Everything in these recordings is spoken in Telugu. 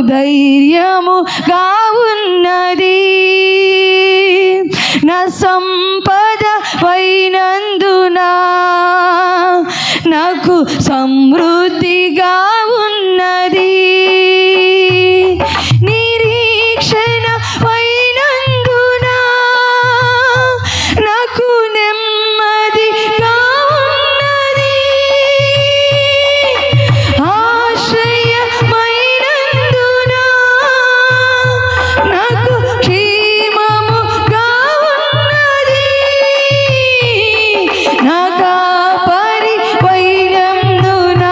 ధైర్యముగా ఉన్నది. నా సంపద వైనందున నాకు సమృద్ధిగా ఉన్నది. నిరీక్షణ వైనందున నాకు నెమ్మదిగా ఉన్నది. ఆశ్రయమైనందున నాకు క్షేమముగా ఉన్నది. నా కాపరి వైనందున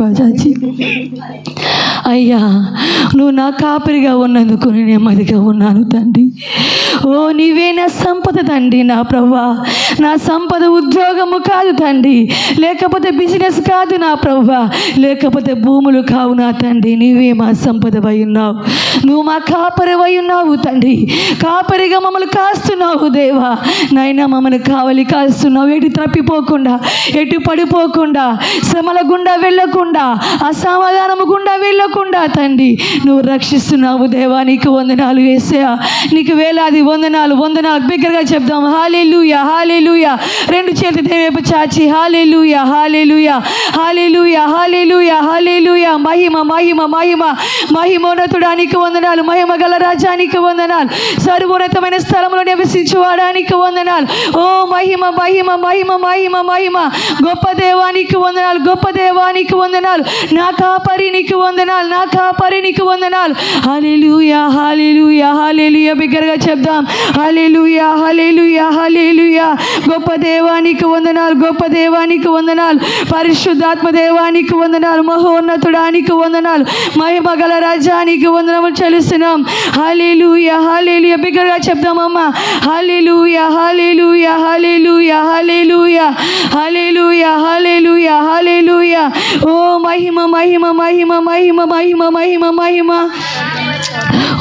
బాజాజీ. అయ్యా, నువ్వు నా కాపరిగా ఉన్నందుకు నేను నెమ్మదిగా ఉన్నాను తండ్రి. ఓ నీవే నా సంపద తండ్రి. నా ప్రభువా, నా సంపద ఉద్యోగము కాదు తండ్రి, లేకపోతే బిజినెస్ కాదు నా ప్రభువా, లేకపోతే భూములు కావు నా తండ్రి. నీవే మా సంపదవై ఉన్నావు. నువ్వు మా కాపరివై ఉన్నావు తండ్రి. కాపరిగా మమ్మల్ని కాస్తున్నావు దేవా. నైనా మమ్మల్ని కావలి కాస్తున్నావు. ఎటు తప్పిపోకుండా, ఎటు పడిపోకుండా, శ్రమల గుండా వెళ్ళకుండా, అసమాధానము గుండా వెళ్ళకుండా తండ్రి నువ్వు రక్షిస్తున్నావు దేవా. నీకు వందనాలు యేసయ్యా, నీకు వేలాది వందనాలు వందనాలు. బిగ్గరగా చెప్దాం హల్లెలూయా హల్లెలూయా. రెండు చేతులు దేవుని చాచి హల్లెలూయా హల్లెలూయా హల్లెలూయా హల్లెలూయా హల్లెలూయా. మహిమ మహిమ మహిమ మహిమోన్నతుడానికి వందనాలు. మహిమ గల రాజానికి వందనాలు. సర్వోన్నతమైన స్థలంలో నివసించువాడానికి వందనాలు. ఓ మహిమ మహిమ మహిమ మహిమ మహిమ. గొప్ప దేవానికి వందనాలు, గొప్ప దేవానికి వందనాలు. నా కాపరి నీకు వందనాలు, నా కాపరి నీకు వందనాలు. హల్లెలూయా హల్లెలూయా హల్లెలూయా. బిగ్గరగా చెప్దాం హల్లెలూయా హల్లెలూయా హల్లెలూయా. గొప్ప దేవానికి వందనాలు, గొప్ప దేవానికి వందనాలు. పరిశుద్ధాత్మ దేవానికి వందనాలు. మహోన్నతుడానికి వందనాలు. మహిమ గల రాజానికి వందనములు చెల్లిస్తున్నాం. హల్లెలూయా హల్లెలూయా. బిగ్గరగా చెప్దామమ్మా హల్లెలూయా hallelujah hallelujah hallelujah hallelujah hallelujah hallelujah. ఓ మహిమ మహిమ మహిమ మహిమ మహిమ మహిమ మహిమ.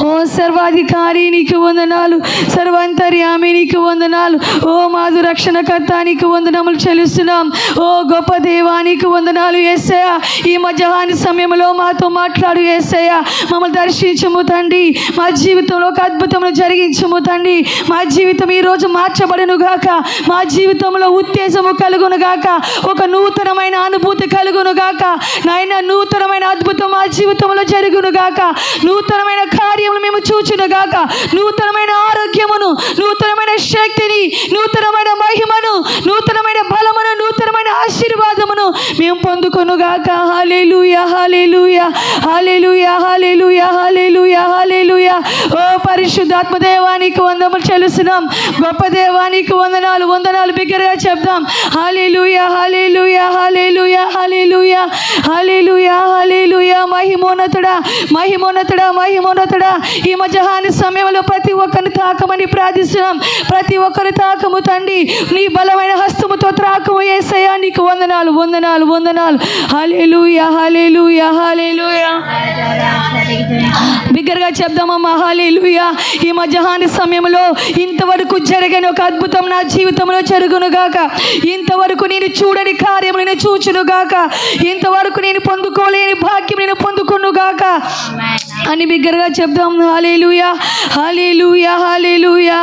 ఓ సర్వాధికారి నీకు వందనాలు, సర్వాంతర్యామి నీకు వందనాలు. ఓ మాధు రక్షణకర్త నీకు వందనములు చెల్లిస్తున్నాం. ఓ గొప్ప దేవానికి వందనాలు యేసయ్యా. ఈ మధ్యాహ్న సమయంలో మాతో మాట్లాడు యేసయ్యా. మమ్మల్ని దర్శించుము తండ్రి. మా జీవితంలో ఒక అద్భుతమును జరిగించుము తండ్రి. మా జీవితం ఈరోజు మార్చబడును గాక. మా జీవితంలో ఉత్తేజము కలుగును గాక. ఒక నూతనమైన అనుభూతి కలుగును గాక. నాయన నూతనమైన అద్భుతం మా జీవితంలో జరుగును గాక. నూతనమైన కార్యములు మేము చూచును గాక. నూతనమైన ఆరోగ్యమును, నూతనమైన శక్తిని, నూతనమైన మహిమను, నూతనమైన బలమును, నూతనమైన ఆశీర్వాదమును మేము పొందుకొను గాక. హల్లెలూయా hallelujah hallelujah hallelujah hallelujah hallelujah. ఓ పరిశుద్ధాత్మ దేవానికి వందనములు చెల్లిస్తున్నాం. గొప్ప దేవానికి వందనాలు వందనాలు. బిగ్గరగా చెప్దాం హల్లెలూయా హల్లెలూయా హల్లెలూయా హల్లెలూయా హల్లెలూయా హల్లెలూయా. మహిమోన్నతుడా మహిమోన్నతుడా మహిమోన్నతుడా. ఈ మధ్యాహ్న సమయంలో ప్రతి ఒక్కరిని తాకమని ప్రార్థిస్తున్నాం. ప్రతి ఒక్కరు తాకము తండ్రి. నీ బలమైన హస్తముతో త్రాకము యేసయ్యా. నీకు వందనాలు వందనాలు వందనాలు. హల్లెలూయా హల్లెలూయా హల్లెలూయా. బిగ్గరగా చెప్దామమ్మా హల్లెలూయా. ఈ మధ్యాహ్న సమయంలో ఇంతవరకు జరగని ఒక అద్భుతం నా జీవితంలో జరుగును గాక. ఇంతవరకు నేను చూడని కార్యం నేను చూచును గాక. ఇంతవరకు నేను పొందుకోలేని భాగ్యం నేను పొందుకును గాక అని బిగ్గరగా చెప్దాం. హల్లెలూయా hallelujah hallelujah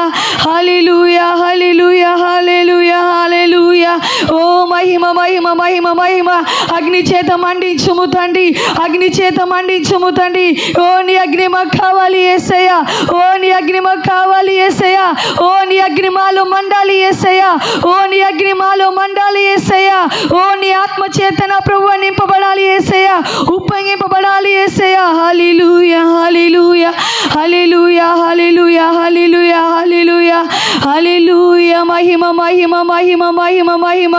hallelujah hallelujah hallelujah hallelujah. ఓ మహిమ మహిమ మహిమ మహిమ. అగ్ని చేత మండించుము తండ్రి. అగ్ని చేత మండించుము తండ్రి. ఓ నీ అగ్ని మాకు కావాలి యేసయ్యా. ఓ నీ అగ్ని మాకు కావాలి యేసయ్యా. ఓ నీ అగ్ని మాలో మండాలి యేసయ్యా. ఓ నీ అగ్ని మాలో మండాలి యేసయ్యా. ఓ నీ ఆత్మ చేత నా ప్రభువు నింపబడాలి యేసయ్యా. ఉప్పొంగింపబడాలి యేసయ్యా. హల్లెలూయా hallelujah hallelujah hallelujah hallelujah hallelujah హల్లెలూయా. మహిమ మహిమ మహిమ మహిమ మహిమ.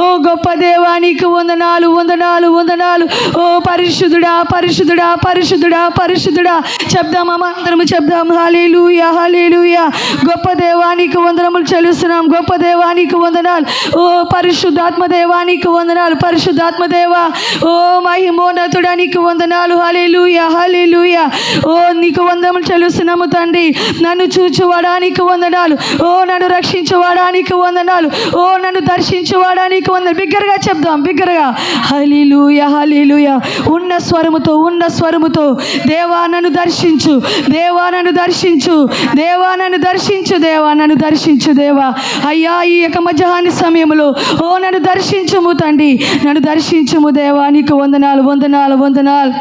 ఓ గొప్ప దేవానికి వందనాలు వందనాలు వందనాలు. ఓ పరిశుద్ధుడా పరిశుద్ధుడా పరిశుద్ధుడా పరిశుద్ధుడా. చెప్దామమ్మా అందరము చెప్దాం హల్లెలూయా హల్లెలూయా. గొప్ప దేవానికి వందనములు చెల్లిస్తున్నాం. గొప్ప దేవానికి వందనాలు. ఓ పరిశుద్ధాత్మ దేవానికి వందనాలు. పరిశుద్ధాత్మ దేవా ఓ మహిమోన్నతుడా నీకు వందనాలు. హల్లెలూయా హల్లెలూయా. ఓ నీకు వందనములు చెల్లిస్తున్నాము తండ్రి. నన్ను చూచువాడానికి వందనాలు. ఓ నన్ను రక్షించువాడానికి వందనాలు. ఓ నన్ను దర్శించువాడానికి వందనాలు. బిగ్గరగా చెప్దాం బిగ్గరగా హల్లెలూయా హల్లెలూయా. ఉన్న స్వరముతో ఉన్న స్వరముతో దేవా నన్ను దర్శించు, దేవా నన్ను దర్శించు, దేవా నన్ను దర్శించు, దేవా నన్ను దర్శించు దేవా. అయ్యా ఈ యొక్క మధ్యాహ్న సమయంలో ఓ నన్ను దర్శించుము తండ్రి. నన్ను దర్శించుము దేవా. నీకు వందనాలు వందనాలు వందనాలు.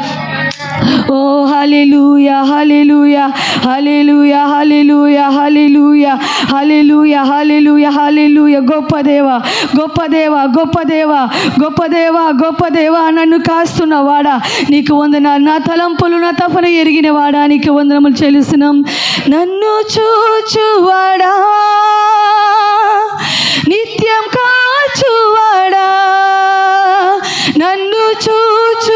ఓ హల్లెలూయా hallelujah hallelujah hallelujah hallelujah hallelujah hallelujah హల్లెలూయా. గొప్ప దేవా గొప్ప దేవా గొప్ప దేవా గొప్ప దేవా గొప్ప దేవా. నన్ను కాస్తున్న వాడా నీకు వందనాలు. నా తలంపులు నా తపన ఎరిగిన వాడా నీకు వందనములు చెల్లిస్తున్నాం. నన్ను చూచువాడా నిత్యం కాచువాడా. నన్ను చూచు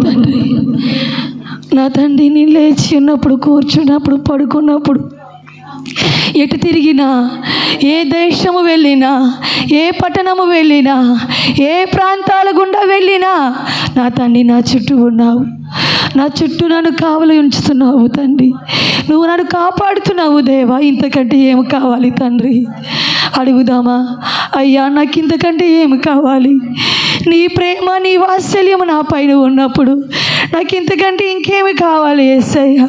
తండ్రి. నా తండ్రి నేను లేచి ఉన్నప్పుడు, కూర్చున్నప్పుడు, పడుకున్నప్పుడు, ఎటు తిరిగినా, ఏ దేశము వెళ్ళినా, ఏ పట్టణము వెళ్ళినా, ఏ ప్రాంతాల గుండా వెళ్ళినా నా తండ్రి నా చుట్టూ ఉన్నావు. నా చుట్టూ నన్ను కావలి ఉంచుతున్నావు తండ్రి. నువ్వు నన్ను కాపాడుతున్నావు దేవా. ఇంతకంటే ఏమి కావాలి తండ్రి? అడుగుదామా? అయ్యా నాకు ఇంతకంటే ఏమి కావాలి? నీ ప్రేమ, నీ వాత్సల్యము నా పైన ఉన్నప్పుడు నాకు ఇంతకంటే ఇంకేమి కావాలి యేసయ్యా?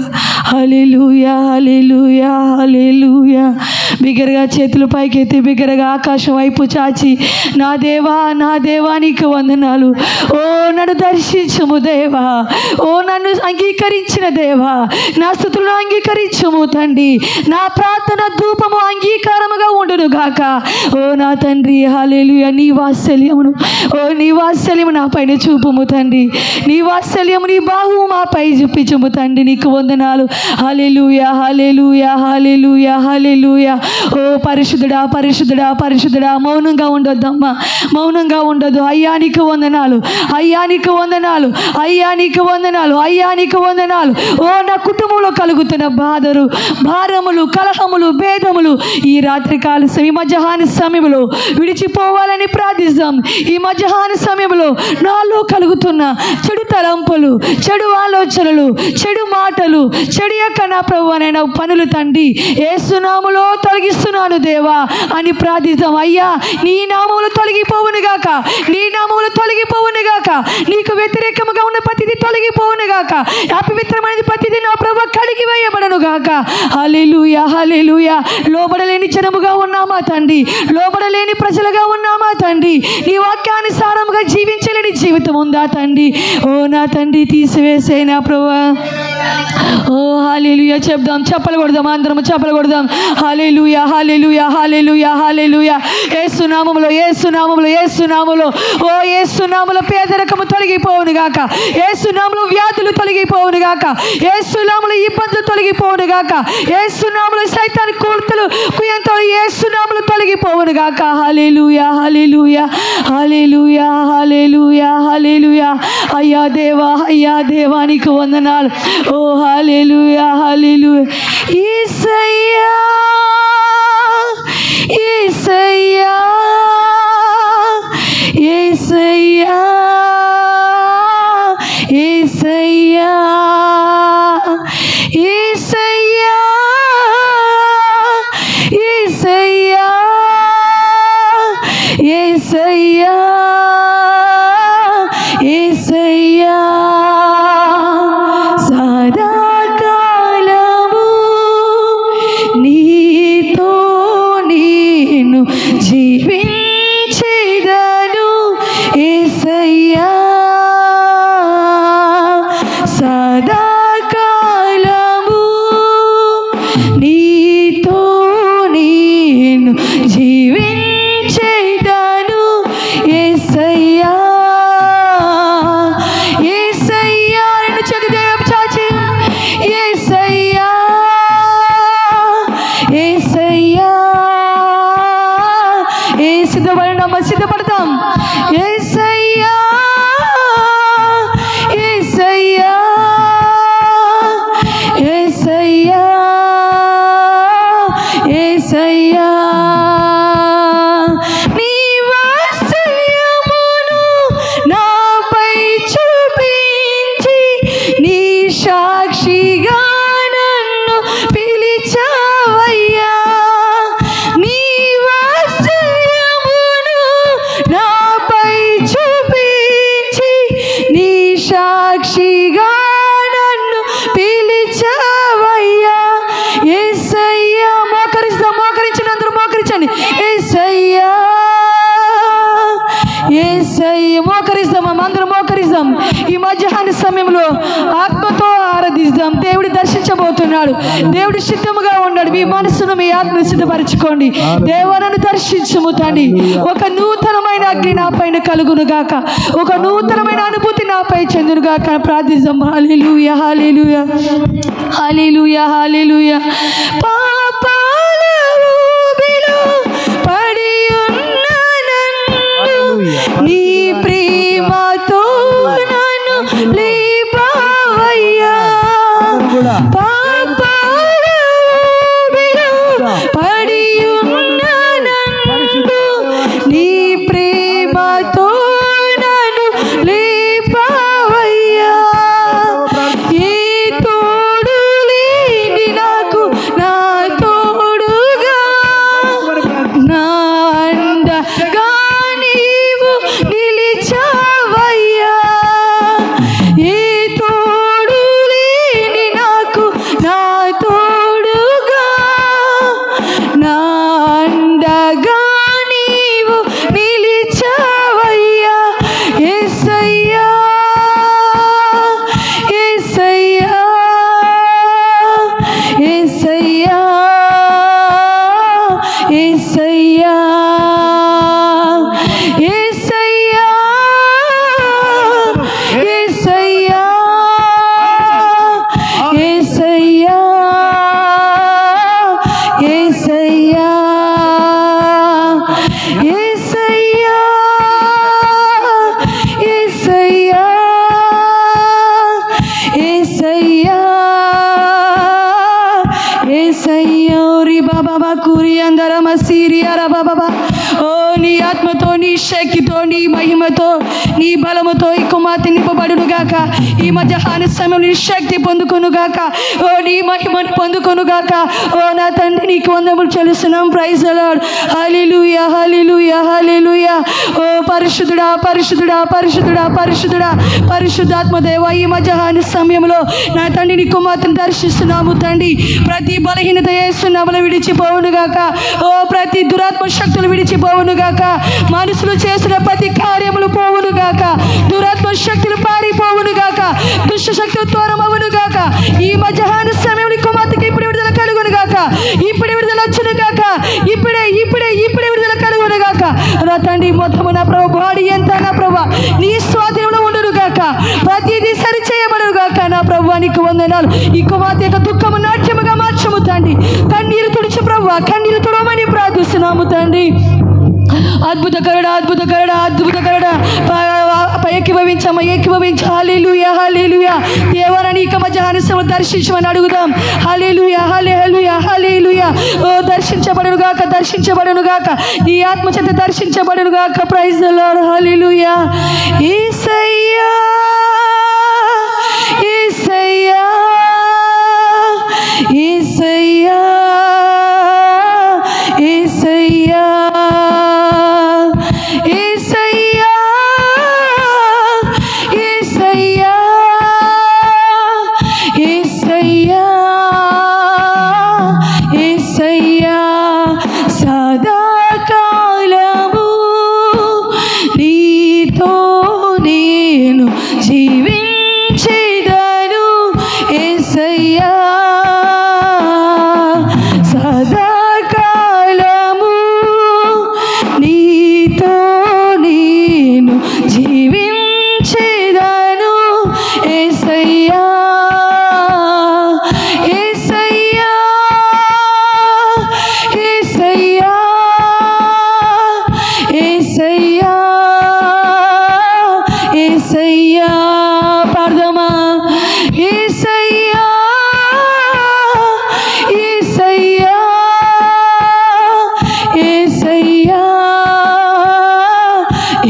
హల్లెలూయా, హల్లెలూయా, హల్లెలూయా. బిగ్గరగా చేతులు పైకెత్తి బిగ్గరగా ఆకాశం వైపు చాచి, నా దేవా, నా దేవా నీకు వందనాలు. ఓ నన్ను దర్శించుము దేవా. ఓ నన్ను అంగీకరించిన దేవా, నా స్తుతులను అంగీకరించుము తండ్రి. నా ప్రార్థన ధూపము అంగీకారముగా ఉండును గాక. ఓ నా తండ్రి హల్లెలూయా. నీ వాత్సల్యమును, ఓ నీ వాత్సల్యము నా పైన చూపుము తండ్రి. నీ వాత్సల్యము, నీ బాహువు మాపై చూపించుము తండ్రి. నీకు వందనాలు. హల్లెలూయా, హల్లెలూయా, హల్లెలూయా, హల్లెలూయా. ఓ పరిశుద్ధుడా, పరిశుద్ధుడా, పరిశుద్ధుడా. మౌనంగా ఉండొద్దమ్మా, మౌనంగా ఉండొద్దు. అయ్యా నీకు వందనాలు, అయ్యా నీకు వందనాలు, అయ్యా నీకు వందనాలు, అయ్యా నీకు వందనాలు. ఓ నా కుటుంబంలో కలుగుతున్న బాధలు, భారములు, కలహములు, భేదములు ఈ రాత్రికాల ఈ మధ్యాహ్న సమయంలో విడిచిపోవాలని ప్రార్థిస్తాం. ఈ మధ్యాహ్న సమయంలో నాలో కలుగుతున్న చెడు తలంపులు, చెడు ఆలోచనలు, చెడు మాటలు, చెడు యొక్క నా ప్రభువైన పనులు తండ్రి యేసు నామములో తొలగిస్తున్నాను దేవా అని ప్రార్థిస్తాం. అయ్యా నీ నామములు తొలగిపోవును గాక, నీ నామములు తొలగిపోవును గాక. నీకు వ్యతిరేకముగా ఉన్న ప్రతిదీ తొలగిపోవును గాక. అపవిత్రమైనది ప్రతిదీ నా ప్రభు కడిగి వేయబడను గాక. హల్లెలూయా, హల్లెలూయా. లోబడలేని జనముగా ఉన్నామా తండ్రి? లోబడలేని ప్రజలుగా ఉన్నామా తండ్రి? నీ వాక్యానుసారముగా జీవించలేని జీవితం ఉందా తండ్రి? ఓ నా తండ్రి తీసివేసే నా ప్రభువా. ఓ హల్లెలూయా చెప్దాం, చెప్పలు కొడదాం, అందరం చెప్పలు కొడదాం. హల్లెలూయా, హల్లెలూయా, హల్లెలూయా, హల్లెలూయా. యేసు నామములో, యేసు నామములో, యేసు నామములో, ఓ యేసు నామములో పేదరికము తొలగిపోవును గాక. యేసు నామములో వ్యాధులు తొలగిపోవును గాక. యేసు నామములో ఇబ్బందులు తొలగిపోవును గాక. యేసు నామములో సైతాను కూర్తలు కుయంతలు యేసు నామములో తొలగిపోవును గాక. హల్లెలూయా, హల్లెలూయా, హల్లెలూయా, హల్లెలూయా, హల్లెలూయా. అయ్యా దేవా, అయ్యా దేవా నీకు వందనాలు. ఓ హల్లెలూయా, హల్లెలూయా. యేసయ్యా, యేసయ్యా, యేసయ్యా, యేసయ్యా, యేసయ్యా, యేసయ్యా, యేసయ్యా, యేసయ్యా. సదాకాలము నీతో నేను జీవించెదను యేసయ్యా. సదాకాలము నీతో నేను జీవించెదను యేసయ్యా. యేసయ్యా నిన్ను చదివేపు చాచి, యేసయ్యా, యేసయ్యా. ఏ సిద్ధపడినామా? సిద్ధపడతాం. యేసయ్యా, యేసయ్యా, యేసయ్యా, యేసయ్యా. నీ వాత్సల్యమును నాపై చూపించి నీ సాక్షిగా నన్ను పిలిచావయ్యా. నీ వాత్సల్యమును నాపై చూపించి నీ సాక్షిగా నన్ను పిలిచావయ్యా. యేసయ్యా. మోకరిస్తాం, మోకరించినందరూ మోకరించండి. యేసయ్యా, యేసయ్యా. మోకరిస్తాం, అందరం మోకరిస్తాం. ఈ మధ్యాహ్న సమయంలో ఆత్మతో ఆరాధిస్తాం. దేవుడి దర్శించబోతున్నాడు. దేవుడి సిద్ధముగా ఉన్నాడు. మీ మనసును, మీ ఆత్మను సిద్ధపరచుకోండి. దేవనను దర్శించుము తండ్రి. ఒక నూతనమైన అగ్ని నా పైన కలుగును గాక. ఒక నూతనమైన అనుభూతి నాపై చెందును గాక. ప్రార్థిస్తాం. హల్లెలూయా, హల్లెలూయా, హల్లెలూయా, హల్లెలూయా. పాపాల ఊబిలో పడి ఉన్న నన్ను నీ ప్రేమతో నన్ను బాబా కూరి అందరమ సీరియర బాబా. ఓ నీ ఆత్మతో, నీ శక్తితో, నీ మహిమతో, నీ బలముతో ఈ కుమార్తె నింపబడును గాక. ఈ మధ్యాహ్న సమయంలో నీ శక్తి పొందుకొను గాక. ఓ నీ మహిమను పొందుకొను గాక. ఓ నా తండ్రి నీకు వందములు చెల్లిస్తున్నాం. Praise the lord. Hallelujah, hallelujah, hallelujah. ఓ పరిశుద్ధుడా, పరిశుద్ధుడా, పరిశుద్ధుడా, పరిశుద్ధుడా, పరిశుద్ధాత్మ దేవ, ఈ మధ్యాహ్న సమయంలో నా తండ్రి నీ కుమార్తెను దర్శిస్తున్నాము తండ్రి. ప్రతి బలహీనత యేసునామములో విడిచిపోవును గాక. ఓ ప్రతి దురాత్మ శక్తులు విడిచిపోవును గాక. మనుషులు చేసిన ప్రతి కార్యములు పోవును గాక. దురాత్మ శక్తులు పారిపోవును గాక. దుష్ట శక్తులు దూరమవును గాక. ఈ మధ్యాహ్న సమయంలో నీ కుమార్తెకి ఇప్పుడు విడుదల కలుగును గాక. ఇప్పుడే విడుదల వచ్చును గాక. ఇప్పుడే ఇప్పుడే ఇప్పుడే విడుదల కలుగును గాక. నా తండ్రి మొత్తము నా ప్రభు బాడీ ఎంత నా ప్రభు నీ స్వాధీనంలో ఉండును గాక. ప్రతిదీ సరి చేయబడును గాక. నా ప్రభు నీకు వందనాలు. ఈ కుమార్తె యొక్క దుఃఖము నాట్యముగా మార్చము తండ్రి. కన్నీరు తుడిచి ప్రభు కన్నీరు తుడమని ప్రార్థిస్తున్నాము తండ్రి. అద్భుతకరుడా, అద్భుతకరుడా, అద్భుతకరుడా, ఏకీభవించమ్మ, ఏకీభవించ. హల్లెలూయా, హల్లెలూయా. దేవాన్ని ఇక మధ్యాహ్న సమయం దర్శించమని అడుగుదాం. హల్లెలూయా, హల్లెలూయా, హల్లెలూయా. ఓ దర్శించబడును గాక, దర్శించబడును గాక. ఈ ఆత్మ చేత దర్శించబడును గాక. Praise the lord. హల్లెలూయా. యేసయ్యా, యేసయ్యా, యేసయ్యా, యేసయ్యా, యేసయ్యా, యేసయ్యా, యేసయ్యా, యేసయ్యా. సదాకాలము నీతో నేను జీవించెదను యేసయ్యా. సదాకాలము నీతో నేను జీవించెదను యేసయ్యా. యేసయ్యా, యేసయ్యా, యేసయ్యా, యేసయ్యా. పాడదామా? యేసయ్యా, యేసయ్యా, యేసయ్యా,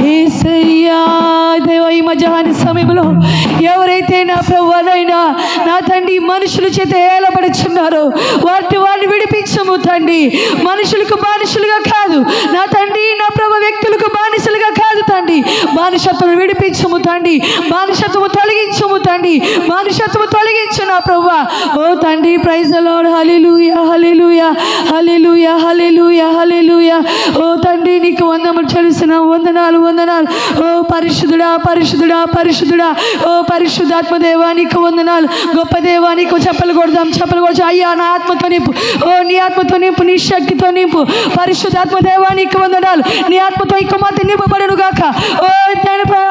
యేసయ్యా. దేవ, ఈ మధ్యాహ్న సమయంలో ఎవరైతే నా ప్రభువనైనా నా తండ్రి మనుషుల చేత ఏలబడుచున్నారో వారిని విడిపించము తండ్రి. మనుషులకు బానిసలుగా కాదు నా తండ్రి, నా ప్రభు వ్యక్తులకు బానిసలుగా కాదు తండ్రి. బానిసత్వం విడిపించము తండ్రి. బానిసత్వము తొలగించము తండ్రి. బానిసత్వము తొలగించు నా ప్రభువా. ఓ తండ్రి, praise the lord. Hallelujah, hallelujah, hallelujah, hallelujah, hallelujah. ఓ తండ్రి నీకు వందములు చెల్లిస్తున్నాం. వందనాలు, వందనాలు. ఓ పరిశుద్ధుడా, పరిశుద్ధుడా, పరిశుద్ధుడా. ఓ పరిశుద్ధాత్మ దేవా నీకు వందనాలు. గొప్ప దేవా నీకు చెప్పలు కొడదాం, చెప్పలు కొడదాం. అయ్యా నా ఆత్మతో నింపు. ఓ నీ ఆత్మతో నింపు, నీ శక్తితో నింపు. పరిశుద్ధాత్మ దేవా నీకు వందనాలు. నీ ఆత్మతో ఈ కుమార్తె నింపబడును గాక. ఓ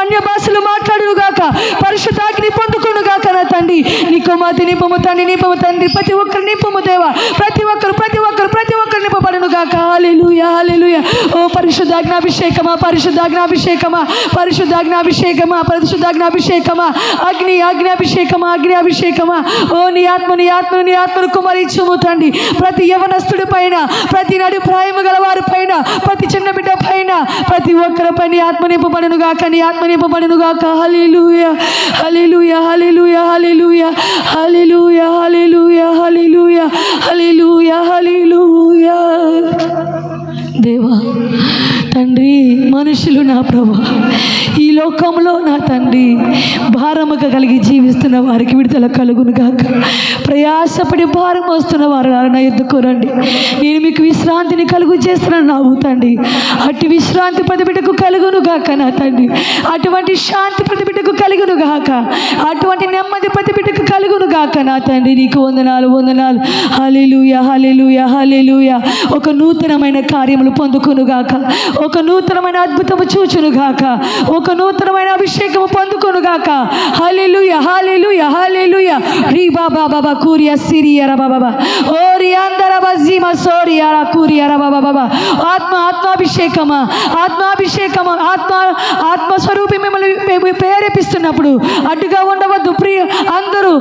అన్య భాషలు మాట్లాడును గాక. పరిశుద్ధాగ్ని పొందుకును గాక. నా తండ్రి నీ కుమార్తె నింపము తండ్రి, నింపము తండ్రి. ప్రతి ఒక్కరు నింపము దేవా. ప్రతి ఒక్కరు ప్రతి ఒక్కరు ప్రతి ఒక్కరు నింపబడును గాక. హల్లెలూయా, హల్లెలూయా. ఓ పరిశుద్ధాగ్నాభిషేకమా, పరిశుద్ధాగ్నాభిషేకమా, పరిశుద్ధాగ్నాభిషేకమా, పరిశుద్ధాగ్నాభిషేకమా. అగ్ని, అగ్నిభిషేకమా, అగ్నిభిషేకమా. ఓ నీ ఆత్మ, నీ ఆత్మను, నీ ఆత్మను కుమరించుము తండ్రి. ప్రతి యవనస్తుడి పైన, ప్రతి నడి ప్రాయము గల వారి పైన, ప్రతి చిన్న బిడ్డ పైన, ప్రతి ఒక్కరి పైన ఆత్మ నింపబడును గాక. నీ ఆత్మ నింపబడును గాక. హల్లెలూయా, hallelujah, hallelujah, hallelujah, hallelujah, hallelujah, hallelujah, hallelujah, హల్లెలూయా. దేవా తండ్రి, మనుషులు నా ప్రభా ఈ లోకంలో నా తండ్రి భారముగా కలిగి జీవిస్తున్న వారికి విడుదల కలుగును గాక. ప్రయాసపడి భారం వస్తున్న వారు నా ఎద్దుకు రండి, నేను మీకు విశ్రాంతిని కలుగు చేస్తున్నాను నా తండ్రి. అటు విశ్రాంతి ప్రతి బిడ్డకు కలుగును గాక నా తండ్రి. అటువంటి శాంతి ప్రతి బిడ్డకు కలుగును గాక. అటువంటి నెమ్మది ప్రతి బిడ్డకు కలుగును గాక నా తండ్రి. నీకు వందనాలు, వందనాలు. హల్లెలూయా, హల్లెలూయా, హల్లెలూయా. ఒక నూతనమైన కార్యములు పొందుకును గాక. ఒక నూతనమైన అద్భుతము చూచును గాక. ఒక నూతనమైన అభిషేకము పొందుకును గాక. హల్లెలూయా, హల్లెలూయా, హల్లెలూయా. రీ బాబా బాబా కూరియా సిరియా బాబా ఓ రియాందర బజీమా సోరియా కూరియా బాబా బాబా. ఆత్మాభిషేకమా, ఆత్మాభిషేకమా. ఆత్మస్వరూపి మిమ్మల్ని ప్రేరేపిస్తున్నప్పుడు అడ్డుగా ఉండవద్దు. అందరూ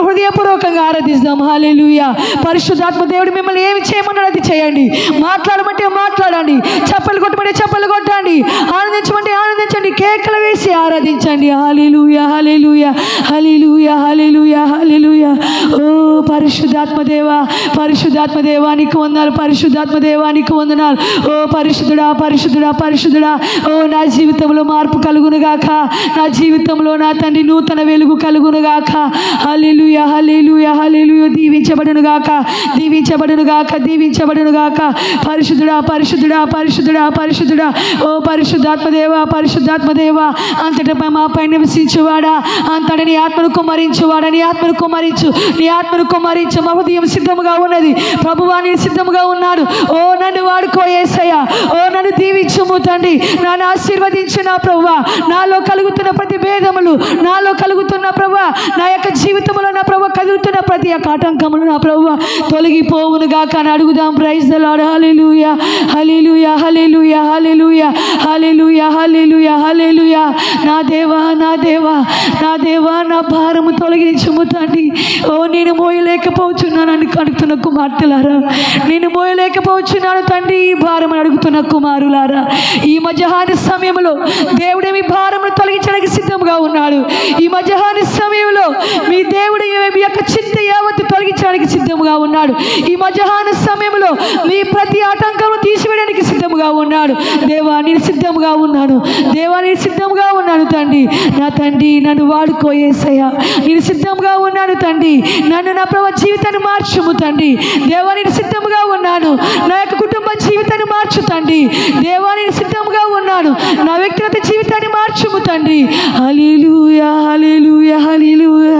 హృదయపూర్వక హృదయపూర్వకంగా ఆరాధిస్తాం. హల్లెలూయా. పరిశుద్ధాత్మ దేవుడు మిమ్మల్ని ఏమి చేయమన్నాడు అది చేయండి. మాట్లాడమంటే మాట్లాడండి, చప్పలు కొట్టమంటే చప్పలు కొట్టండి, ఆనందించమంటే ఆనందించండి, కేకలు వేసి ఆరాధించండి. హల్లెలూయా, హల్లెలూయా, హల్లెలూయా, హల్లెలూయా, హల్లెలూయా. ఓ పరిశుద్ధాత్మ దేవా, పరిశుద్ధాత్మ దేవానికి వందనాలు, పరిశుద్ధాత్మ దేవానికి వందనాలు. ఓ పరిశుద్ధుడా, పరిశుద్ధుడా, పరిశుద్ధుడా. ఓ నా జీవితంలో మార్పు కలుగునుగాక, నా జీవితంలో నా తండ్రి నూతన వెలుగు కలుగునుగాక. హల్లెలూయా, హల్లెలూయా, హల్లెలూయా. దీవించబడునుగాక, దీవించబడునుగాక, దీవించబడునుగాక. పరిశుద్ధుడా, పరిశుద్ధుడా, పరిశుద్ధుడా, పరిశుద్ధుడా. ఓ పరిశుద్ధాత్మ దేవా, పరిశుద్ధాత్మ దేవా, అంతటిపై మాపై నివసించువాడా, అంతటి నీ ఆత్మను కుమ్మరించువాడా, నీ ఆత్మను కుమ్మరించు, నీ ఆత్మను కుమ్మరించు. మా హృదయం సిద్ధముగా ఉన్నది ప్రభువా, నీ సిద్ధముగా ఉన్నాడు. ఓ నన్ను వాడుకో యేసయ్యా, ఓ నన్ను దీవించుము తండ్రి, నన్ను ఆశీర్వదించు నా ప్రభువా. నాలో కలుగుతున్న ప్రతి భేదములు, నాలో కలుగుతున్న ప్రభువా, నా యొక్క జీవితంలో నా ప్రభువా కలుగుతున్న ప్రతి యొక్క ఆటంకములు నా ప్రభువా తొలగిపోవును గాక అని అడుగుదాం. Praise the lord. Hallelujah, hallelujah, hallelujah, hallelujah, hallelujah, hallelujah, hallelujah. నా దేవా, నా దేవా, నా దేవా, నా భారము తొలగించుము తండ్రి. ఓ నేను మోయలేకపోతున్నాను అని అడుగుతున్న కుమార్తెలారా, నేను మోయలేకపోతున్నాను తండ్రి ఈ భారం అని అడుగుతున్న కుమారులారా, ఈ మధ్యాహ్న సమయంలో దేవుడే మీ భారమును తొలగించడానికి సిద్ధంగా ఉన్నాడు. ఈ మధ్యాహ్న సమయంలో మీ దేవుడు మీ యొక్క చింత యావత్తు తొలగించడానికి సిద్ధంగా ఉన్నాడు. ఈ మధ్యాహ్న సమయంలో మీ ప్రతి ఆటంకమును తీసివేయడానికి సిద్ధంగా ఉన్నాడు. దేవా నేను సిద్ధంగా ఉన్నాను, దేవా నేను సిద్ధంగా ఉన్నాను తండ్రి. నా తండ్రి నన్ను వాడుకో యేసయ్యా, నేను సిద్ధంగా ఉన్నాను తండ్రి. నన్ను నా ప్రభు జీవితాన్ని మార్చుము తండ్రి. దేవా నేను సిద్ధంగా ఉన్నాను, నా యొక్క కుటుంబ జీవితాన్ని మార్చు తండ్రి. దేవా నేను సిద్ధంగా ఉన్నాను, నా వ్యక్తిగత జీవితాన్ని మార్చుము తండ్రి. హల్లెలూయా, hallelujah, hallelujah,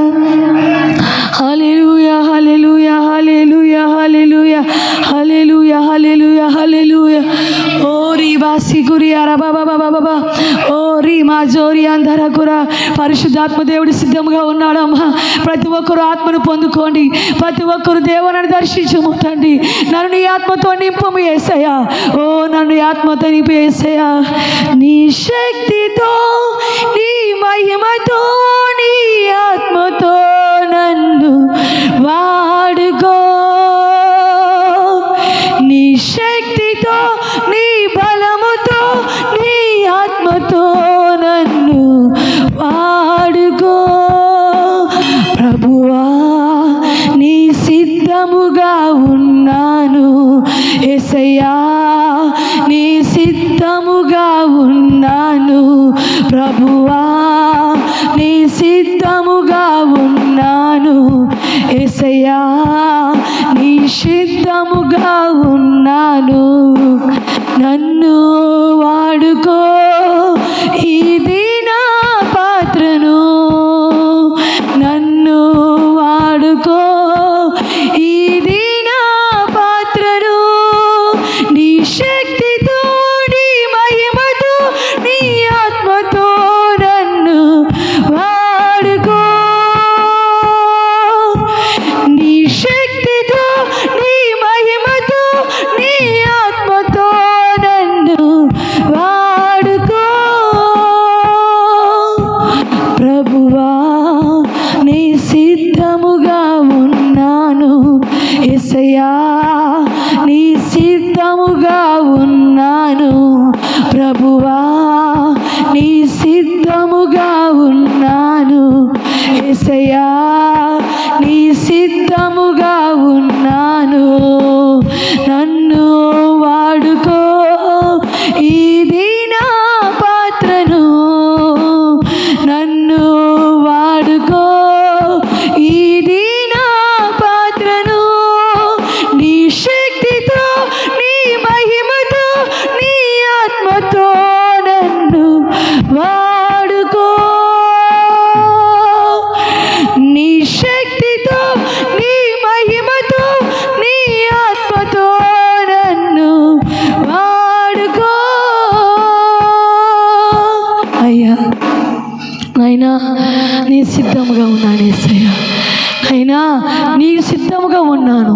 hallelujah, hallelujah, hallelujah, hallelujah, hallelujah, hallelujah, hallelujah. ఓ రీబాసి గురియారా బాబా బాబా బాబా, ఓ రీమా జోరి అందరకురా. పరిశుద్ధాత్మ దేవుడు సిద్ధంగా ఉన్నాడమ్మా. ప్రతి ఒక్కరు ఆత్మను పొందుకోండి, ప్రతి ఒక్కరు దేవుని దర్శించుము తండ్రి. నన్ను నీ ఆత్మతో నింపము యేసయ్యా, ఓ నన్ను నీ ఆత్మతో నింపు యేసయ్యా. నీ శక్తితో, నీ మహిమతో, నీ ఆత్మతో నన్ను వాడుకో. నీ శక్తితో, నీ బలముతో, నీ ఆత్మతో నన్ను వాడుకో. ప్రభువా నీ సిద్ధముగా ఉన్నాను యేసయ్యా, నీ సిద్ధముగా ఉన్నాను. ప్రభువా నీ సిద్ధముగా ఉన్నాను యేసయ్యా, నీ సిద్ధముగా ఉన్నాను. నన్ను వాడుకో, ఇది నా పాత్రను. నన్ను వాడుకో, ఇది నా పాత్రను. నీ శక్తితో, నీ మహిమతో, నీ ఆత్మతో నన్ను వాడుకో. నీ శక్తితో, నీ మహిమతో, నీ ఆత్మతో నన్ను వాడుకో. ప్రభువా నీ సిద్ధముగా ఉన్నాను యేసయ్యా, నీ సిద్ధముగా ఉన్నాను. ప్రభువా నీ సిద్ధముగా ఉన్నాను యేసయ్యా, నీ సిద్ధముగా ఉన్నాను. నన్ను వాడుకో, ఇది నా పాత్రను. నన్ను వాడుకో, ఇది నా పాత్రను. నీ శక్తితో, నీ మహిమతో, నీ ఆత్మతో నన్ను వాడుకో. నీ శక్తితో, నీ మహిమతో, నీ ఆత్మతో నన్ను వాడుకో. అయ్యా నాయనా నీ సిద్ధముగా ఉన్నాను యేసయ్యా, అయినా నీ సిద్ధముగా ఉన్నాను,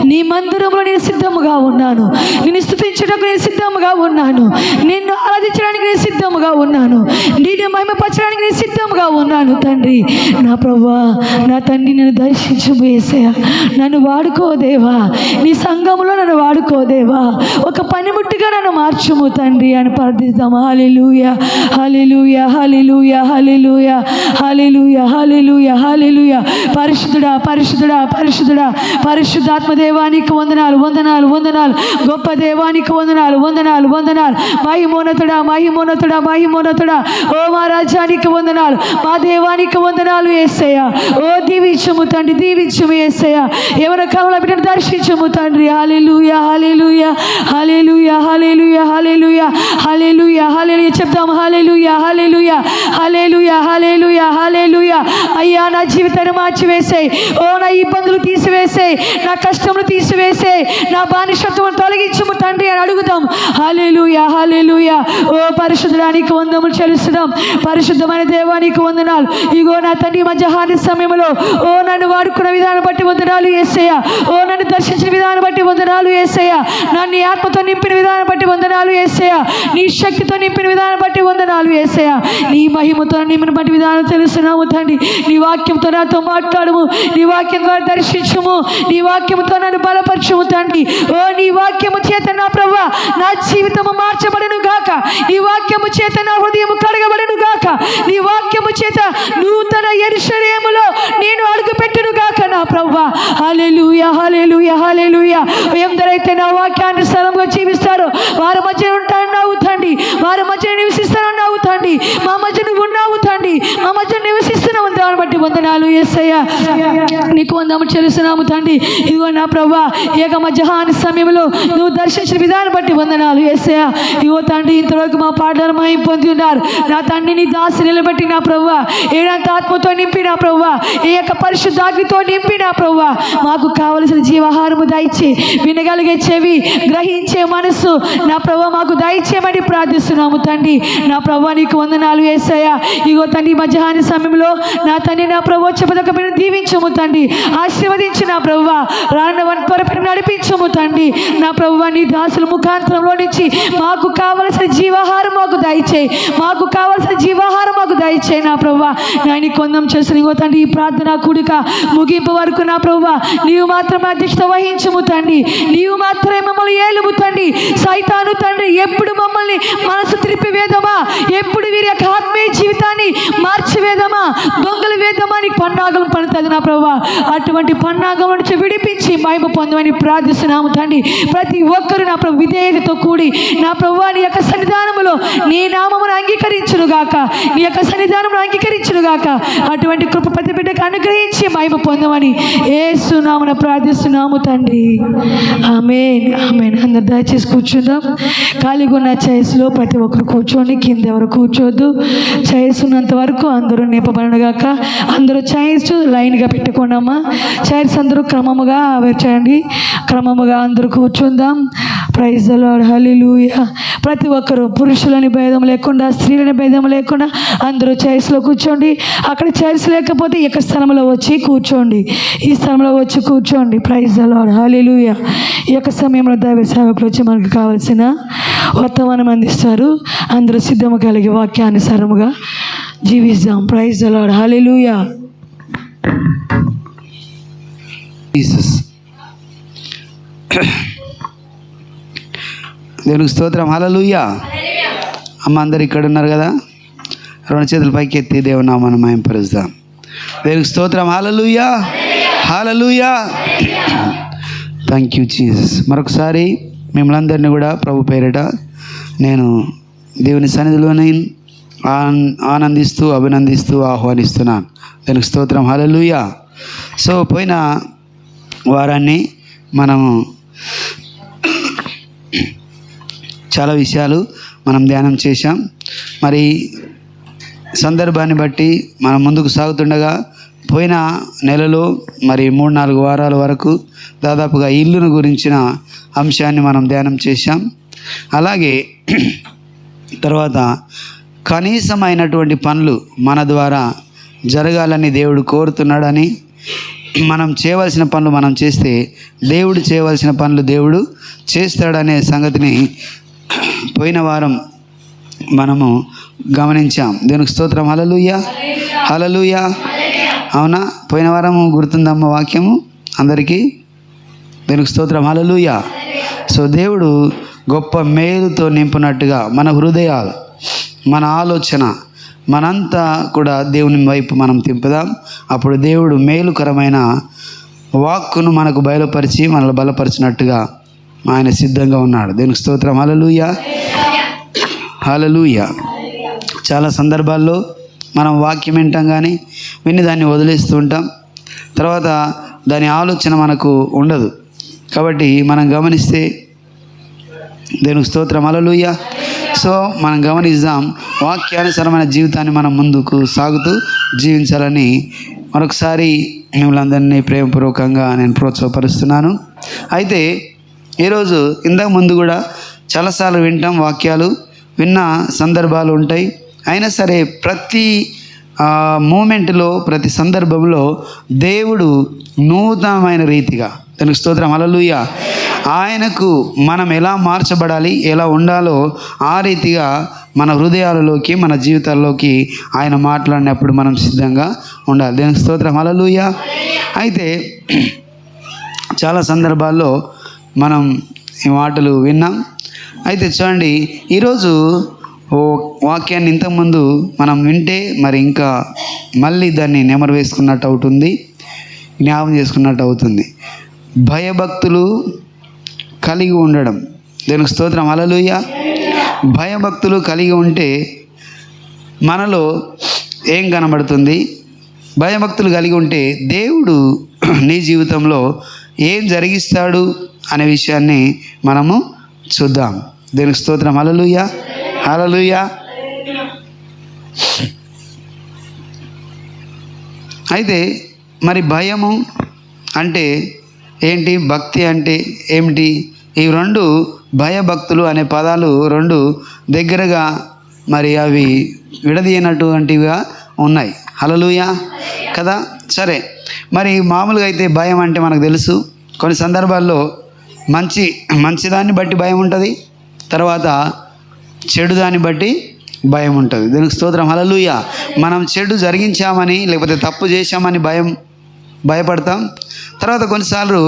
నీ మందిరంలో నేను సిద్ధముగా ఉన్నాను, నిన్ను స్తుతించడానికి నేను సిద్ధముగా ఉన్నాను, నిన్ను ఆరాధించడానికి నేను సిద్ధముగా ఉన్నాను, నిన్ను మహిమపరచడానికి నేను సిద్ధముగా ఉన్నాను తండ్రి. నా ప్రభువా, నా తండ్రి, నన్ను దర్శించు యేసయ్యా, నన్ను వాడుకోదేవా, నీ సంఘములో నన్ను వాడుకోదేవా, ఒక పనిముట్టుగా నన్ను మార్చుము తండ్రి అని ప్రార్థిద్దాం. హల్లెలూయా, hallelujah, hallelujah, hallelujah, hallelujah, hallelujah, హల్లెలూయా. పరిశుద్ధుడా, పరిశుద్ధుడా, పరిశుద్ధుడా, పరిశుద్ధాత్మ దేవానికి వందనాలు, వందనాలు, వందనాలు. గొప్ప దేవానికి వందనాలు, వందనాలు, వందనాలు. మహిమోన్నతుడా, మహిమోన్నతుడా, మహిమోన్నతుడా, ఓ మా రాజ్యానికి వందనాలు, మా దేవానికి వందనాలు యేసయ్యా. ఓ దీవించుము తండ్రి, దీవించుము యేసయ్యా. ఎవరి కాలంలో బిడ్డను దర్శించుము తండ్రి. హల్లెలూయా, hallelujah, hallelujah, hallelujah, hallelujah, hallelujah, హల్లెలూయా. చెప్తాం హల్లెలూయా, హల్లెలూయా, హల్లెలూయా, హల్లెలూయా, హల్లెలూయా. అయ్యా, నా జీవితాన్ని మార్చివేసేయి. ఓ నా ఇబ్బందులు తీసివేసేయి, నా కష్టములు తీసివేసేయి, నా బానిసత్వం తొలగించుము తండ్రి అని అడుగుదాం. హల్లెలూయా, హల్లెలూయా. ఓ పరిశుద్ధానికి వందములు చెల్లిస్తున్నాం. పరిశుద్ధమైన దేవానికి వందనాలు. ఇగో నా తండ్రి, మధ్యాహ్న సమయంలో ఓ నన్ను వాడుకున్న విధానం బట్టి వందనాలు యేసయ్యా. ఓ నన్ను దర్శించిన విధానం బట్టి వందనాలు యేసయ్యా. నన్ను ఆత్మతో నింపిన విధానం బట్టి వందనాలు యేసయ్యా. నీ శక్తితో నింపిన విధానం బట్టి వందనాలు యేసయ్యా. నీ మహిమతో నింపిన బట్టి విధానం తెలుస్తున్నాము తండ్రి. నీ వాక్యంతో నాతో మాట్లాడము, నీ వాక్యం ద్వారా దర్శించుము, నీ వాక్యంతో నన్ను బలపరచుము తండ్రి. ఓ నీ వాక్యము చేత నా ప్రభువా నా జీవితము మార్చబడను గాక, నీ వాక్యము చేత నా హృదయము కడగబడను గాక, నీ వాక్యము చేత నూతన యెరూషలేములో నేను అడుగు పెట్టును గాక నా ప్రభువా. హల్లెలూయా, హల్లెలూయా, హల్లెలూయా. ఎందరైతే నా వాక్యాన్ని సరళంగా జీవిస్తారో వారి మధ్య ఉంటానన్నావు తండ్రి, వారి మధ్య నివసిస్తానన్నావు తండ్రి, మా మధ్య నువ్వు ఉన్నావు తండ్రి, మా మధ్య నివసిస్తున్నావు. దాన్ని బట్టి వందనాలు యేసయ్యా, నీకు వందనాలు చెల్లిస్తున్నాము తండ్రి. ఇదిగో నా ప్రభువా, ఏక మధ్యాహ్న సమయంలో నువ్వు దర్శించిన విధానం బట్టి వందనాలు యేసయ్యా. ఇదిగో తండ్రి, ఇంతవరకు మా పాటలు మహిమ పొంది ఉన్నారు నా తండ్రి. నీ దాసి నిలబెట్టి నా ప్రభువా, ఏడంత ఆత్మతో నింపి నా ప్రభువా, ఈ యొక్క పరిశుద్ధాగ్నితో నింపి నా ప్రభువా, మాకు కావలసిన జీవాహారము దయచి, వినగలిగే చెవి, గ్రహించే మనసు నా ప్రభువా మాకు దయచేయమని ప్రార్థిస్తున్నాము తండ్రి. నా ప్రభువా, నీకు వందనాలు యేసయ్యా. ఇగో తండ్రి, మధ్యాహ్న సమయంలో నా తండ్రి నా ప్రభువా చెప్పదగ్గ బిడ్డను దీవించుము తండ్రి, ఆశీర్వదించి నా ప్రభువా రాన్న త్వరపడి నడిపించుము తండ్రి. నా ప్రభువా, నీ దాసుల ముఖాంతరంలో నుంచి మాకు కావలసిన జీవాహారం మాకు దయచేయి, మాకు కావలసిన జీవాహారం మాకు దయచేయి నా ప్రభువా. నాయని కొందం చేసిన ఇగో తండ్రి, ఈ ప్రార్థన కూడిక ముగింపు వరకు నా ప్రభువా నీవు మాత్రమే అధ్యక్షత వహించుము తండ్రి, నీవు మాత్రమే మమ్మల్ని ఏలుము తండ్రి. సైతాను తండ్రి ఎప్పుడు మమ్మల్ని మనసు త్రిప్పి వేదమా, ఎప్పుడు వీరి యొక్క ఆత్మీయ జీవితాన్ని మార్చివేదమా, దొంగలు వేదమా, నీకు పన్నాగం పడుతుంది నా ప్రభువా. అటువంటి పన్నాగం నుంచి విడిపించి మహిమ పొందమని ప్రార్థిస్తున్నాము తండ్రి. ప్రతి ఒక్కరు నా ప్రభు విధేయతతో కూడి నా ప్రభువా నీ యొక్క సన్నిధానములో నీ నామమును అంగీకరించునుగాక, నీ యొక్క సన్నిధానమును అంగీకరించునుగాక. అటువంటి కృప ప్రతి బిడ్డకు అనుగ్రహించి మహిమ పొందమని యేసు నామమున ప్రార్థిస్తున్నాము తండ్రి. ఆమేన్, ఆమేన్. అందరు దయచేసి కూర్చుందాం. ఖాళీగా ఉన్న చైర్స్లో ప్రతి ఒక్కరు కూర్చోండి, కింద ఎవరు కూర్చోద్దు. చైర్స్ ఉన్నంత వరకు అందరూ నింపబడగాక. అందరూ చైర్స్ లైన్గా పెట్టుకోండమ్మా. చైర్స్ అందరూ క్రమముగా చేయండి, క్రమముగా అందరూ కూర్చుందాం. ప్రైజ్ ది లార్డ్, హల్లెలూయా. ప్రతి ఒక్కరు పురుషులని భేదం లేకుండా, స్త్రీలని భేదం లేకుండా అందరూ చైర్స్లో కూర్చోండి. అక్కడ చైర్స్ లేకపోతే ఈ యొక్క స్థలంలో వచ్చి కూర్చోండి, ఈ స్థలంలో వచ్చి కూర్చోండి. ప్రైజ్ ది లార్డ్, హల్లెలూయా. ఈ యొక్క సమయంలో దైవ సేవకులు వచ్చి మనకు కావాల్సిన వర్తమానం అందిస్తారు. అందరూ సిద్ధము కలిగి వాక్యానుసారముగా జీవిస్తాం. Praise the lord, hallelujah. Jesus. దేవునికి స్తోత్రం, హల్లెలూయా. అమ్మ అందరు ఇక్కడ ఉన్నారు కదా, రెండు చేతులు పైకి ఎత్తి దేవుని నామాన్ని మహిమపరుస్తాం. దేవునికి స్తోత్రం, hallelujah, hallelujah. Thank you Jesus. మరొకసారి మిమ్మల్ని అందరినీ కూడా ప్రభు పేరిట నేను దేవుని సన్నిధిలోనే ఆనందిస్తూ అభినందిస్తూ ఆహ్వానిస్తున్నాను. దేవునికి స్తోత్రం, హల్లెలూయా. సో పోయిన వారాన్ని మనము చాలా విషయాలు మనం ధ్యానం చేశాం. మరి సందర్భాన్ని బట్టి మనం ముందుకు సాగుతుండగా పోయిన నెలలో మరి 3-4 వారాల వరకు దాదాపుగా ఇల్లును గురించిన అంశాన్ని మనం ధ్యానం చేశాం. అలాగే తర్వాత కనీసమైనటువంటి పనులు మన ద్వారా జరగాలని దేవుడు కోరుతున్నాడని మనం చేయవలసిన పనులు మనం చేస్తే దేవుడు చేయవలసిన పనులు దేవుడు చేస్తాడనే సంగతిని పోయిన వారం మనము గమనించాం. దేవునికి స్తోత్రం. హల్లెలూయా, హల్లెలూయా. అవునా? పోయిన వారం గుర్తుందమ్మ వాక్యము అందరికీ? దేవునికి స్తోత్రం. హల్లెలూయా. సో దేవుడు గొప్ప మేలుతో నింపునట్టుగా మన హృదయాలు, మన ఆలోచన, మనంతా కూడా దేవుని వైపు మనం తింపుదాం. అప్పుడు దేవుడు మేలుకరమైన వాక్కును మనకు బయలుపరిచి మనల్ని బలపరిచినట్టుగా ఆయన సిద్ధంగా ఉన్నాడు. దేవునికి స్తోత్రం. హల్లెలూయా, హల్లెలూయా. చాలా సందర్భాల్లో మనం వాక్యం వింటాం కానీ విని దాన్ని వదిలేస్తూ ఉంటాం. తర్వాత దాని ఆలోచన మనకు ఉండదు. కాబట్టి మనం గమనిస్తే దేవునికి స్తోత్రం. హల్లెలూయా. సో మనం గమనిద్దాం, వాక్యానుసారమైన జీవితాన్ని మనం ముందుకు సాగుతూ జీవించాలని మరొకసారి మిమ్మల్ని అందరినీ ప్రేమపూర్వకంగా నేను ప్రోత్సాహపరుస్తున్నాను. అయితే ఈరోజు ఇంతకు ముందు కూడా చాలాసార్లు వింటాం, వాక్యాలు విన్న సందర్భాలు ఉంటాయి. అయినా సరే ప్రతి మూమెంట్లో, ప్రతి సందర్భంలో దేవుడు నూతనమైన రీతిగా, దానికి స్తోత్రం, హల్లెలూయా, ఆయనకు మనం ఎలా మార్చబడాలి, ఎలా ఉండాలో ఆ రీతిగా మన హృదయాలలోకి, మన జీవితాల్లోకి ఆయన మాట్లాడినప్పుడు మనం సిద్ధంగా ఉండాలి. దానికి స్తోత్రం, హల్లెలూయా. అయితే చాలా సందర్భాల్లో మనం ఈ మాటలు విన్నాం. అయితే చూడండి, ఈరోజు ఓ వాక్యాన్ని ఇంతకుముందు మనం వింటే మరి ఇంకా మళ్ళీ దాన్ని నెమరు వేసుకున్నట్టు అవుతుంది, జ్ఞాపం చేసుకున్నట్టు అవుతుంది. భయభక్తులు కలిగి ఉండడం. దేవునికి స్తోత్రం, హల్లెలూయా. భయభక్తులు కలిగి ఉంటే మనలో ఏం కనబడుతుంది? భయభక్తులు కలిగి ఉంటే దేవుడు నీ జీవితంలో ఏం జరిగిస్తాడు అనే విషయాన్ని మనము చూద్దాం. దేవునికి స్తోత్రం, హల్లెలూయా, హల్లెలూయా. అయితే మరి భయము అంటే ఏంటి, భక్తి అంటే ఏమిటి? ఈ రెండు, భయభక్తులు అనే పదాలు రెండు దగ్గరగా మరి అవి విడదీయనటువంటివిగా ఉన్నాయి. హల్లెలూయా కదా. సరే, మరి మామూలుగా అయితే భయం అంటే మనకు తెలుసు. కొన్ని సందర్భాల్లో మంచిదాన్ని బట్టి భయం ఉంటుంది, తర్వాత చెడు దాన్ని బట్టి భయం ఉంటుంది. దీనికి స్తోత్రం, హల్లెలూయా. మనం చెడు జరిగించామని లేకపోతే తప్పు చేశామని భయపడతాం. తర్వాత కొన్నిసార్లు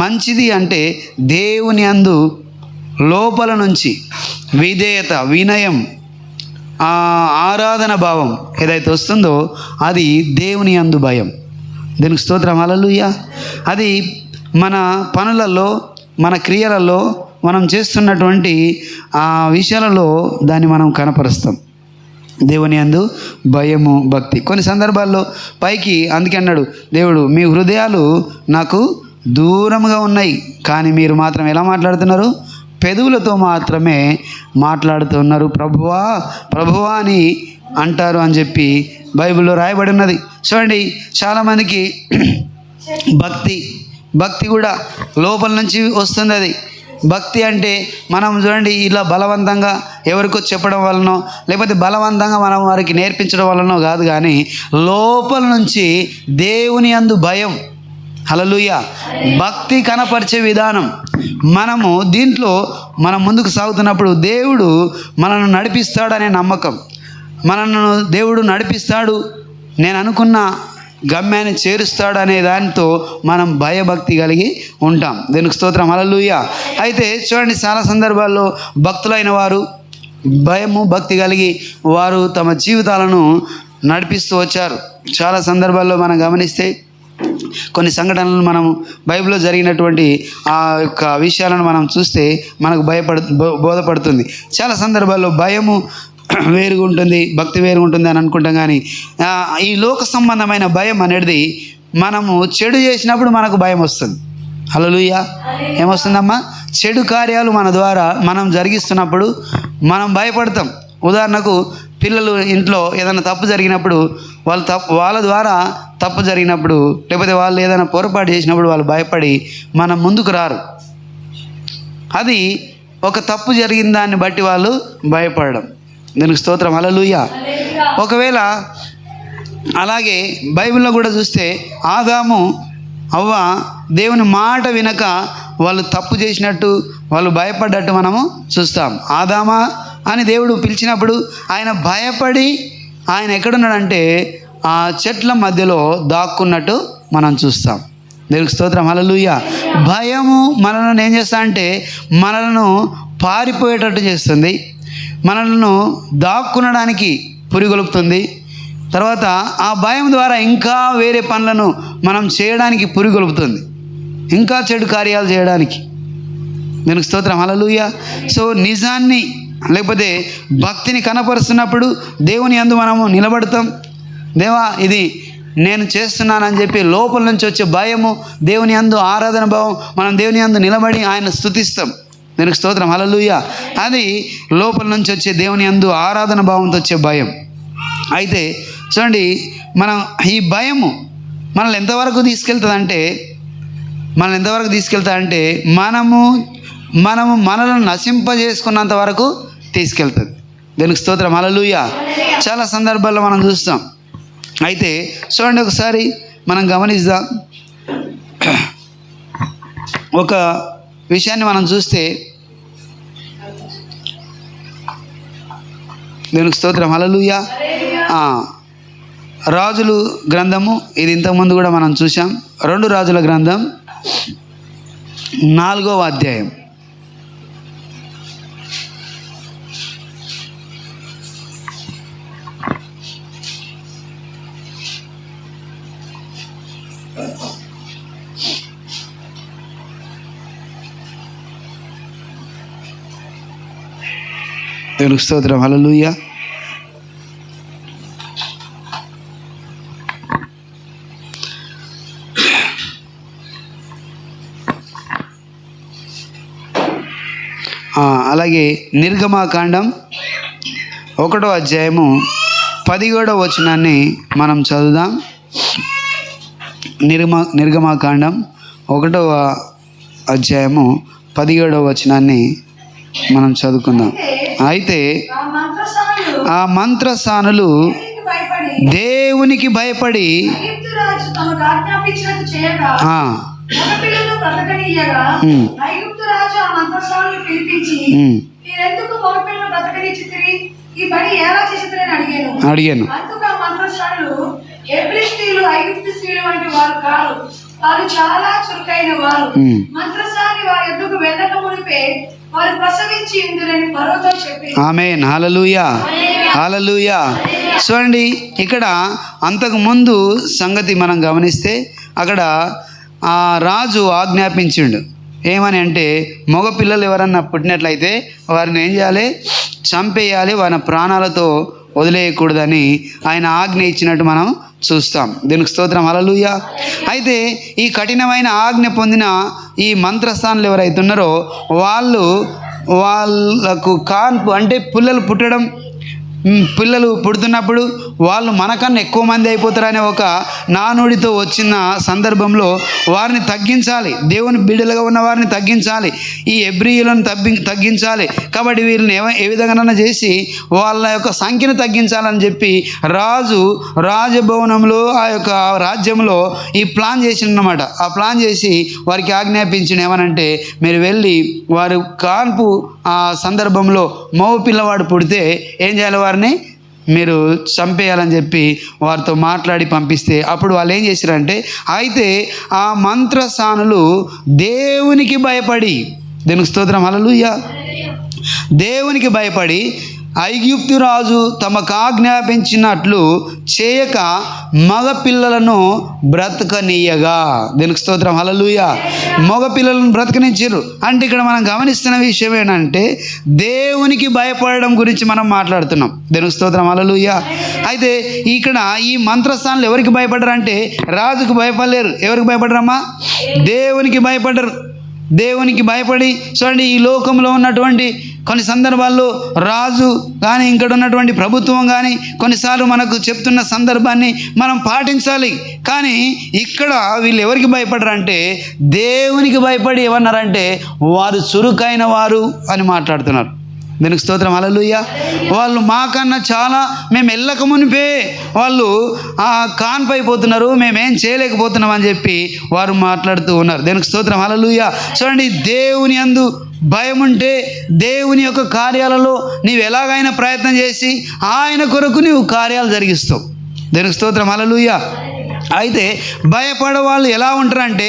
మంచిది అంటే దేవుని యందు లోపల నుంచి విధేయత, వినయం, ఆరాధన భావం ఏదైతే వస్తుందో అది దేవుని యందు భయం. దీనికి స్తోత్రం, హల్లెలూయా. అది మన పనులలో, మన క్రియలలో, మనం చేస్తున్నటువంటి ఆ విషయాలలో దాన్ని మనం కనపరుస్తాం. దేవుని యందు భయము, భక్తి. కొన్ని సందర్భాల్లో పైకి అందుకే అన్నాడు దేవుడు, మీ హృదయాలు నాకు దూరంగా ఉన్నాయి, కానీ మీరు మాత్రం ఎలా మాట్లాడుతున్నారు? పెదవులతో మాత్రమే మాట్లాడుతున్నారు. ప్రభువా ప్రభువా అని అంటారు అని చెప్పి బైబిల్లో రాయబడి ఉన్నది. చూడండి, చాలామందికి భక్తి కూడా లోపల నుంచి వస్తుంది. అది భక్తి అంటే మనం చూడండి, ఇలా బలవంతంగా ఎవరికో చెప్పడం వలనో లేకపోతే బలవంతంగా మనం వారికి నేర్పించడం వలనో కాదు, కానీ లోపల నుంచి దేవుని యందు భయం, హల్లెలూయా, భక్తి కనపరిచే విధానం. మనము దీంట్లో మనం ముందుకు సాగుతున్నప్పుడు దేవుడు మనల్ని నడిపిస్తాడనే నమ్మకం, మనల్ని దేవుడు నడిపిస్తాడు, నేను అనుకున్న గమ్యాన్ని చేరుస్తాడు అనే దానితో మనం భయభక్తి కలిగి ఉంటాం. దీనికి స్తోత్రం, హల్లెలూయా. అయితే చూడండి, చాలా సందర్భాల్లో భక్తులైన వారు భయము, భక్తి కలిగి వారు తమ జీవితాలను నడిపిస్తూ వచ్చారు. చాలా సందర్భాల్లో మనం గమనిస్తే కొన్ని సంఘటనలను మనం బైబిల్లో జరిగినటువంటి ఆ యొక్క విషయాలను మనం చూస్తే మనకు బోధపడుతుంది. చాలా సందర్భాల్లో భయము వేరుగా ఉంటుంది, భక్తి వేరుగా ఉంటుంది అని అనుకుంటాం. కానీ ఈ లోక సంబంధమైన భయం అనేది మనము చెడు చేసినప్పుడు మనకు భయం వస్తుంది. హల్లెలూయా. ఏమొస్తుందమ్మా? చెడు కార్యాలు మన ద్వారా మనం జరిగిస్తున్నప్పుడు మనం భయపడతాం. ఉదాహరణకు పిల్లలు ఇంట్లో ఏదైనా తప్పు జరిగినప్పుడు వాళ్ళ ద్వారా తప్పు జరిగినప్పుడు లేకపోతే వాళ్ళు ఏదైనా పొరపాటు చేసినప్పుడు వాళ్ళు భయపడి మనం ముందుకు రారు. అది ఒక తప్పు జరిగిన దాన్ని బట్టి వాళ్ళు భయపడడం. దీనికి స్తోత్రం, హల్లెలూయా. ఒకవేళ అలాగే బైబిల్లో కూడా చూస్తే ఆదాము అవ్వ దేవుని మాట వినక వాళ్ళు తప్పు చేసినట్టు, వాళ్ళు భయపడ్డట్టు మనము చూస్తాం. ఆదామా అని దేవుడు పిలిచినప్పుడు ఆయన భయపడి ఆయన ఎక్కడున్నాడంటే ఆ చెట్ల మధ్యలో దాక్కున్నట్టు మనం చూస్తాం. దేవునికి స్తోత్రం, హల్లెలూయా. భయము మనలను ఏం చేస్తా అంటే మనలను పారిపోయేటట్టు చేస్తుంది, మనలను దాక్కునడానికి పురిగొలుపుతుంది. తర్వాత ఆ భయం ద్వారా ఇంకా వేరే పనులను మనం చేయడానికి పురిగొలుపుతుంది, ఇంకా చెడు కార్యాలు చేయడానికి. దీనికి స్తోత్రం, హల్లెలూయా. సో నిజాన్ని లేకపోతే భక్తిని కనపరుస్తున్నప్పుడు దేవుని యందు మనము నిలబడతాం. దేవా ఇది నేను చేస్తున్నానని చెప్పి లోపల నుంచి వచ్చే భయము, దేవుని యందు ఆరాధన భావం, మనం దేవుని యందు నిలబడి ఆయన స్తుతిస్తాం. దీనికి స్తోత్రం, హల్లెలూయా. అది లోపల నుంచి వచ్చే దేవుని యందు ఆరాధన భావంతో వచ్చే భయం. అయితే చూడండి, మనం ఈ భయము మనల్ని ఎంతవరకు తీసుకెళ్తుందంటే మనలను నశింపజేసుకున్నంత వరకు తీసుకెళ్తుంది. దీనికి స్తోత్రం, హల్లెలూయా. చాలా సందర్భాల్లో మనం చూస్తాం. అయితే చూడండి, ఒకసారి మనం గమనిద్దాం. ఒక విషయాన్ని మనం చూస్తే, దేవునికి స్తోత్రం, హల్లెలూయా. రాజులు గ్రంథము, ఇది ఇంతకుముందు కూడా మనం చూసాం. 2 రాజుల గ్రంథం 4వ అధ్యాయం. దేవునికి స్తోత్రం, హల్లెలూయా. అలాగే నిర్గమాకాండం 1వ అధ్యాయము 17వ వచనాన్ని మనం చదువుదాం. నిర్గమాకాండం 1వ అధ్యాయము 17వ వచనాన్ని మనం చదువుకుందాం. అయితే ఆ మంత్రసానులు దేవునికి భయపడి అడిగాను. వారు చాలా చురుకైన వారు. మంత్రసాని వారి ఎద్దుకు వెళ్ళక మునిపే వారు ప్రసవించి ఇందులని ఫరోతో చెప్పి. ఆమేన్, హల్లెలూయా, హల్లెలూయా. చూడండి, ఇక్కడ అంతకు ముందు సంగతి మనం గమనిస్తే అక్కడ ఆ రాజు ఆజ్ఞాపించిండు. ఏమని అంటే, మగ పిల్లలు ఎవరన్నా పుట్టినట్లయితే వారిని ఏం చేయాలి? చంపేయాలి, వారి ప్రాణాలతో వదిలేయకూడదని ఆయన ఆజ్ఞ ఇచ్చినట్టు మనం చూస్తాం. దీనికి స్తోత్రం, హల్లెలూయా. అయితే ఈ కఠినమైన ఆజ్ఞ పొందిన ఈ మంత్రస్థానులు ఎవరైతే ఉన్నారో వాళ్ళకు కాన్పు అంటే పిల్లలు పుడుతున్నప్పుడు వాళ్ళు మనకన్నా ఎక్కువ మంది అయిపోతారనే ఒక నానుడితో వచ్చిన సందర్భంలో వారిని తగ్గించాలి, దేవుని బిడ్డలుగా ఉన్న వారిని తగ్గించాలి, ఈ హెబ్రీయులను తగ్గించాలి. కాబట్టి వీళ్ళని ఏ విధంగానైనా చేసి వాళ్ళ యొక్క సంఖ్యను తగ్గించాలని చెప్పి రాజభవనంలో ఆ యొక్క రాజ్యంలో ఈ ప్లాన్ చేసిండనమాట. ఆ ప్లాన్ చేసి వారికి ఆజ్ఞాపించిన ఏమనంటే, మీరు వెళ్ళి వారు కాన్పు ఆ సందర్భంలో మగ పిల్లవాడు పుడితే ఏం చేయాలి? వారిని మీరు చంపేయాలని చెప్పి వారితో మాట్లాడి పంపిస్తే అప్పుడు వాళ్ళు ఏం చేశారంటే, అయితే ఆ మంత్రసానులు దేవునికి భయపడి, దేవునికి స్తోత్రం, హల్లెలూయా, దేవునికి భయపడి ఐగుప్తు రాజు తమకు ఆజ్ఞాపించినట్లు చేయక మగ పిల్లలను బ్రతకనీయగా. దీనికి స్తోత్రం, హల్లెలూయా. మగ పిల్లలను బ్రతకనిచ్చారు అంటే ఇక్కడ మనం గమనిస్తున్న విషయం ఏంటంటే దేవునికి భయపడడం గురించి మనం మాట్లాడుతున్నాం. దీనికి స్తోత్రం, హల్లెలూయా. అయితే ఇక్కడ ఈ మంత్రస్థానాలు ఎవరికి భయపడ్డారంటే రాజుకు భయపడలేరు. ఎవరికి భయపడరమ్మా? దేవునికి భయపడ్డరు. దేవునికి భయపడి చూడండి, ఈ లోకంలో ఉన్నటువంటి కొన్ని సందర్భాల్లో రాజు కానీ ఇక్కడ ఉన్నటువంటి ప్రభుత్వం కానీ కొన్నిసార్లు మనకు చెప్తున్న సందర్భాన్ని మనం పాటించాలి. కానీ ఇక్కడ వీళ్ళు ఎవరికి భయపడరంటే దేవునికి భయపడి ఏమన్నారంటే వారు చురుకైన వారు అని మాట్లాడుతున్నారు. దీనికి స్తోత్రం. హల్లెలూయా. వాళ్ళు మాకన్నా చాలా, మేము వెళ్ళక మునిపే వాళ్ళు కాన్పైపోతున్నారు, మేమేం చేయలేకపోతున్నాం అని చెప్పి వారు మాట్లాడుతూ ఉన్నారు. దీనికి స్తోత్రం. హల్లెలూయా. చూడండి, దేవుని యందు భయం ఉంటే దేవుని యొక్క కార్యాలలో నీవు ఎలాగైనా ప్రయత్నం చేసి ఆయన కొరకు నీవు కార్యాలు జరిగిస్తావు. దీనికి స్తోత్రం. హల్లెలూయా. అయితే భయపడే వాళ్ళు ఎలా ఉంటారంటే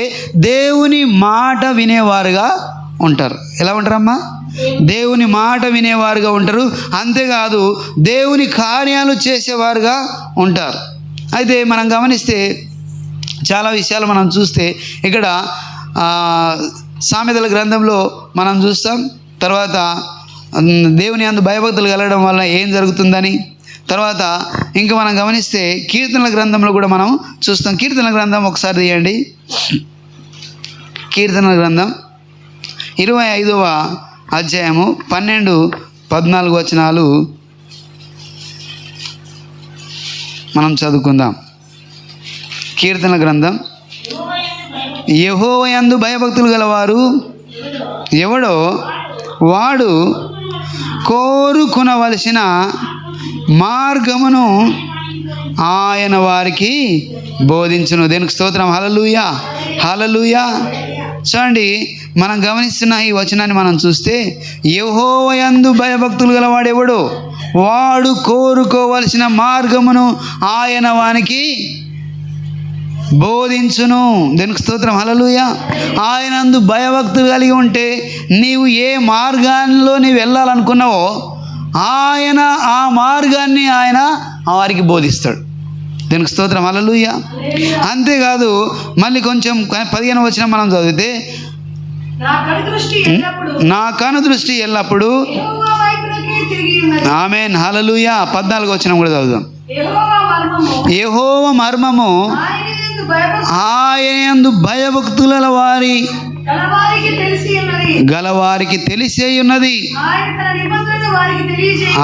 దేవుని మాట వినేవారుగా ఉంటారు. ఎలా ఉంటారమ్మా? దేవుని మాట వినేవారుగా ఉంటారు. అంతేకాదు దేవుని కార్యాలు చేసేవారుగా ఉంటారు. అయితే మనం గమనిస్తే చాలా విషయాలు మనం చూస్తే ఇక్కడ సామెతల గ్రంథంలో మనం చూస్తాం. తర్వాత దేవుని యందు భయభక్తులు కలగడం వల్ల ఏం జరుగుతుందని, తర్వాత ఇంకా మనం గమనిస్తే కీర్తనల గ్రంథంలో కూడా మనం చూస్తాం. కీర్తనల గ్రంథం ఒకసారి తీయండి. కీర్తనల గ్రంథం 25వ అధ్యాయము 12-14 వచనాలు మనం చదువుకుందాం. కీర్తనల గ్రంథం. యెహోవా యందు భయభక్తులు గలవారు ఎవడో వాడు కోరుకొనవలసిన మార్గమును ఆయన వారికి బోధించును. దేనికి స్తోత్రం. హల్లెలూయా. హల్లెలూయా. చూడండి, మనం గమనిస్తున్న ఈ వచనాన్ని మనం చూస్తే యెహోవా యందు భయభక్తులు గలవాడు ఎవడో వాడు కోరుకోవలసిన మార్గమును ఆయన వానికి బోధించును. దీనికి స్తోత్రం. హల్లెలూయా. ఆయనందు భయభక్తులు కలిగి ఉంటే నీవు ఏ మార్గాల్లో నీవు వెళ్ళాలనుకున్నావో ఆయన ఆ మార్గాన్ని ఆయన వారికి బోధిస్తాడు. దీనికి స్తోత్రం. హల్లెలూయా. అంతేకాదు మళ్ళీ కొంచెం 15వ వచనం మనం చదివితే నా కను దృష్టి ఎల్లప్పుడు ఆమేన్. హల్లెలూయా. 14వ వచనం కూడా చదువుదాం. యెహోవా మర్మము ఆయన యందు భయభక్తుల గలవారికి తెలిసే ఉన్నది.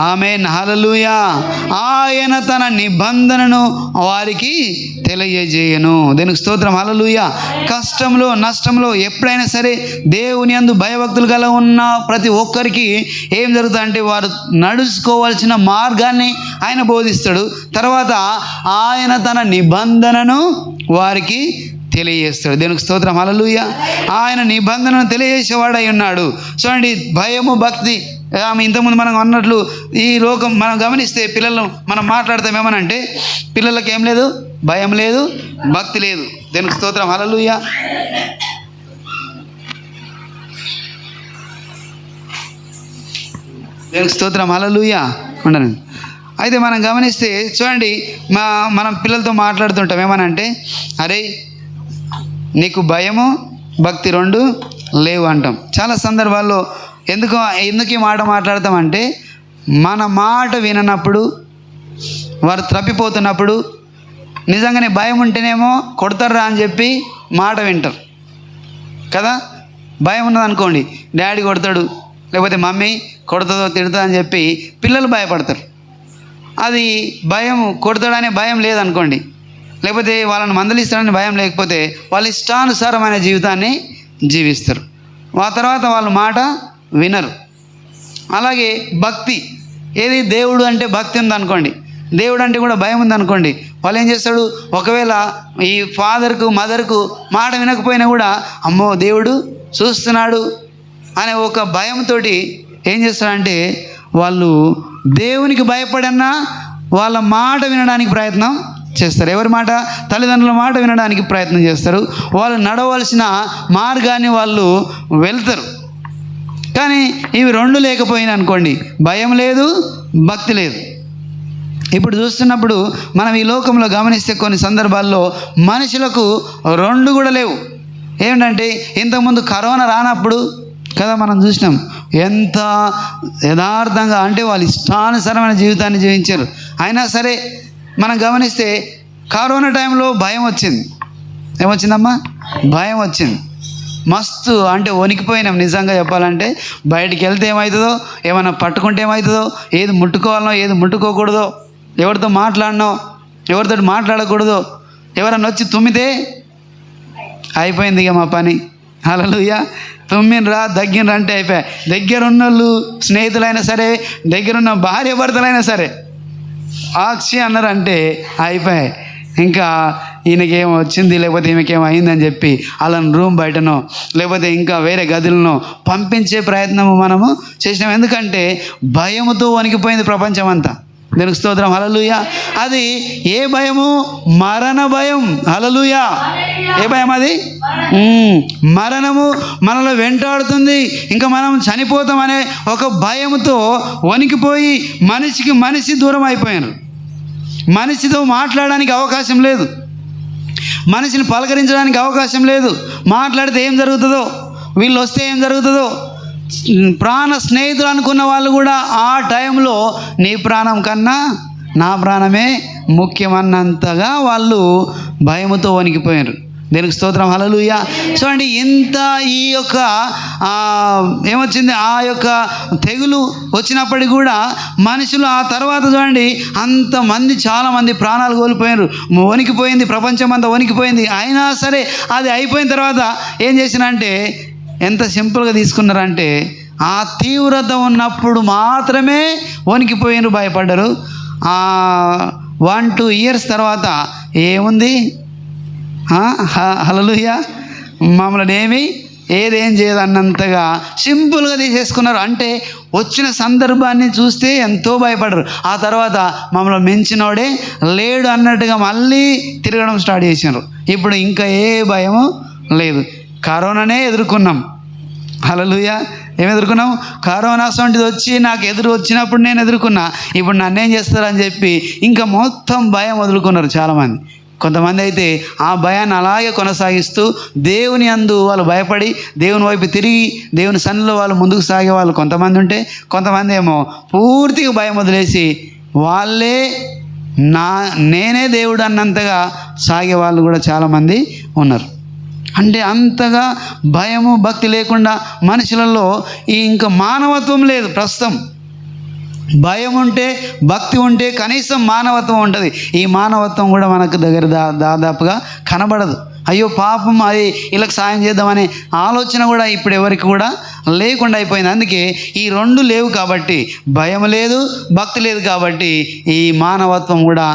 ఆమేన్. హల్లెలూయా. ఆయన తన నిబంధనను వారికి తెలియజేయను. దీనికి స్తోత్రం. హల్లెలూయా. కష్టంలో నష్టంలో ఎప్పుడైనా సరే దేవుని యందు భయభక్తులు గల ఉన్న ప్రతి ఒక్కరికి ఏం జరుగుతుందంటే వారు నడుచుకోవాల్సిన మార్గాన్ని ఆయన బోధిస్తాడు. తర్వాత ఆయన తన నిబంధనను వారికి తెలియజేస్తాడు. దేవునికి స్తోత్రం. హల్లెలూయా. ఆయన నిబంధనను తెలియజేసేవాడై ఉన్నాడు. చూడండి, భయము భక్తి ఇంతకుముందు మనం అన్నట్లు ఈ లోకం మనం గమనిస్తే పిల్లలను మనం మాట్లాడతాం ఏమనంటే పిల్లలకి ఏం లేదు, భయం లేదు, భక్తి లేదు. దేవునికి స్తోత్రం. హల్లెలూయా. దేవునికి స్తోత్రం. హల్లెలూయా. ఉండను. అయితే మనం గమనిస్తే చూడండి, మనం పిల్లలతో మాట్లాడుతుంటాం ఏమనంటే అరే నీకు భయము భక్తి రెండు లేవు అంటాం. చాలా సందర్భాల్లో ఎందుకు ఈ మాట మాట్లాడతామంటే మన మాట విననప్పుడు వారు తప్పిపోతున్నప్పుడు నిజంగానే భయం ఉంటేనేమో కొడతారా అని చెప్పి మాట వింటారు కదా. భయం ఉన్నదనుకోండి, డాడీ కొడతాడు లేకపోతే మమ్మీ కొడతాదో తిడతా అని చెప్పి పిల్లలు భయపడతారు. అది భయం, కొడతాడనే భయం లేదనుకోండి, లేకపోతే వాళ్ళని మందలిస్తాడని భయం లేకపోతే వాళ్ళ ఇష్టానుసారమైన జీవితాన్ని జీవిస్తారు. ఆ తర్వాత వాళ్ళ మాట వినరు. అలాగే భక్తి, ఏది దేవుడు అంటే భక్తి ఉందనుకోండి, దేవుడు అంటే కూడా భయం ఉందనుకోండి, వాళ్ళు ఏం చేస్తాడు, ఒకవేళ ఈ ఫాదర్కు మదర్కు మాట వినకపోయినా కూడా అమ్మో దేవుడు చూస్తున్నాడు అనే ఒక భయంతో ఏం చేస్తాడంటే వాళ్ళు దేవునికి భయపడన్నా వాళ్ళ మాట వినడానికి ప్రయత్నం చేస్తారు. ఎవరి మాట? తల్లిదండ్రుల మాట వినడానికి ప్రయత్నం చేస్తారు. వాళ్ళు నడవలసిన మార్గాన్ని వాళ్ళు వెళ్తారు. కానీ ఇవి రెండు లేకపోయినా అనుకోండి, భయం లేదు, భక్తి లేదు. ఇప్పుడు చూస్తున్నప్పుడు మనం ఈ లోకంలో గమనిస్తే కొన్ని సందర్భాల్లో మనుషులకు రెండు కూడా లేవు. ఏమిటంటే ఇంతకుముందు కరోనా రానప్పుడు కదా మనం చూసినాం, ఎంత యథార్థంగా అంటే వాళ్ళు ఇష్టానుసారమైన జీవితాన్ని జీవించారు. అయినా సరే మనం గమనిస్తే కరోనా టైంలో భయం వచ్చింది. ఏమొచ్చిందమ్మా? భయం వచ్చింది. మస్తు అంటే వణికిపోయినాం నిజంగా చెప్పాలంటే. బయటికి వెళ్తే ఏమవుతుందో, ఏమైనా పట్టుకుంటే ఏమవుతుందో, ఏది ముట్టుకోవాలనో ఏది ముట్టుకోకూడదో, ఎవరితో మాట్లాడినో ఎవరితో మాట్లాడకూడదో, ఎవరన్నా వచ్చి తుమ్మితే అయిపోయింది ఇక మా పని. హల్లెలూయా. తుమ్మినరా దగ్గినరా అంటే అయిపోయాయి. దగ్గరున్నోళ్ళు స్నేహితులైనా సరే, దగ్గరున్న భార్య భర్తలైనా సరే ఆక్షి అన్నారంటే అయిపోయాయి. ఇంకా ఈయనకేమో వచ్చింది లేకపోతే ఈమెకేమో అయిందని చెప్పి వాళ్ళని రూమ్ బయటనో లేకపోతే ఇంకా వేరే గదులను పంపించే ప్రయత్నము మనము చేసినాం. ఎందుకంటే భయముతో వణికిపోయింది ప్రపంచం అంతా. దేవునికి స్తోత్రం. హల్లెలూయా. అది ఏ భయము? మరణ భయం. హల్లెలూయా. ఏ భయం అది? మరణము మనలో వెంటాడుతుంది, ఇంకా మనం చనిపోతామనే ఒక భయంతో వణికిపోయి మనిషికి మనిషి దూరం అయిపోయారు. మనిషితో మాట్లాడడానికి అవకాశం లేదు, మనిషిని పలకరించడానికి అవకాశం లేదు. మాట్లాడితే ఏం జరుగుతుందో, వీళ్ళు వస్తే ఏం జరుగుతుందో, ప్రాణ స్నేహితులు అనుకున్న వాళ్ళు కూడా ఆ టైంలో నీ ప్రాణం కన్నా నా ప్రాణమే ముఖ్యమన్నంతగా వాళ్ళు భయముతో వణికిపోయారు. దేనికి స్తోత్రం. హల్లెలూయా. చూడండి, ఇంత ఈ యొక్క ఏమొచ్చింది, ఆ యొక్క తెగులు వచ్చినప్పటికీ కూడా మనుషులు ఆ తర్వాత చూడండి అంతమంది చాలామంది ప్రాణాలు కోల్పోయారు. వణికిపోయింది, ప్రపంచం అంతా వణికిపోయింది. అయినా సరే అది అయిపోయిన తర్వాత ఏం చేసినంటే ఎంత సింపుల్గా తీసుకున్నారంటే ఆ తీవ్రత ఉన్నప్పుడు మాత్రమే వణికిపోయినారు, భయపడ్డారు. 1-2 ఇయర్స్ తర్వాత ఏముంది, హల్లెలూయా, మమ్మల్ని ఏదేం చేయదన్నంతగా సింపుల్గా తీసేసుకున్నారు. అంటే వచ్చిన సందర్భాన్ని చూస్తే ఎంతో భయపడరు. ఆ తర్వాత మమ్మల్ని మించినోడే లేడు అన్నట్టుగా మళ్ళీ తిరగడం స్టార్ట్ చేసినారు. ఇప్పుడు ఇంకా ఏ భయము లేదు. కరోనానే ఎదుర్కొన్నాం. హల్లెలూయా. ఏం ఎదుర్కొన్నాం? కరోనా సొంటిది వచ్చి నాకు ఎదురు వచ్చినప్పుడు నేను ఎదుర్కొన్నా. ఇప్పుడు నన్నేం చేస్తారని చెప్పి ఇంకా మొత్తం భయం వదులుకున్నారు చాలామంది. కొంతమంది అయితే ఆ భయాన్ని అలాగే కొనసాగిస్తూ దేవుని యందు వాళ్ళు భయపడి దేవుని వైపు తిరిగి దేవుని సన్నిధిలో వాళ్ళు ముందుకు సాగే వాళ్ళు కొంతమంది ఉంటే, కొంతమంది ఏమో పూర్తిగా భయం వదిలేసి వాళ్ళే నేనే దేవుడు అన్నంతగా సాగే వాళ్ళు కూడా చాలామంది ఉన్నారు. అంటే అంతగా భయము భక్తి లేకుండా మనుషులలో ఇంకా మానవత్వం లేదు ప్రస్తుతం. భయం ఉంటే భక్తి ఉంటే కనీసం మానవత్వం ఉంటుంది. ఈ మానవత్వం కూడా మనకు దగ్గర దాదాపుగా కనబడదు. అయ్యో పాపం, అది వీళ్ళకి సాయం చేద్దామనే ఆలోచన కూడా ఇప్పుడు ఎవరికి కూడా లేకుండా అయిపోయింది. అందుకే ఈ రెండు లేవు కాబట్టి, భయం లేదు భక్తి లేదు కాబట్టి ఈ మానవత్వం కూడా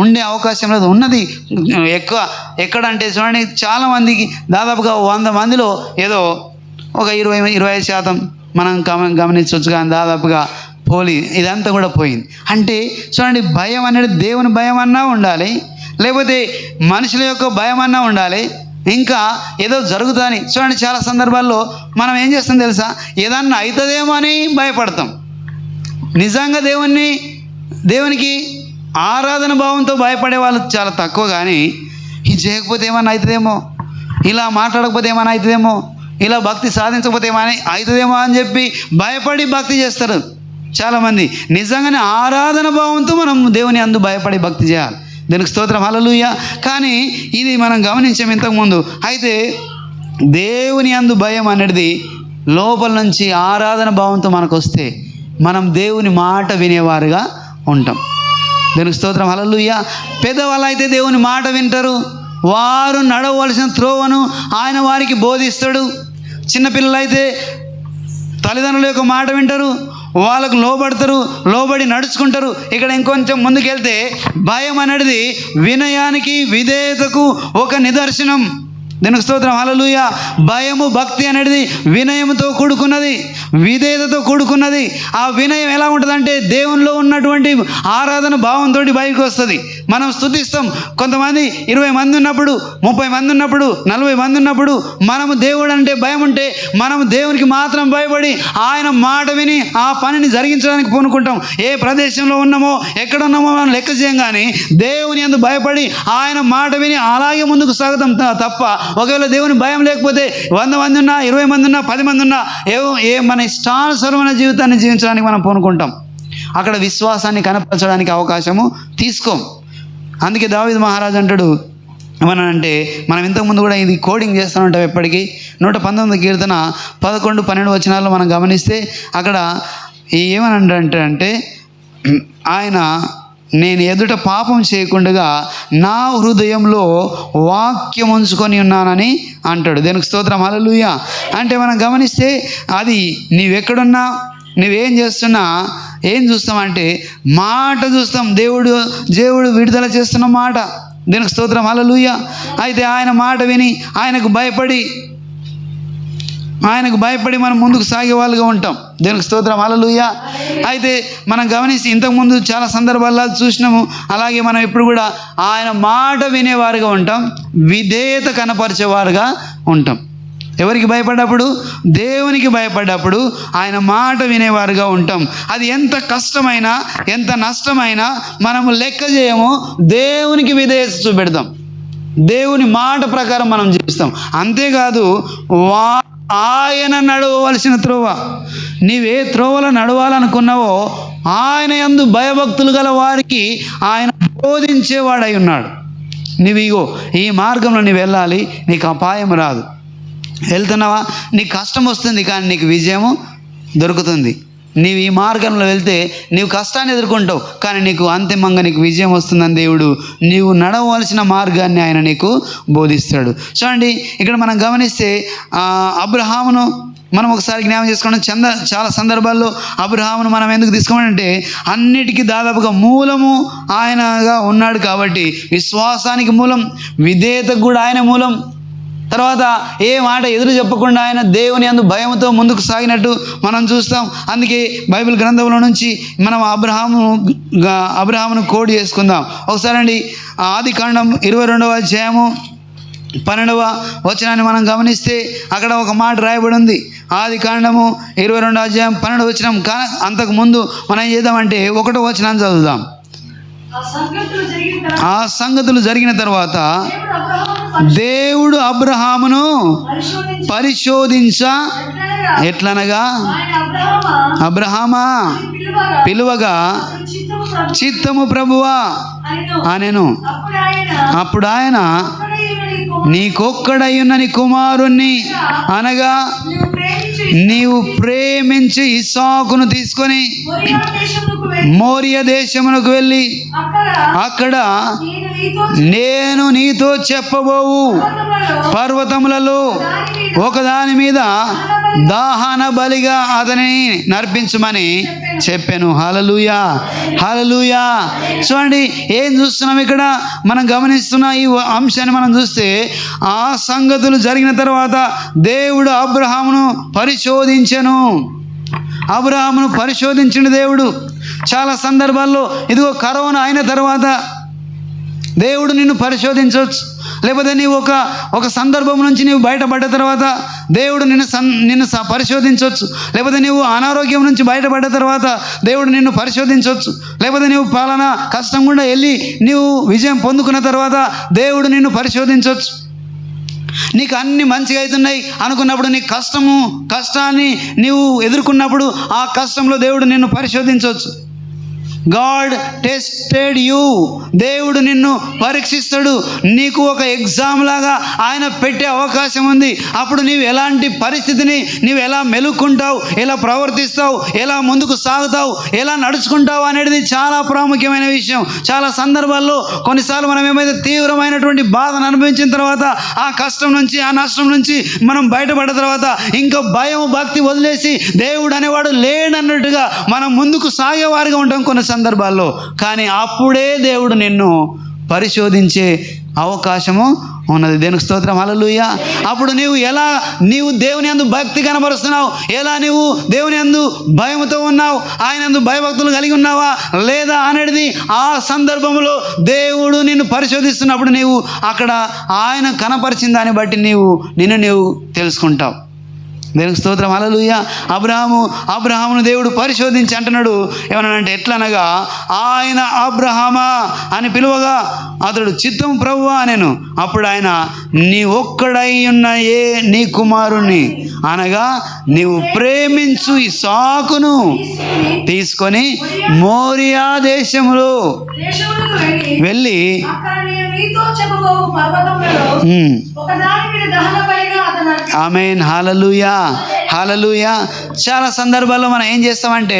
ఉండే అవకాశం లేదు. ఉన్నది ఎక్కువ ఎక్కడంటే చూడండి, చాలామందికి దాదాపుగా 100 మందిలో ఏదో ఒక 20-25% మనం గమనించవచ్చు. కానీ దాదాపుగా ఇదంతా కూడా పోయింది. అంటే చూడండి, భయం అనేది దేవుని భయం అన్నా ఉండాలి, లేకపోతే మనుషుల యొక్క భయం అన్నా ఉండాలి, ఇంకా ఏదో జరుగుతుందని. చూడండి, చాలా సందర్భాల్లో మనం ఏం చేస్తాం తెలుసా, ఏదన్నా అవుతుందేమో అని భయపడతాం. నిజంగా దేవునికి ఆరాధన భావంతో భయపడే వాళ్ళు చాలా తక్కువ. కానీ ఇది చేయకపోతే ఏమన్నా అవుతుందేమో, ఇలా మాట్లాడకపోతే ఏమైనా అవుతుందేమో, ఇలా భక్తి సాధించకపోతే ఏమైనా అవుతుందేమో అని చెప్పి భయపడి భక్తి చేస్తారు చాలామంది. నిజంగానే ఆరాధన భావంతో మనం దేవుని అందు భయపడి భక్తి చేయాలి. దీనికి స్తోత్రం. హల్లెలూయా. కానీ ఇది మనం గమనించాం ఇంతకుముందు. అయితే దేవుని అందు భయం అనేది లోపల నుంచి ఆరాధన భావంతో మనకు వస్తే మనం దేవుని మాట వినేవారుగా ఉంటాం. దీనికి స్తోత్రం. హల్లెలూయా. పెద్దవాళ్ళు అయితే దేవుని మాట వింటారు, వారు నడవలసిన త్రోవను ఆయన వారికి బోధిస్తాడు. చిన్నపిల్లలైతే తల్లిదండ్రుల యొక్క మాట వింటారు, వాళ్ళకు లోబడతారు, లోబడి నడుచుకుంటారు. ఇక్కడ ఇంకొంచెం ముందుకెళ్తే భయం అనేది వినయానికి విధేయతకు ఒక నిదర్శనం. దీనికి స్తోత్రం. హల్లెలూయా. భయము భక్తి అనేది వినయంతో కూడుకున్నది, విధేయతతో కూడుకున్నది. ఆ వినయం ఎలా ఉంటుందంటే దేవునిలో ఉన్నటువంటి ఆరాధన భావంతో బయటకు వస్తుంది. మనం స్తుతిస్తాం. కొంతమంది 20 మంది ఉన్నప్పుడు, 30 మంది ఉన్నప్పుడు, 40 మంది ఉన్నప్పుడు మనము దేవుడు అంటే భయం ఉంటే మనము దేవునికి మాత్రం భయపడి ఆయన మాట విని ఆ పనిని జరిగించడానికి పూనుకుంటాం. ఏ ప్రదేశంలో ఉన్నామో ఎక్కడ ఉన్నామో మనం లెక్క చేయం, కానీ దేవుని యందు భయపడి ఆయన మాట విని అలాగే ముందుకు సాగుతాం తప్ప, ఒకవేళ దేవుని భయం లేకపోతే 100 మంది ఉన్నా, 20 మంది ఉన్నా, 10 మంది ఉన్నా మన ఇష్టానుసరమైన జీవితాన్ని జీవించడానికి మనం పూనుకుంటాం. అక్కడ విశ్వాసాన్ని కనపరచడానికి అవకాశము తీసుకోం. అందుకే దావీదు మహారాజు అంటాడు ఏమనంటే, మనం ఇంతకుముందు కూడా ఇది కోడింగ్ చేస్తూ ఉంటాం ఎప్పటికీ. 119 కీర్తన 11-12 వచనాల్లో మనం గమనిస్తే అక్కడ ఏమనంటే ఆయన, నేను ఎదుట పాపం చేయకుండా నా హృదయంలో వాక్యం ఉంచుకొని ఉన్నానని అంటాడు. దేవునికి స్తోత్రం, హల్లెలూయా. అంటే మనం గమనిస్తే అది నీవెక్కడున్నా నువ్వేం చేస్తున్నా ఏం చూస్తామంటే మాట చూస్తాం. దేవుడు విడుదల చేస్తున్న మాట. దేవునికి స్తోత్రం, హల్లెలూయా. అయితే ఆయన మాట విని ఆయనకు భయపడి మనం ముందుకు సాగే వాళ్ళుగా ఉంటాం. దేవునికి స్తోత్రం, హల్లెలూయా. అయితే మనం గమనిస్తే ఇంతకుముందు చాలా సందర్భాల్లో చూసినాము. అలాగే మనం ఇప్పుడు కూడా ఆయన మాట వినేవారుగా ఉంటాం, విధేయత కనపరిచేవారుగా ఉంటాం. ఎవరికి భయపడ్డప్పుడు? దేవునికి భయపడ్డప్పుడు ఆయన మాట వినేవారుగా ఉంటాం. అది ఎంత కష్టమైనా ఎంత నష్టమైనా మనము లెక్క చేయము, దేవునికి విధేయత చూపెడతాం, దేవుని మాట ప్రకారం మనం జీవిస్తాం. అంతేకాదు ఆయన నడవవలసిన త్రోవ, నీవే త్రోవలో నడవాలనుకున్నావో ఆయన యందు భయభక్తులు గల వారికి ఆయన బోధించేవాడై ఉన్నాడు. నీవు ఇగో ఈ మార్గంలో నీవు వెళ్ళాలి, నీకు అపాయం రాదు. వెళ్తున్నావా? నీకు కష్టం వస్తుంది కానీ నీకు విజయము దొరుకుతుంది. నీవు ఈ మార్గంలో వెళ్తే నీవు కష్టాన్ని ఎదుర్కొంటావు కానీ నీకు అంతిమంగా నీకు విజయం వస్తుందని దేవుడు నీవు నడవలసిన మార్గాన్ని ఆయన నీకు బోధిస్తాడు. చూడండి, ఇక్కడ మనం గమనిస్తే అబ్రహామును మనం ఒకసారి జ్ఞాపకం చేసుకోవడం చాలా సందర్భాల్లో అబ్రహామును మనం ఎందుకు తీసుకోమంటే అన్నిటికీ దాదాపుగా మూలము ఆయనగా ఉన్నాడు కాబట్టి విశ్వాసానికి మూలం, విధేయతకు కూడా ఆయన మూలం. తర్వాత ఏ మాట ఎదురు చెప్పకుండా ఆయన దేవుని యందు భయంతో ముందుకు సాగినట్టు మనం చూస్తాం. అందుకే బైబిల్ గ్రంథంలో నుంచి మనం అబ్రహామును కోడ్ చేసుకుందాం. ఒకసారి అండి ఆదికాండం 22వ అధ్యాయము 12వ వచనాన్ని మనం గమనిస్తే అక్కడ ఒక మాట రాయబడి ఉంది. ఆదికాండము 22వ అధ్యాయం 12వ వచనం. కానీ అంతకుముందు మనం ఏం చేద్దామంటే 1వ వచనాన్ని చదువుదాం. ఆ సంగతులు జరిగిన తర్వాత దేవుడు అబ్రహామును పరిశోధించ ఎట్లనగా అబ్రహామా పిలువగా చిత్తము ప్రభువా అనెను. అప్పుడు ఆయన నీకొక్కడయ్యున్న నీ కుమారుణ్ణి అనగా నీవు ప్రేమించి ఇస్సాకును తీసుకొని మోరియా దేశమునకు వెళ్ళి అక్కడ నేను నీతో చెప్పబోవు పర్వతములలో ఒకదాని మీద దాహన బలిగా అతనిని నర్పించమని చెప్పాను. హల్లెలూయా, హల్లెలూయా. చూడండి, ఏం చూస్తున్నాం ఇక్కడ? మనం గమనిస్తున్న ఈ అంశాన్ని మనం చూస్తే ఆ సంగతులు జరిగిన తర్వాత దేవుడు అబ్రహామును పరిశోధించెను. అబ్రహామును పరిశోధించిన దేవుడు చాలా సందర్భాల్లో ఇదిగో కరోనా అయిన తర్వాత దేవుడు నిన్ను పరిశోధించవచ్చు. లేకపోతే నీవు ఒక సందర్భం నుంచి నీవు బయటపడ్డ తర్వాత దేవుడు నిన్ను పరిశోధించవచ్చు. లేకపోతే నీవు అనారోగ్యం నుంచి బయటపడ్డ తర్వాత దేవుడు నిన్ను పరిశోధించవచ్చు. లేకపోతే నీవు పాలన కష్టం గుండా వెళ్ళి నీవు విజయం పొందుకున్న తర్వాత దేవుడు నిన్ను పరిశోధించవచ్చు. నీకు అన్ని మంచిగా అవుతున్నాయి అనుకున్నప్పుడు నీ కష్టాన్ని నీవు ఎదుర్కొన్నప్పుడు ఆ కష్టంలో దేవుడు నిన్ను పరిశోధించవచ్చు. God tested you. దేవుడు నిన్ను పరీక్షిస్తాడు. నీకు ఒక ఎగ్జామ్ లాగా ఆయన పెట్టే అవకాశం ఉంది. అప్పుడు నీవు ఎలాంటి పరిస్థితిని నీవు ఎలా మెలుక్కుంటావు, ఎలా ప్రవర్తిస్తావు, ఎలా ముందుకు సాగుతావు, ఎలా నడుచుకుంటావు అనేది చాలా ప్రాముఖ్యమైన విషయం. చాలా సందర్భాల్లో కొన్నిసార్లు మనం ఏమైతే తీవ్రమైనటువంటి బాధను అనుభవించిన తర్వాత ఆ కష్టం నుంచి ఆ నష్టం నుంచి మనం బయటపడ్డ తర్వాత ఇంకా భయం భక్తి వదిలేసి దేవుడు అనేవాడు లేడన్నట్టుగా మనం ముందుకు సాగేవారుగా ఉంటాం కొన్ని సందర్భాల్లో. కానీ అప్పుడే దేవుడు నిన్ను పరిశోధించే అవకాశము ఉన్నది. దేవునికి స్తోత్రం, హల్లెలూయా. అప్పుడు నీవు దేవుని యందు భక్తి కనబరుస్తున్నావు, ఎలా నీవు దేవుని యందు భయముతో ఉన్నావు, ఆయన యందు భయభక్తులు కలిగి ఉన్నావా లేదా అనేది ఆ సందర్భంలో దేవుడు నిన్ను పరిశోధిస్తున్నప్పుడు నీవు అక్కడ ఆయన కనపరిచిన దాన్ని బట్టి నిన్ను తెలుసుకుంటావు. దేవునికి స్తోత్రం, హల్లెలూయా. అబ్రహామును దేవుడు పరిశోధించి అంటున్నాడు. ఏమన్నాడంటే ఎట్లనగా ఆయన అబ్రహామా అని పిలువగా అతడు చిత్తం ప్రభువా అనెను. అప్పుడు ఆయన నీ ఒక్కడై ఉన్న నీ కుమారుణ్ణి అనగా నీవు ప్రేమించు ఇస్సాకును తీసుకొని మోరియా దేశములో వెళ్ళి ఆమేన్, హల్లెలూయా, హల్లెలూయా. చాలా సందర్భాల్లో మనం ఏం చేస్తామంటే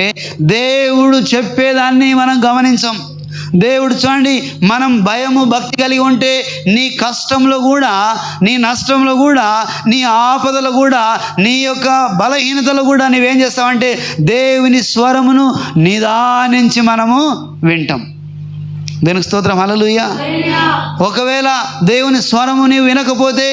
దేవుడు చెప్పేదాన్ని మనం గమనించం. దేవుడు చూడండి, మనం భయము భక్తి కలిగి ఉంటే నీ కష్టంలో కూడా, నీ నష్టంలో కూడా, నీ ఆపదలో కూడా, నీ యొక్క బలహీనతలో కూడా నీవేం చేస్తావంటే దేవుని స్వరమును నిదానించి మనము వింటాం. దేవునికి స్తోత్రం, హల్లెలూయా. ఒకవేళ దేవుని స్వరము నీవు వినకపోతే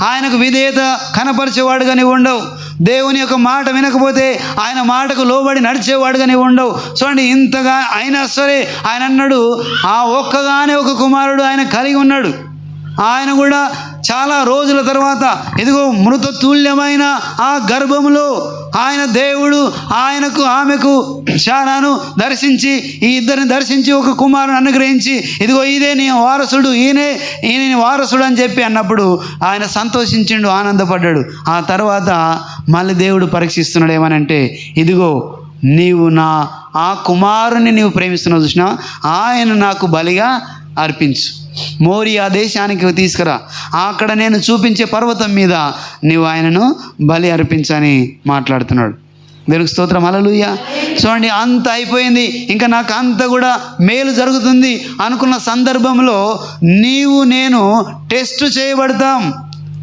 ఆయనకు విధేయత కనపరిచేవాడుగా నీవు ఉండవు. దేవుని యొక్క మాట వినకపోతే ఆయన మాటకు లోబడి నడిచేవాడుగా నీవు ఉండవు. చూడండి, ఇంతగా అయినా సరే ఆయన అన్నాడు, ఆ ఒక్కగానే ఒక కుమారుడు ఆయన కలిగి ఉన్నాడు. ఆయన కూడా చాలా రోజుల తర్వాత ఇదిగో మృతతుల్యమైన ఆ గర్భములో ఆయన దేవుడు ఆయనకు ఆమెకు శారాను దర్శించి, ఈ ఇద్దరిని దర్శించి ఒక కుమారుని అనుగ్రహించి, ఇదిగో ఇదే నీ వారసుడు, ఈయన వారసుడు అని చెప్పి అన్నప్పుడు ఆయన సంతోషించిండు, ఆనందపడ్డాడు. ఆ తర్వాత మళ్ళీ దేవుడు పరీక్షిస్తున్నాడు. ఏమనంటే, ఇదిగో నీవు ఆ కుమారుని నీవు ప్రేమిస్తున్నావు చూసినా, ఆయన నాకు బలిగా అర్పించు, మోరియా దేశానికి తీసుకురా, అక్కడ నేను చూపించే పర్వతం మీద నీవు ఆయనను బలి అర్పించని మాట్లాడుతున్నాడు. దేవునికి స్తోత్రం, హల్లెలూయా. చూడండి, అంత అయిపోయింది, ఇంకా నాకు అంత కూడా మేలు జరుగుతుంది అనుకున్న సందర్భంలో నీవు నేను టెస్ట్ చేయబడతాం.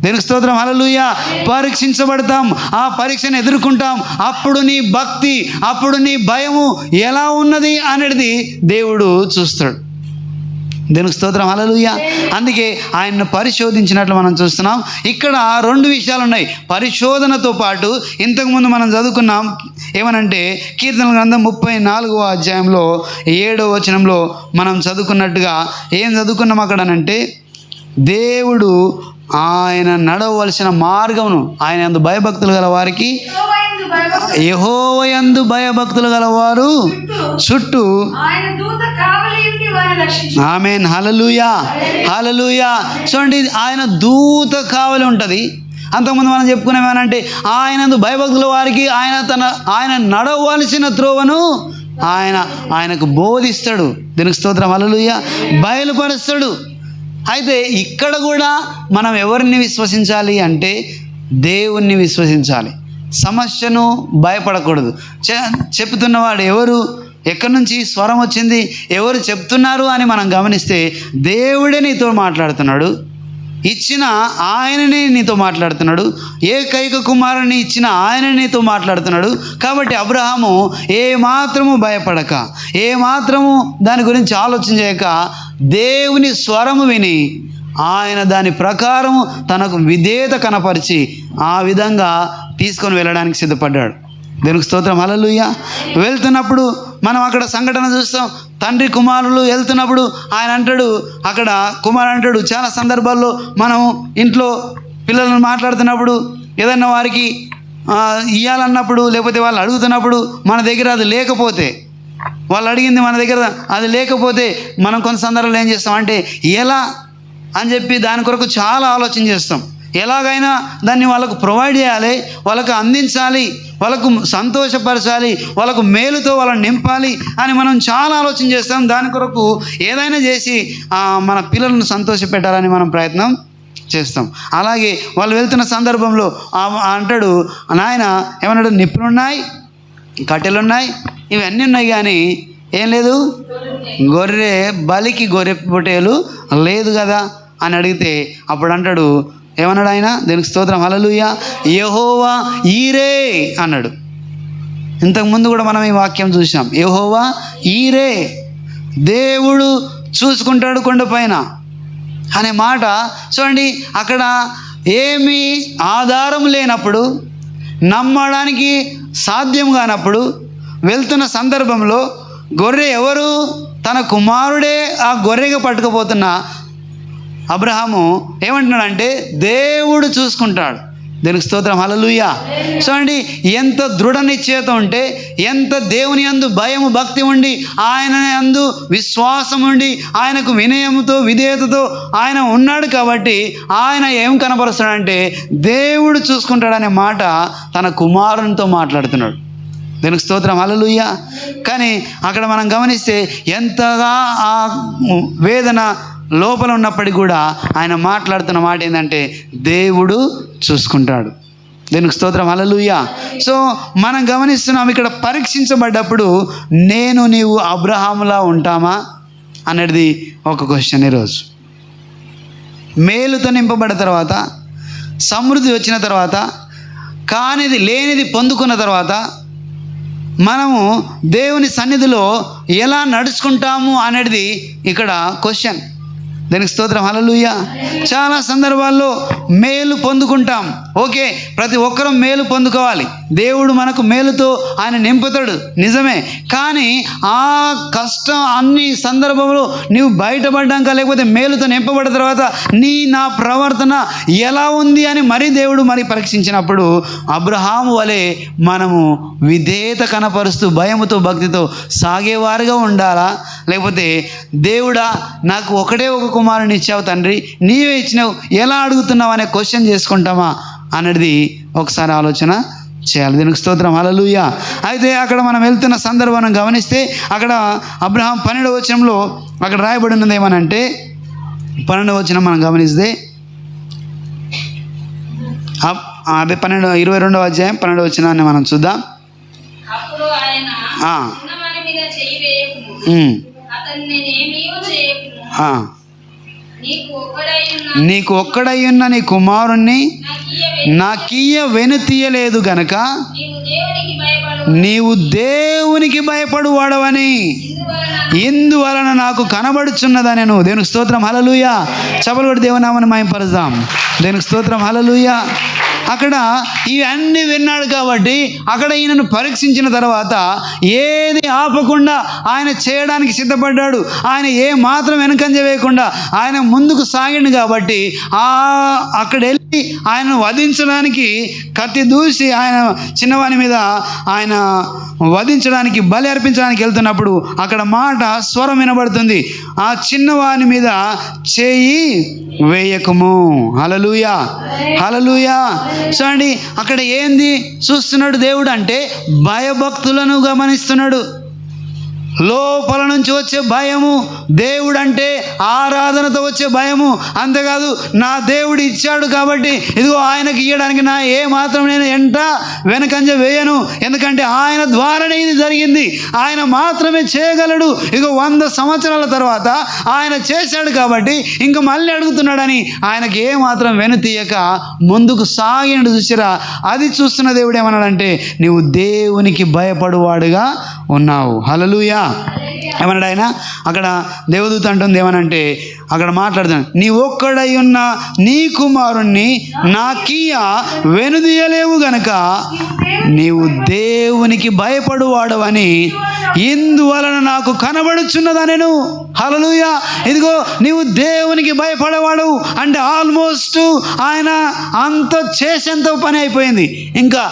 దేవునికి స్తోత్రం, హల్లెలూయా. పరీక్షించబడతాం, ఆ పరీక్షను ఎదుర్కొంటాం. అప్పుడు నీ భక్తి, అప్పుడు నీ భయము ఎలా ఉన్నది అనేది దేవుడు చూస్తాడు. దేవునికి స్తోత్రం, హల్లెలూయా. అందుకే ఆయన్ను పరిశోధించినట్లు మనం చూస్తున్నాం. ఇక్కడ 2 విషయాలు ఉన్నాయి. పరిశోధనతో పాటు ఇంతకుముందు మనం చదువుకున్నాం, ఏమనంటే కీర్తనల గ్రంథం 34వ అధ్యాయంలో 7వ వచనంలో మనం చదువుకున్నట్టుగా ఏం చదువుకున్నాం అక్కడనంటే, దేవుడు ఆయన నడవలసిన మార్గమును, ఆయన యందు భయభక్తులు గల వారికి, యెహోవా యందు భయభక్తులు గలవారు చుట్టూ ఆమేన్, హల్లెలూయా, హల్లెలూయా. చూడండి, ఆయన దూత కావలి ఉంటుంది. అంతకుముందు మనం చెప్పుకునేమనంటే ఆయన భయభక్తుల వారికి ఆయన నడవలసిన త్రోవను ఆయనకు బోధిస్తాడు. దీనికి స్తోత్రం, హల్లెలూయా. బయలుపరుస్తాడు. అయితే ఇక్కడ కూడా మనం ఎవరిని విశ్వసించాలి అంటే దేవుణ్ణి విశ్వసించాలి. సమస్యను భయపడకూడదు. చెప్తున్నవాడు ఎవరు, ఎక్కడి నుంచి స్వరం వచ్చింది, ఎవరు చెప్తున్నారు అని మనం గమనిస్తే దేవుడే నీతో మాట్లాడుతున్నాడు. ఇచ్చిన ఆయననే నీతో మాట్లాడుతున్నాడు. ఏకైక కుమారుని ఇచ్చిన ఆయననే నీతో మాట్లాడుతున్నాడు. కాబట్టి అబ్రహాము ఏమాత్రము భయపడక, ఏమాత్రము దాని గురించి ఆలోచన చేయక దేవుని స్వరము విని ఆయన దాని ప్రకారము తనకు విధేయత కనపరిచి ఆ విధంగా తీసుకొని వెళ్ళడానికి సిద్ధపడ్డాడు. దేవునికి స్తోత్రం, హల్లెలూయా. వెళ్తున్నప్పుడు మనం అక్కడ సంఘటన చూస్తాం. తండ్రి కుమారులు వెళ్తున్నప్పుడు ఆయన అంటాడు, అక్కడ కుమారుడు అంటాడు, చాలా సందర్భాల్లో మనం ఇంట్లో పిల్లలను మాట్లాడుతున్నప్పుడు ఏదన్నా వారికి ఇవ్వాలన్నప్పుడు, లేకపోతే వాళ్ళు అడుగుతున్నప్పుడు మన దగ్గర అది లేకపోతే, వాళ్ళు అడిగింది మన దగ్గర అది లేకపోతే మనం కొన్ని సందర్భాల్లో ఏం చేస్తాం అంటే ఎలా అని చెప్పి దాని కొరకు చాలా ఆలోచన చేస్తాం. ఎలాగైనా దాన్ని వాళ్ళకు ప్రొవైడ్ చేయాలి, వాళ్ళకు అందించాలి, వాళ్ళకు సంతోషపరచాలి, వాళ్ళకు మేలుతో వాళ్ళని నింపాలి అని మనం చాలా ఆలోచన చేస్తాం. దాని కొరకు ఏదైనా చేసి మన పిల్లలను సంతోషపెట్టాలని మనం ప్రయత్నం చేస్తాం. అలాగే వాళ్ళు వెళ్తున్న సందర్భంలో అంటాడు, నాయన ఏమన్నాడు, నిప్పులున్నాయి, కట్టెలున్నాయి, ఇవన్నీ ఉన్నాయి, కానీ ఏం లేదు, గొర్రె బలికి గొర్రె పొట్టేలు లేదు కదా అని అడిగితే అప్పుడు అంటాడు, ఏమన్నాడు ఆయన, దీనికి స్తోత్రం, హల్లెలూయా, యెహోవా ఈరే అన్నాడు. ఇంతకుముందు కూడా మనం ఈ వాక్యం చూసాం, యెహోవా ఈరే, దేవుడు చూసుకుంటాడు కొండపైన అనే మాట. చూడండి, అక్కడ ఏమీ ఆధారం లేనప్పుడు, నమ్మడానికి సాధ్యం కానప్పుడు వెళ్తున్న సందర్భంలో గొర్రె ఎవరు, తన కుమారుడే ఆ గొర్రెగా పట్టుకుపోతున్న అబ్రహాము ఏమంటున్నాడంటే దేవుడు చూసుకుంటాడు. దీనికి స్తోత్రం, హల్లెలూయా. చూడండి, ఎంత దృఢ నిశ్చయత ఉంటే, ఎంత దేవుని యందు భయము భక్తి ఉండి, ఆయన యందు విశ్వాసం ఉండి, ఆయనకు వినయముతో విధేయతతో ఆయన ఉన్నాడు. కాబట్టి ఆయన ఏం కనపరుస్తాడంటే దేవుడు చూసుకుంటాడనే మాట తన కుమారునితో మాట్లాడుతున్నాడు. దీనికి స్తోత్రం, హల్లెలూయా. కానీ అక్కడ మనం గమనిస్తే ఎంతగా ఆ వేదన లోపల ఉన్నప్పటికీ కూడా ఆయన మాట్లాడుతున్న మాట ఏంటంటే దేవుడు చూసుకుంటాడు. దీనికి స్తోత్రం, హల్లెలూయా. సో మనం గమనిస్తున్నాం, ఇక్కడ పరీక్షించబడ్డప్పుడు నీవు అబ్రహాములా ఉంటామా అనేది ఒక క్వశ్చన్ ఈరోజు. మేలుతో నింపబడిన తర్వాత, సమృద్ధి వచ్చిన తర్వాత, కానిది లేనిది పొందుకున్న తర్వాత మనము దేవుని సన్నిధిలో ఎలా నడుచుకుంటాము అనేది ఇక్కడ క్వశ్చన్. దానికి స్తోత్రం, హల్లెలూయా. చాలా సందర్భాల్లో మేలు పొందుకుంటాం. ఓకే, ప్రతి ఒక్కరూ మేలు పొందుకోవాలి. దేవుడు మనకు మేలుతో ఆయన నింపుతాడు, నిజమే. కానీ ఆ కష్టం అన్ని సందర్భంలో నీవు బయటపడ్డాక, లేకపోతే మేలుతో నింపబడిన తర్వాత నా ప్రవర్తన ఎలా ఉంది అని మరీ దేవుడు పరీక్షించినప్పుడు అబ్రహాము వలె మనము విధేయత కనపరుస్తూ భయముతో భక్తితో సాగేవారుగా ఉండాలా? లేకపోతే దేవుడా నాకు ఒకటే ఒక కుమారుని ఇచ్చావు తండ్రి, నీవే ఇచ్చినావు, ఎలా అడుగుతున్నావు అనే క్వశ్చన్ చేసుకుంటామా అనేది ఒకసారి ఆలోచన చేయాలి. దీనికి స్తోత్రం, హల్లెలూయా. అయితే అక్కడ మనం వెళ్తున్న సందర్భాన్ని గమనిస్తే అక్కడ అబ్రహాం 12వ వచనంలో అక్కడ రాయబడి ఉన్నది ఏమనంటే, 12వ వచనం మనం గమనిస్తే అదే 22వ అధ్యాయం 12వ వచనాన్ని మనం చూద్దాం. నీకు ఒక్కడయ్యున్న నీ కుమారుణ్ణి నాకీయ వెనుతీయలేదు గనక నీవు దేవునికి భయపడు వాడవని ఇందువలన నాకు కనబడుచున్నదనెను. దేవునికి స్తోత్రం, హల్లెలూయా. చప్పలు కొట్టి దేవుని నామమును మహిమపరుద్దాం. దేవునికి స్తోత్రం, హల్లెలూయా. అక్కడ ఇవన్నీ విన్నాడు కాబట్టి అక్కడ ఈయనను పరీక్షించిన తర్వాత ఏది ఆపకుండా ఆయన చేయడానికి సిద్ధపడ్డాడు. ఆయన ఏ మాత్రం వెనుకంజ వేయకుండా ఆయన ముందుకు సాగిండు కాబట్టి అక్కడ వెళ్ళి ఆయనను వధించడానికి కత్తి దూసి ఆయన చిన్నవాని మీద ఆయన వధించడానికి బలి అర్పించడానికి వెళ్తున్నప్పుడు అక్కడ మాట స్వరం వినబడుతుంది, ఆ చిన్నవాని మీద చేయి వేయకము. హల్లెలూయా, హల్లెలూయా. చూడండి అక్కడ ఏంది చూస్తున్నాడు దేవుడు అంటే భయభక్తులను గమనిస్తున్నాడు. లోపల నుంచి వచ్చే భయము, దేవుడు అంటే ఆరాధనతో వచ్చే భయము. అంతేకాదు, నా దేవుడు ఇచ్చాడు కాబట్టి ఇదిగో ఆయనకి ఇవ్వడానికి నా ఏ మాత్రం నేను వెనకంజ వేయను, ఎందుకంటే ఆయన ద్వారానే ఇది జరిగింది, ఆయన మాత్రమే చేయగలడు. ఇదిగో 100 సంవత్సరాల తర్వాత ఆయన చేశాడు కాబట్టి ఇంకా మళ్ళీ అడుగుతున్నాడని ఆయనకి ఏ మాత్రం వెనుతీయక ముందుకు సాగినడు. చూసిరా, అది చూస్తున్న దేవుడు ఏమన్నాడంటే నీవు దేవునికి భయపడువాడుగా ఉన్నావు. హల్లెలూయా. ఏమన్నాడు ఆయన? అక్కడ దేవదూత అంటుంది ఏమనంటే, అక్కడ మాట్లాడుతాను, నీ ఒక్కడై ఉన్న నీ కుమారుణ్ణి నాకీయ వెనుదీయలేవు గనక నీవు దేవునికి భయపడువాడవని ఇందువలన నాకు కనబడుచున్నదనెను. హల్లెలూయా. ఇదిగో నీవు దేవునికి భయపడేవాడు అంటే ఆల్మోస్ట్ ఆయన అంత చేసేంత పని అయిపోయింది. ఇంకా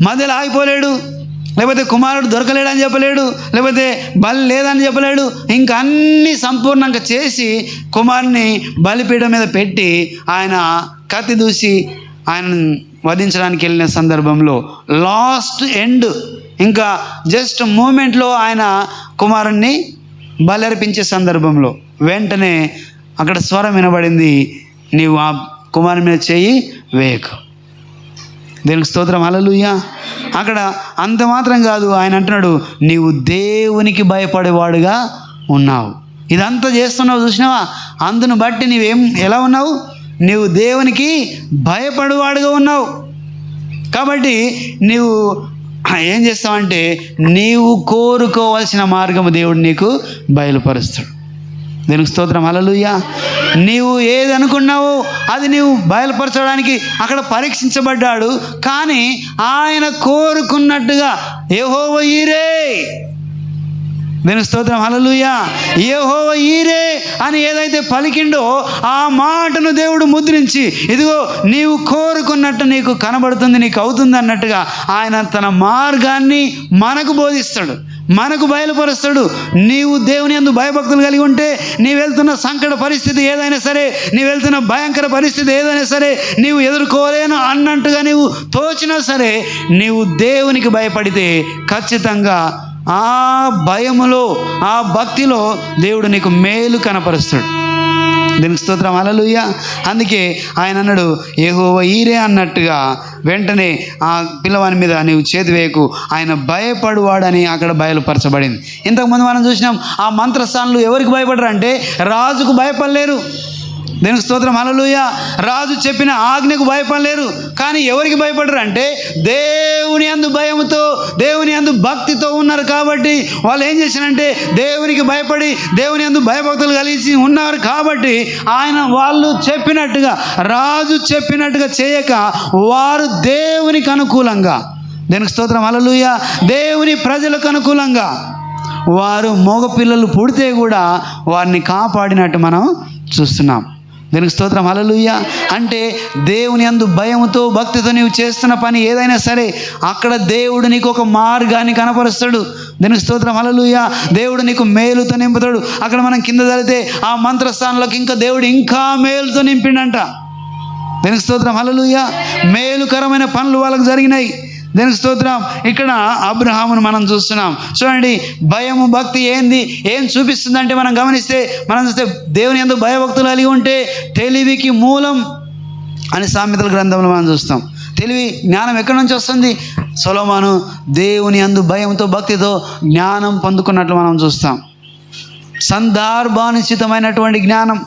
మధ్యలో ఆగిపోలేడు, లేకపోతే కుమారుడు దొరకలేడని చెప్పలేడు, లేకపోతే బలి లేదని చెప్పలేడు. ఇంకా అన్నీ సంపూర్ణంగా చేసి కుమారుని బలిపీఠం మీద పెట్టి ఆయన కత్తి దూసి ఆయన వధించడానికి వెళ్ళిన సందర్భంలో లాస్ట్ ఎండ్ ఇంకా జస్ట్ మూమెంట్లో ఆయన కుమారుణ్ణి బలి అర్పించే సందర్భంలో వెంటనే అక్కడ స్వరం వినబడింది, నీవు ఆ కుమారుని మీద చేయి వేయకు. దేవునికి స్తోత్రం, హల్లెలూయా. అక్కడ అంత మాత్రం కాదు, ఆయన అంటున్నాడు నీవు దేవునికి భయపడేవాడుగా ఉన్నావు. ఇదంతా చేస్తున్నావు చూసినావా, అందును బట్టి ఎలా ఉన్నావు? నీవు దేవునికి భయపడేవాడుగా ఉన్నావు. కాబట్టి నీవు ఏం చేస్తావంటే నీవు కోరుకోవాల్సిన మార్గము దేవుడు నీకు బయలుపరుస్తాడు. దేవునికి స్తోత్రం, హల్లెలూయా. నీవు ఏది అనుకున్నావో అది నీవు బయలుపరచడానికి అక్కడ పరీక్షించబడ్డాడు. కానీ ఆయన కోరుకున్నట్టుగా యెహోవా ఈరే, దేవునికి స్తోత్రం, హల్లెలూయా, యెహోవా ఈరే అని ఏదైతే పలికిండో ఆ మాటను దేవుడు ముద్రించి ఇదిగో నీవు కోరుకున్నట్టు నీకు కనబడుతుంది, నీకు అవుతుంది అన్నట్టుగా ఆయన తన మార్గాన్ని మనకు బోధిస్తాడు, మనకు బయలుపరుస్తాడు. నీవు దేవుని యందు భయభక్తులు కలిగి ఉంటే నీవు వెళ్తున్న సంకట పరిస్థితి ఏదైనా సరే, నీవు వెళ్తున్న భయంకర పరిస్థితి ఏదైనా సరే, నీవు ఎదుర్కోలేను అన్నట్టుగా నీవు తోచినా సరే, నీవు దేవునికి భయపడితే ఖచ్చితంగా ఆ భయములో ఆ భక్తిలో దేవుడు నీకు మేలు కనపరుస్తాడు. దీనికి స్తోత్రం, హల్లెలూయా. అందుకే ఆయన అన్నాడు యెహోవా ఈరే అన్నట్టుగా వెంటనే ఆ పిల్లవాని మీద నీవు చేతి వేయకు, ఆయన భయపడువాడని అక్కడ బయలుపరచబడింది. ఇంతకుముందు మనం చూసినాం ఆ మంత్రస్థానంలో ఎవరికి భయపడరు అంటే రాజుకు భయపడలేరు. దీనికి స్తోత్రం, హల్లెలూయా. రాజు చెప్పిన ఆజ్ఞకు భయపడలేరు. కానీ ఎవరికి భయపడరు అంటే దేవుని యందు భయముతో, దేవుని యందు భక్తితో ఉన్నారు. కాబట్టి వాళ్ళు ఏం చేశారంటే దేవునికి భయపడి దేవుని యందు భయభక్తులు కలిగి ఉన్నారు. కాబట్టి వాళ్ళు చెప్పినట్టుగా, రాజు చెప్పినట్టుగా చేయక వారు దేవునికి అనుకూలంగా, దీనికి స్తోత్రం, హల్లెలూయా, దేవుని ప్రజలకు అనుకూలంగా వారు మగపిల్లలు పుడితే కూడా వారిని కాపాడినట్టు మనం చూస్తున్నాం. దీనికి స్తోత్రం, హల్లెలూయా. అంటే దేవుని యందు భయముతో భక్తితో నీవు చేస్తున్న పని ఏదైనా సరే అక్కడ దేవుడు నీకు ఒక మార్గాన్ని కనపరుస్తాడు. దీనికి స్తోత్రం, హల్లెలూయా. దేవుడు నీకు మేలుతో నింపుతాడు. అక్కడ మనం కింద చదివితే ఆ మంత్రస్థానంలోకి ఇంకా దేవుడు ఇంకా మేలుతో నింపిండంట. దీనికి స్తోత్రం, హల్లెలూయా. మేలుకరమైన పనులు వాళ్ళకు జరిగినాయి. దీనికి స్తోత్రం. ఇక్కడ అబ్రహామును మనం చూస్తున్నాం. చూడండి, భయము భక్తి ఏం చూపిస్తుందంటే మనం గమనిస్తే, మనం చూస్తే దేవుని యందు భయభక్తులు కలిగి ఉంటే తెలివికి మూలం అని సామెతల గ్రంథంలో మనం చూస్తాం. తెలివి జ్ఞానం ఎక్కడి నుంచి వస్తుంది? సొలొమోను దేవుని యందు భయంతో భక్తితో జ్ఞానం పొందుకున్నట్లు మనం చూస్తాం. సందర్భానుచితమైనటువంటి జ్ఞానం.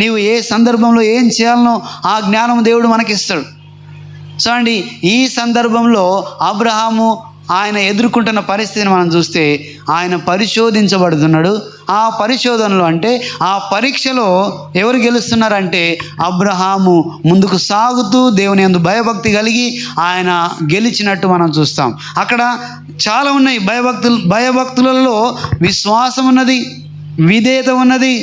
నీవు ఏ సందర్భంలో ఏం చేయాలనో ఆ జ్ఞానం దేవుడు మనకిస్తాడు. చూడండి, ఈ సందర్భంలో అబ్రహాము ఆయన ఎదుర్కొంటున్న పరిస్థితిని మనం చూస్తే ఆయన పరిశోధించబడుతున్నాడు. ఆ పరిశోధనలో అంటే ఆ పరీక్షలో ఎవరు గెలుస్తున్నారంటే అబ్రహాము ముందుకు సాగుతూ దేవుని యందు భయభక్తి కలిగి ఆయన గెలిచినట్టు మనం చూస్తాం. అక్కడ చాలా ఉన్నాయి భయభక్తులలో విశ్వాసం ఉన్నది, విధేయత ఉన్నది,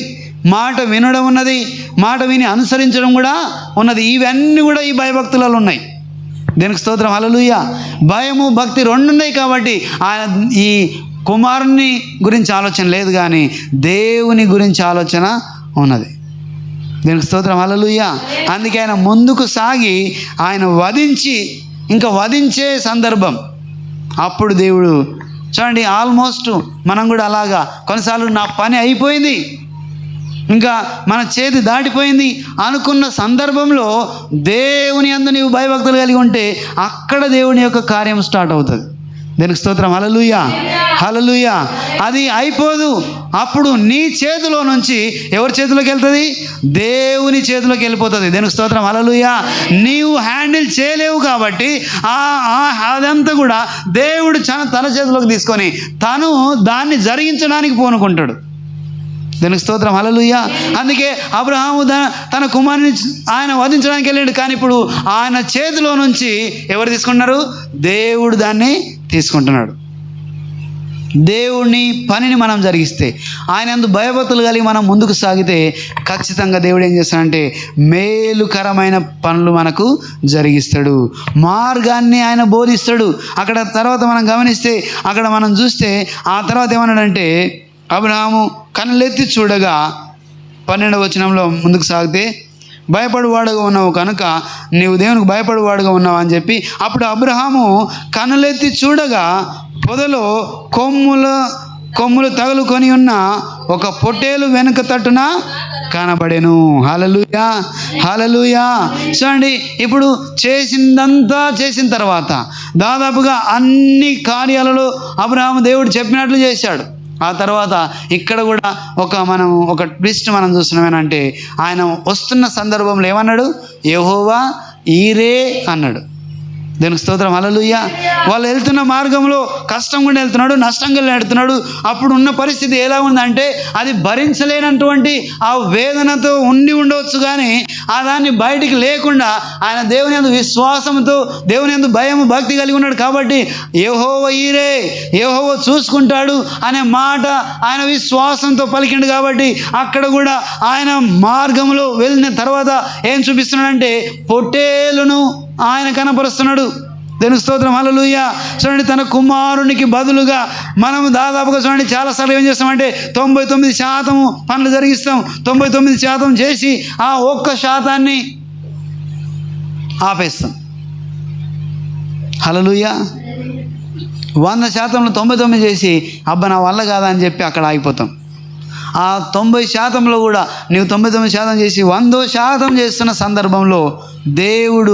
మాట వినడం ఉన్నది, మాట విని అనుసరించడం కూడా ఉన్నది. ఇవన్నీ కూడా ఈ భయభక్తులలో ఉన్నాయి. దీనికి స్తోత్రం, హల్లెలూయా. భయము భక్తి రెండు ఉన్నాయి. కాబట్టి ఆయన ఈ కుమారుని గురించి ఆలోచన లేదు, కానీ దేవుని గురించి ఆలోచన ఉన్నది. దీనికి స్తోత్రం, హల్లెలూయా. అందుకే ఆయన ముందుకు సాగి ఆయన వధించే సందర్భం అప్పుడు దేవుడు చూడండి, ఆల్మోస్ట్ మనం కూడా అలాగా కొన్నిసార్లు నా పని అయిపోయింది, ఇంకా మన చేతి దాటిపోయింది అనుకున్న సందర్భంలో దేవుని యందు నీవు భయభక్తులు కలిగి ఉంటే అక్కడ దేవుని యొక్క కార్యం స్టార్ట్ అవుతుంది. దీనికి స్తోత్రం, హల్లెలూయా, హల్లెలూయా. అది అయిపోదు. అప్పుడు నీ చేతిలో నుంచి ఎవరి చేతిలోకి వెళ్తుంది? దేవుని చేతిలోకి వెళ్ళిపోతుంది. దీనికి స్తోత్రం, హల్లెలూయా. నీవు హ్యాండిల్ చేయలేవు. కాబట్టి అదంతా కూడా దేవుడు తన చేతిలోకి తీసుకొని తను దాన్ని జరిగించడానికి పూనుకుంటాడు. దీనికి స్తోత్రం, హల్లెలూయా. అందుకే అబ్రహాము తన కుమారుని ఆయన వధించడానికి వెళ్ళాడు. కానీ ఇప్పుడు ఆయన చేతిలో నుంచి ఎవరు తీసుకుంటున్నారు? దేవుడు దాన్ని తీసుకుంటున్నాడు. దేవుని పనిని మనం జరిగిస్తే, ఆయన యందు భయభక్తులు కలిగి మనం ముందుకు సాగితే ఖచ్చితంగా దేవుడు ఏం చేస్తాడంటే మేలుకరమైన పనులు మనకు జరిగిస్తాడు. మార్గాన్ని ఆయన బోధిస్తాడు. అక్కడ తర్వాత మనం గమనిస్తే, అక్కడ మనం చూస్తే ఆ తర్వాత ఏమన్నాడంటే అబ్రహాము కన్నులెత్తి చూడగా 12వ వచనంలో ముందుకు సాగితే భయపడువాడుగా ఉన్నావు కనుక నీవు దేవునికి భయపడువాడుగా ఉన్నావు అని చెప్పి, అప్పుడు అబ్రహాము కన్నులెత్తి చూడగా పొదలో కొమ్ములు తగులుకొని ఉన్న ఒక పొట్టేలు వెనుక తట్టున కనబడెను. హల్లెలూయా, హల్లెలూయా. చూడండి, ఇప్పుడు చేసిందంతా చేసిన తర్వాత దాదాపుగా అన్ని కార్యాలలో అబ్రహాము దేవుడు చెప్పినట్లు చేశాడు. ఆ తర్వాత ఇక్కడ కూడా ఒక ట్విస్ట్ మనం చూస్తున్నామేనంటే, ఆయన వస్తున్న సందర్భంలో ఏమన్నాడు? యెహోవా ఈరే అన్నాడు. దీనికి స్తోత్రం, హల్లెలూయా. వాళ్ళు వెళ్తున్న మార్గంలో కష్టం కూడా వెళ్తున్నాడు, నష్టంగా వెళ్తున్నాడు. అప్పుడు ఉన్న పరిస్థితి ఎలా ఉందంటే అది భరించలేనటువంటి ఆ వేదనతో ఉండవచ్చు. కానీ ఆ దాన్ని బయటికి లేకుండా ఆయన దేవుని యందు విశ్వాసంతో, దేవుని యందు భయము భక్తి కలిగి ఉన్నాడు. కాబట్టి యెహోవా ఈరే, యెహోవా చూసుకుంటాడు అనే మాట ఆయన విశ్వాసంతో పలికిండు. కాబట్టి అక్కడ కూడా ఆయన మార్గంలో వెళ్ళిన తర్వాత ఏం చూపిస్తున్నాడంటే పొట్టేలును ఆయన కనపరుస్తున్నాడు. దేవుని స్తోత్రం, హల్లెలూయా. చూడండి, తన కుమారునికి బదులుగా మనము దాదాపుగా చూడండి చాలాసార్లు ఏం చేస్తామంటే 99% పనులు జరిగిస్తాం. 99% చేసి ఆ 1% ఆపేస్తాం. హల్లెలూయా. 100%లో 99 చేసి అబ్బా నా వల్ల కాదా అని చెప్పి అక్కడ ఆగిపోతాం. ఆ 90% కూడా నీవు 99% చేసి 100% చేస్తున్న సందర్భంలో దేవుడు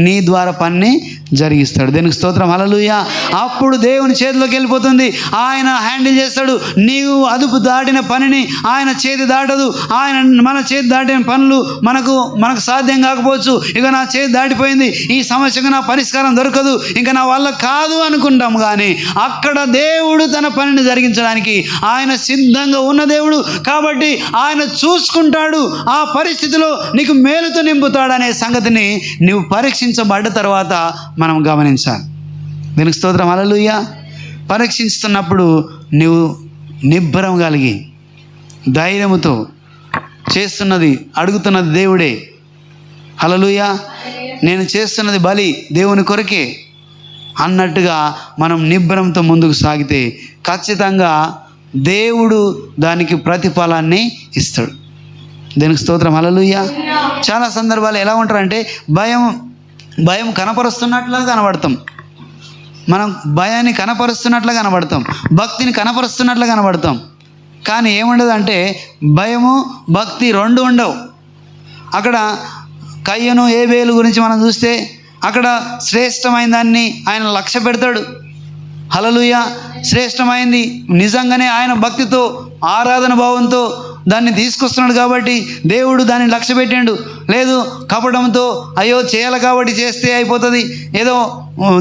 నీ ద్వారా పని జరిగిస్తాడు. దేనికి స్తోత్రం, హల్లెలూయా. అప్పుడు దేవుని చేతిలోకి వెళ్ళిపోతుంది, ఆయన హ్యాండిల్ చేస్తాడు. నీవు అదుపు దాటిన పనిని ఆయన చేతి దాటదు. మన చేతి దాటిన పనులు మనకు సాధ్యం కాకపోవచ్చు. ఇక నా చేతి దాటిపోయింది, ఈ సమస్యకు నా పరిష్కారం దొరకదు, ఇంకా నా వల్ల కాదు అనుకుంటాం. కానీ అక్కడ దేవుడు తన పనిని జరిగించడానికి ఆయన సిద్ధంగా ఉన్న దేవుడు కాబట్టి ఆయన చూసుకుంటాడు. ఆ పరిస్థితిలో నీకు మేలుతో నింపుతాడనే సంగతిని నీవు పరీక్షించబడ్డ తర్వాత మనం గమనించాలి. దీనికి స్తోత్రం, హల్లెలూయా. పరీక్షిస్తున్నప్పుడు నీవు నిబ్బరం కలిగి ధైర్యముతో చేస్తున్నది అడుగుతున్నది దేవుడే, హల్లెలూయా, నేను చేస్తున్నది బలి దేవుని కొరకే అన్నట్టుగా మనం నిబ్బరంతో ముందుకు సాగితే ఖచ్చితంగా దేవుడు దానికి ప్రతిఫలాన్ని ఇస్తాడు. దీనికి స్తోత్రం, హల్లెలూయా. చాలా సందర్భాలు ఎలా ఉంటారంటే భయం కనపరుస్తున్నట్లుగా కనబడతాం, మనం భయాన్ని కనపరుస్తున్నట్లుగా కనబడతాం, భక్తిని కనపరుస్తున్నట్లుగా కనబడతాం. కానీ ఏముండదు అంటే భయము భక్తి రెండు ఉండవు. అక్కడ కయ్యను ఏబేలు గురించి మనం చూస్తే అక్కడ శ్రేష్టమైన దాన్ని ఆయన లక్ష్య పెడతాడు, హల్లెలూయా. శ్రేష్టమైంది నిజంగానే ఆయన భక్తితో ఆరాధన భావంతో దాన్ని తీసుకొస్తున్నాడు కాబట్టి దేవుడు దాన్ని లక్ష్య పెట్టాడు. లేదు కపటంతో అయ్యో చేయాలి కాబట్టి చేస్తే అయిపోతుంది, ఏదో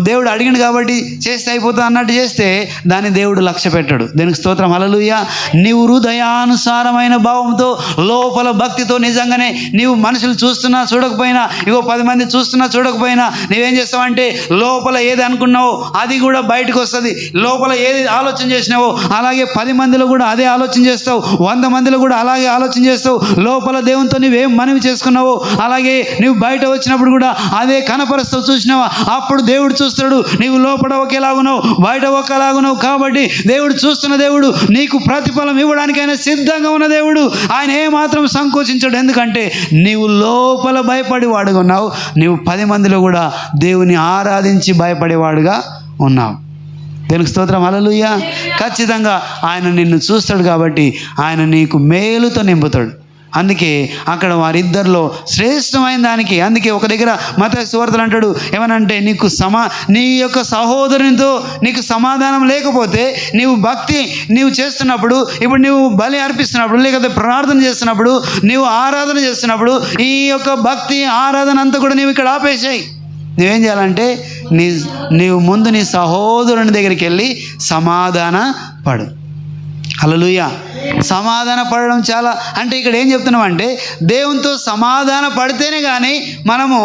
దేవుడు అడిగిండు కాబట్టి చేస్తే అయిపోతుంది అన్నట్టు చేస్తే దాన్ని దేవుడు లక్ష్య పెట్టాడు. దీనికి స్తోత్రం, హల్లెలూయా. నీవు హృదయానుసారమైన భావంతో లోపల భక్తితో నిజంగానే నీవు మనుషులు చూస్తున్నా చూడకపోయినా, 10 మంది చూస్తున్నా చూడకపోయినా నీవేం చేస్తావంటే లోపల ఏది అనుకున్నావో అది కూడా బయటకు వస్తుంది. లోపల ఏది ఆలోచన చేసినావో అలాగే 10 మందిలో కూడా అదే ఆలోచన చేస్తావు, 100 మందిలో కూడా అలాగే ఆలోచన చేస్తావు. లోపల దేవునితో నువ్వేం మనవి చేసుకున్నావో అలాగే నువ్వు బయట వచ్చినప్పుడు కూడా అదే కనపరుస్తావు. చూసినావా? అప్పుడు దేవుడు చూస్తాడు, నీవు లోపల ఒకేలాగున్నావు బయట ఒకేలాగున్నావు. కాబట్టి దేవుడు చూస్తున్న దేవుడు, నీకు ప్రతిఫలం ఇవ్వడానికి ఆయన సిద్ధంగా ఉన్న దేవుడు. ఆయన ఏమాత్రం సంకోచించాడు. ఎందుకంటే నీవు లోపల భయపడేవాడుగా ఉన్నావు, నీవు 10 మందిలో కూడా దేవుని ఆరాధించి భయపడేవాడుగా ఉన్నావు. దీనికి స్తోత్రం, హల్లెలూయా. ఖచ్చితంగా ఆయన నిన్ను చూస్తాడు కాబట్టి ఆయన నీకు మేలుతో నింపుతాడు. అందుకే అక్కడ వారిద్దరిలో శ్రేష్టమైన దానికి, అందుకే ఒక దగ్గర మత్తయి సువార్తలో అంటాడు ఏమనంటే నీ యొక్క సహోదరునితో నీకు సమాధానం లేకపోతే నీవు చేస్తున్నప్పుడు, ఇప్పుడు నీవు బలి అర్పిస్తున్నప్పుడు లేకపోతే ప్రార్థన చేస్తున్నప్పుడు, నీవు ఆరాధన చేస్తున్నప్పుడు ఈ యొక్క భక్తి ఆరాధన అంతా కూడా నీవు ఇక్కడ ఆపేసాయి. నువ్వేం చేయాలంటే నీవు ముందు నీ సహోదరుని దగ్గరికి వెళ్ళి సమాధాన పడు, హల్లెలూయా. సమాధాన పడడం చాలా అంటే ఇక్కడ ఏం చెప్తున్నామంటే దేవునితో సమాధాన పడితేనే కానీ మనము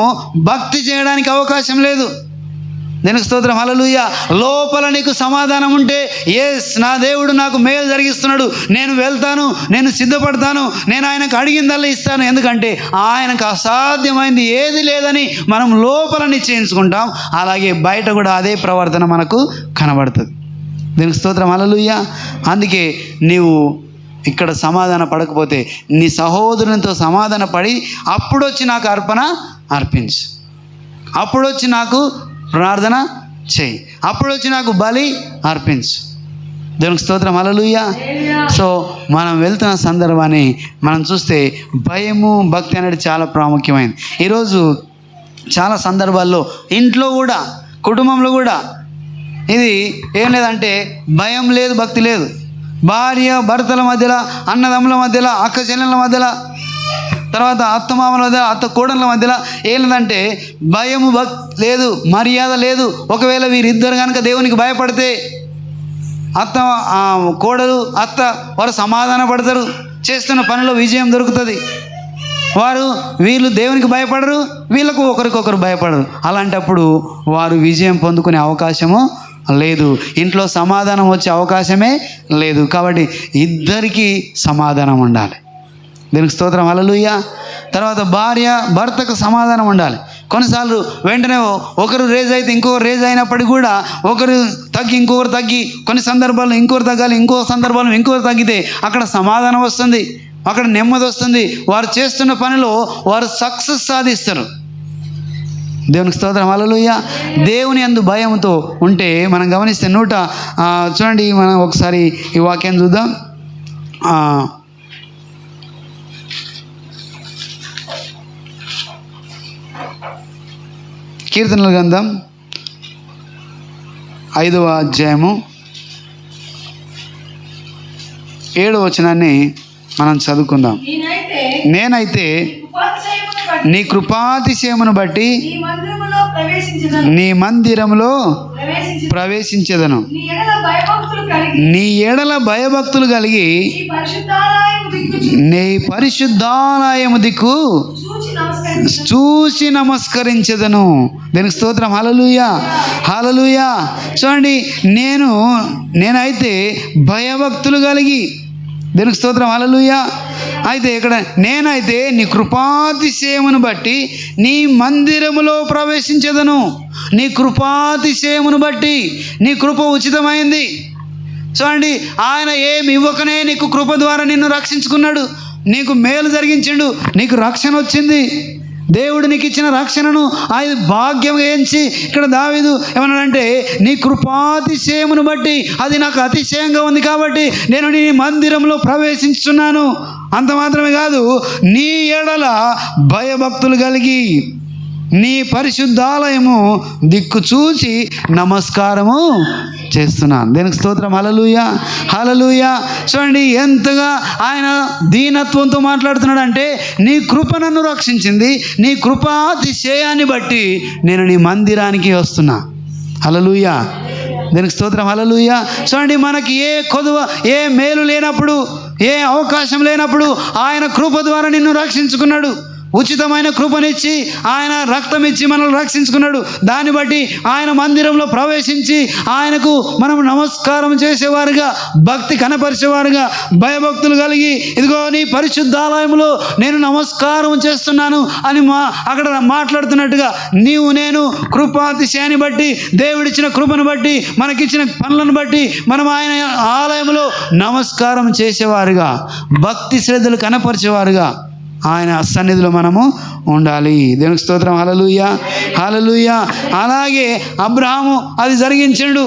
భక్తి చేయడానికి అవకాశం లేదు. దీనికి స్తోత్రం, హల్లెలూయా. లోపల నీకు సమాధానం ఉంటే ఎస్ నా దేవుడు నాకు మేలు జరిగిస్తున్నాడు, నేను వెళ్తాను, నేను సిద్ధపడతాను, నేను ఆయనకు అడిగిందల్లా ఇస్తాను. ఎందుకంటే ఆయనకు అసాధ్యమైంది ఏది లేదని మనం లోపల నిశ్చయించుకుంటాం. అలాగే బయట కూడా అదే ప్రవర్తన మనకు కనబడుతుంది. దీనికి స్తోత్రం, హల్లెలూయా. అందుకే నీవు ఇక్కడ సమాధాన పడకపోతే నీ సహోదరునితో సమాధాన పడి అప్పుడు వచ్చి నాకు అర్పణ అర్పించు, అప్పుడు వచ్చి నాకు ప్రార్థన చేయి, అప్పుడు వచ్చి నాకు బలి అర్పించు. దేవునికి స్తోత్రం, హల్లెలూయా. సో మనం వెళ్తున్న సందర్భాన్ని మనం చూస్తే భయము భక్తి అనేది చాలా ప్రాముఖ్యమైనది. ఈరోజు చాలా సందర్భాల్లో ఇంట్లో కూడా కుటుంబంలో కూడా ఇది ఏం లేదంటే భయం లేదు, భక్తి లేదు. భార్య భర్తల మధ్యలో, అన్నదమ్ముల మధ్యలో, అక్క చెల్లెళ్ళ మధ్యలో, తర్వాత అత్తమామల మధ్య, అత్త కోడళ్ళ మధ్యలో ఏంటంటే భయము లేదు, మర్యాద లేదు. ఒకవేళ వీరిద్దరు కనుక దేవునికి భయపడితే కోడలు అత్త వారు సమాధాన పడతారు, చేస్తున్న పనిలో విజయం దొరుకుతుంది. వీళ్ళు దేవునికి భయపడరు, వీళ్ళకు ఒకరికొకరు భయపడరు. అలాంటప్పుడు వారు విజయం పొందుకునే అవకాశము లేదు, ఇంట్లో సమాధానం వచ్చే అవకాశమే లేదు. కాబట్టి ఇద్దరికీ సమాధానం ఉండాలి. దీనికి స్తోత్రం, హల్లెలూయా. తర్వాత భార్య భర్తకు సమాధానం ఉండాలి. కొన్నిసార్లు వెంటనే ఒకరు రేజ్ అయితే ఇంకొకరు రేజ్ అయినప్పటికీ కూడా ఒకరు తగ్గి ఇంకొకరు తగ్గి, కొన్ని సందర్భాల్లో ఇంకొకరు తగ్గాలి, ఇంకో సందర్భాల్లో ఇంకొకరు తగ్గితే అక్కడ సమాధానం వస్తుంది, అక్కడ నెమ్మది వస్తుంది. వారు చేస్తున్న పనిలో వారు సక్సెస్ సాధిస్తారు. దేవునికి స్తోత్రం, హల్లెలూయా. దేవుని యందు భయంతో ఉంటే మనం గమనిస్తే చూడండి, మనం ఒకసారి ఈ వాక్యాన్ని చూద్దాం. కీర్తనల గ్రంథం 5వ అధ్యాయము 7వ వచనాన్ని మనం చదువుకుందాం. నేనైతే నీ కృపాతిశయమును బట్టి నీ మందిరములో ప్రవేశించెదను. నీ ఎడల భయభక్తులు కలిగి నీ పరిశుద్ధాలయము దిక్కు చూసి నమస్కరించెదను. దీనికి స్తోత్రం. హల్లెలూయా, హల్లెలూయా. చూడండి, నేనైతే భయభక్తులు కలిగి, దీనికి స్తోత్రం. హల్లెలూయా. అయితే ఇక్కడ నేనైతే నీ కృపాతిశయమును బట్టి నీ మందిరములో ప్రవేశించెదను. నీ కృపాతిశయమును బట్టి, నీ కృప ఉచితమైంది. చూడండి, ఆయన ఏమి ఇవ్వకనే నీకు కృప ద్వారా నిన్ను రక్షించుకున్నాడు. నీకు మేలు జరిగించిండు, నీకు రక్షణ వచ్చింది. దేవుడు నీకు ఇచ్చిన రక్షణను ఆయన భాగ్యంగా ఎంచి ఇక్కడ దావీదు ఏమన్నాడంటే, నీ కృపాతిశయమును బట్టి అది నాకు అతిశయంగా ఉంది కాబట్టి నేను నీ మందిరంలో ప్రవేశించున్నాను. అంత మాత్రమే కాదు, నీ ఎడల భయభక్తులు కలిగి నీ పరిశుద్ధాలయము దిక్కు చూచి నమస్కారము చేస్తున్నాను. దీనికి స్తోత్రం. హల్లెలూయా, హల్లెలూయా. చూడండి, ఎంతగా ఆయన దీనత్వంతో మాట్లాడుతున్నాడు అంటే, నీ కృప నన్ను రక్షించింది, నీ కృపాతిశయాన్ని బట్టి నేను నీ మందిరానికి వస్తున్నా. హల్లెలూయా, దీనికి స్తోత్రం. హల్లెలూయా. చూడండి, మనకి ఏ కొదువ, ఏ మేలు లేనప్పుడు, ఏ అవకాశం లేనప్పుడు ఆయన కృప ద్వారా నిన్ను రక్షించుకున్నాడు. ఉచితమైన కృపనిచ్చి ఆయన రక్తం ఇచ్చి మనల్ని రక్షించుకున్నాడు. దాన్ని బట్టి ఆయన మందిరంలో ప్రవేశించి ఆయనకు మనం నమస్కారం చేసేవారుగా, భక్తి కనపరిచేవారుగా, భయభక్తులు కలిగి ఇదిగో నీ పరిశుద్ధాలయంలో నేను నమస్కారం చేస్తున్నాను అని అక్కడ మాట్లాడుతున్నట్టుగా నేను కృపాతిశయాన్ని బట్టి, దేవుడిచ్చిన కృపను బట్టి, మనకిచ్చిన పనులను బట్టి మనం ఆయన ఆలయంలో నమస్కారం చేసేవారుగా, భక్తి శ్రద్ధలు కనపరిచేవారుగా ఆయన సన్నిధిలో మనము ఉండాలి. దేవునికి స్తోత్రం. హల్లెలూయా, హల్లెలూయా. అలాగే అబ్రహాము అది జరిగించాడు.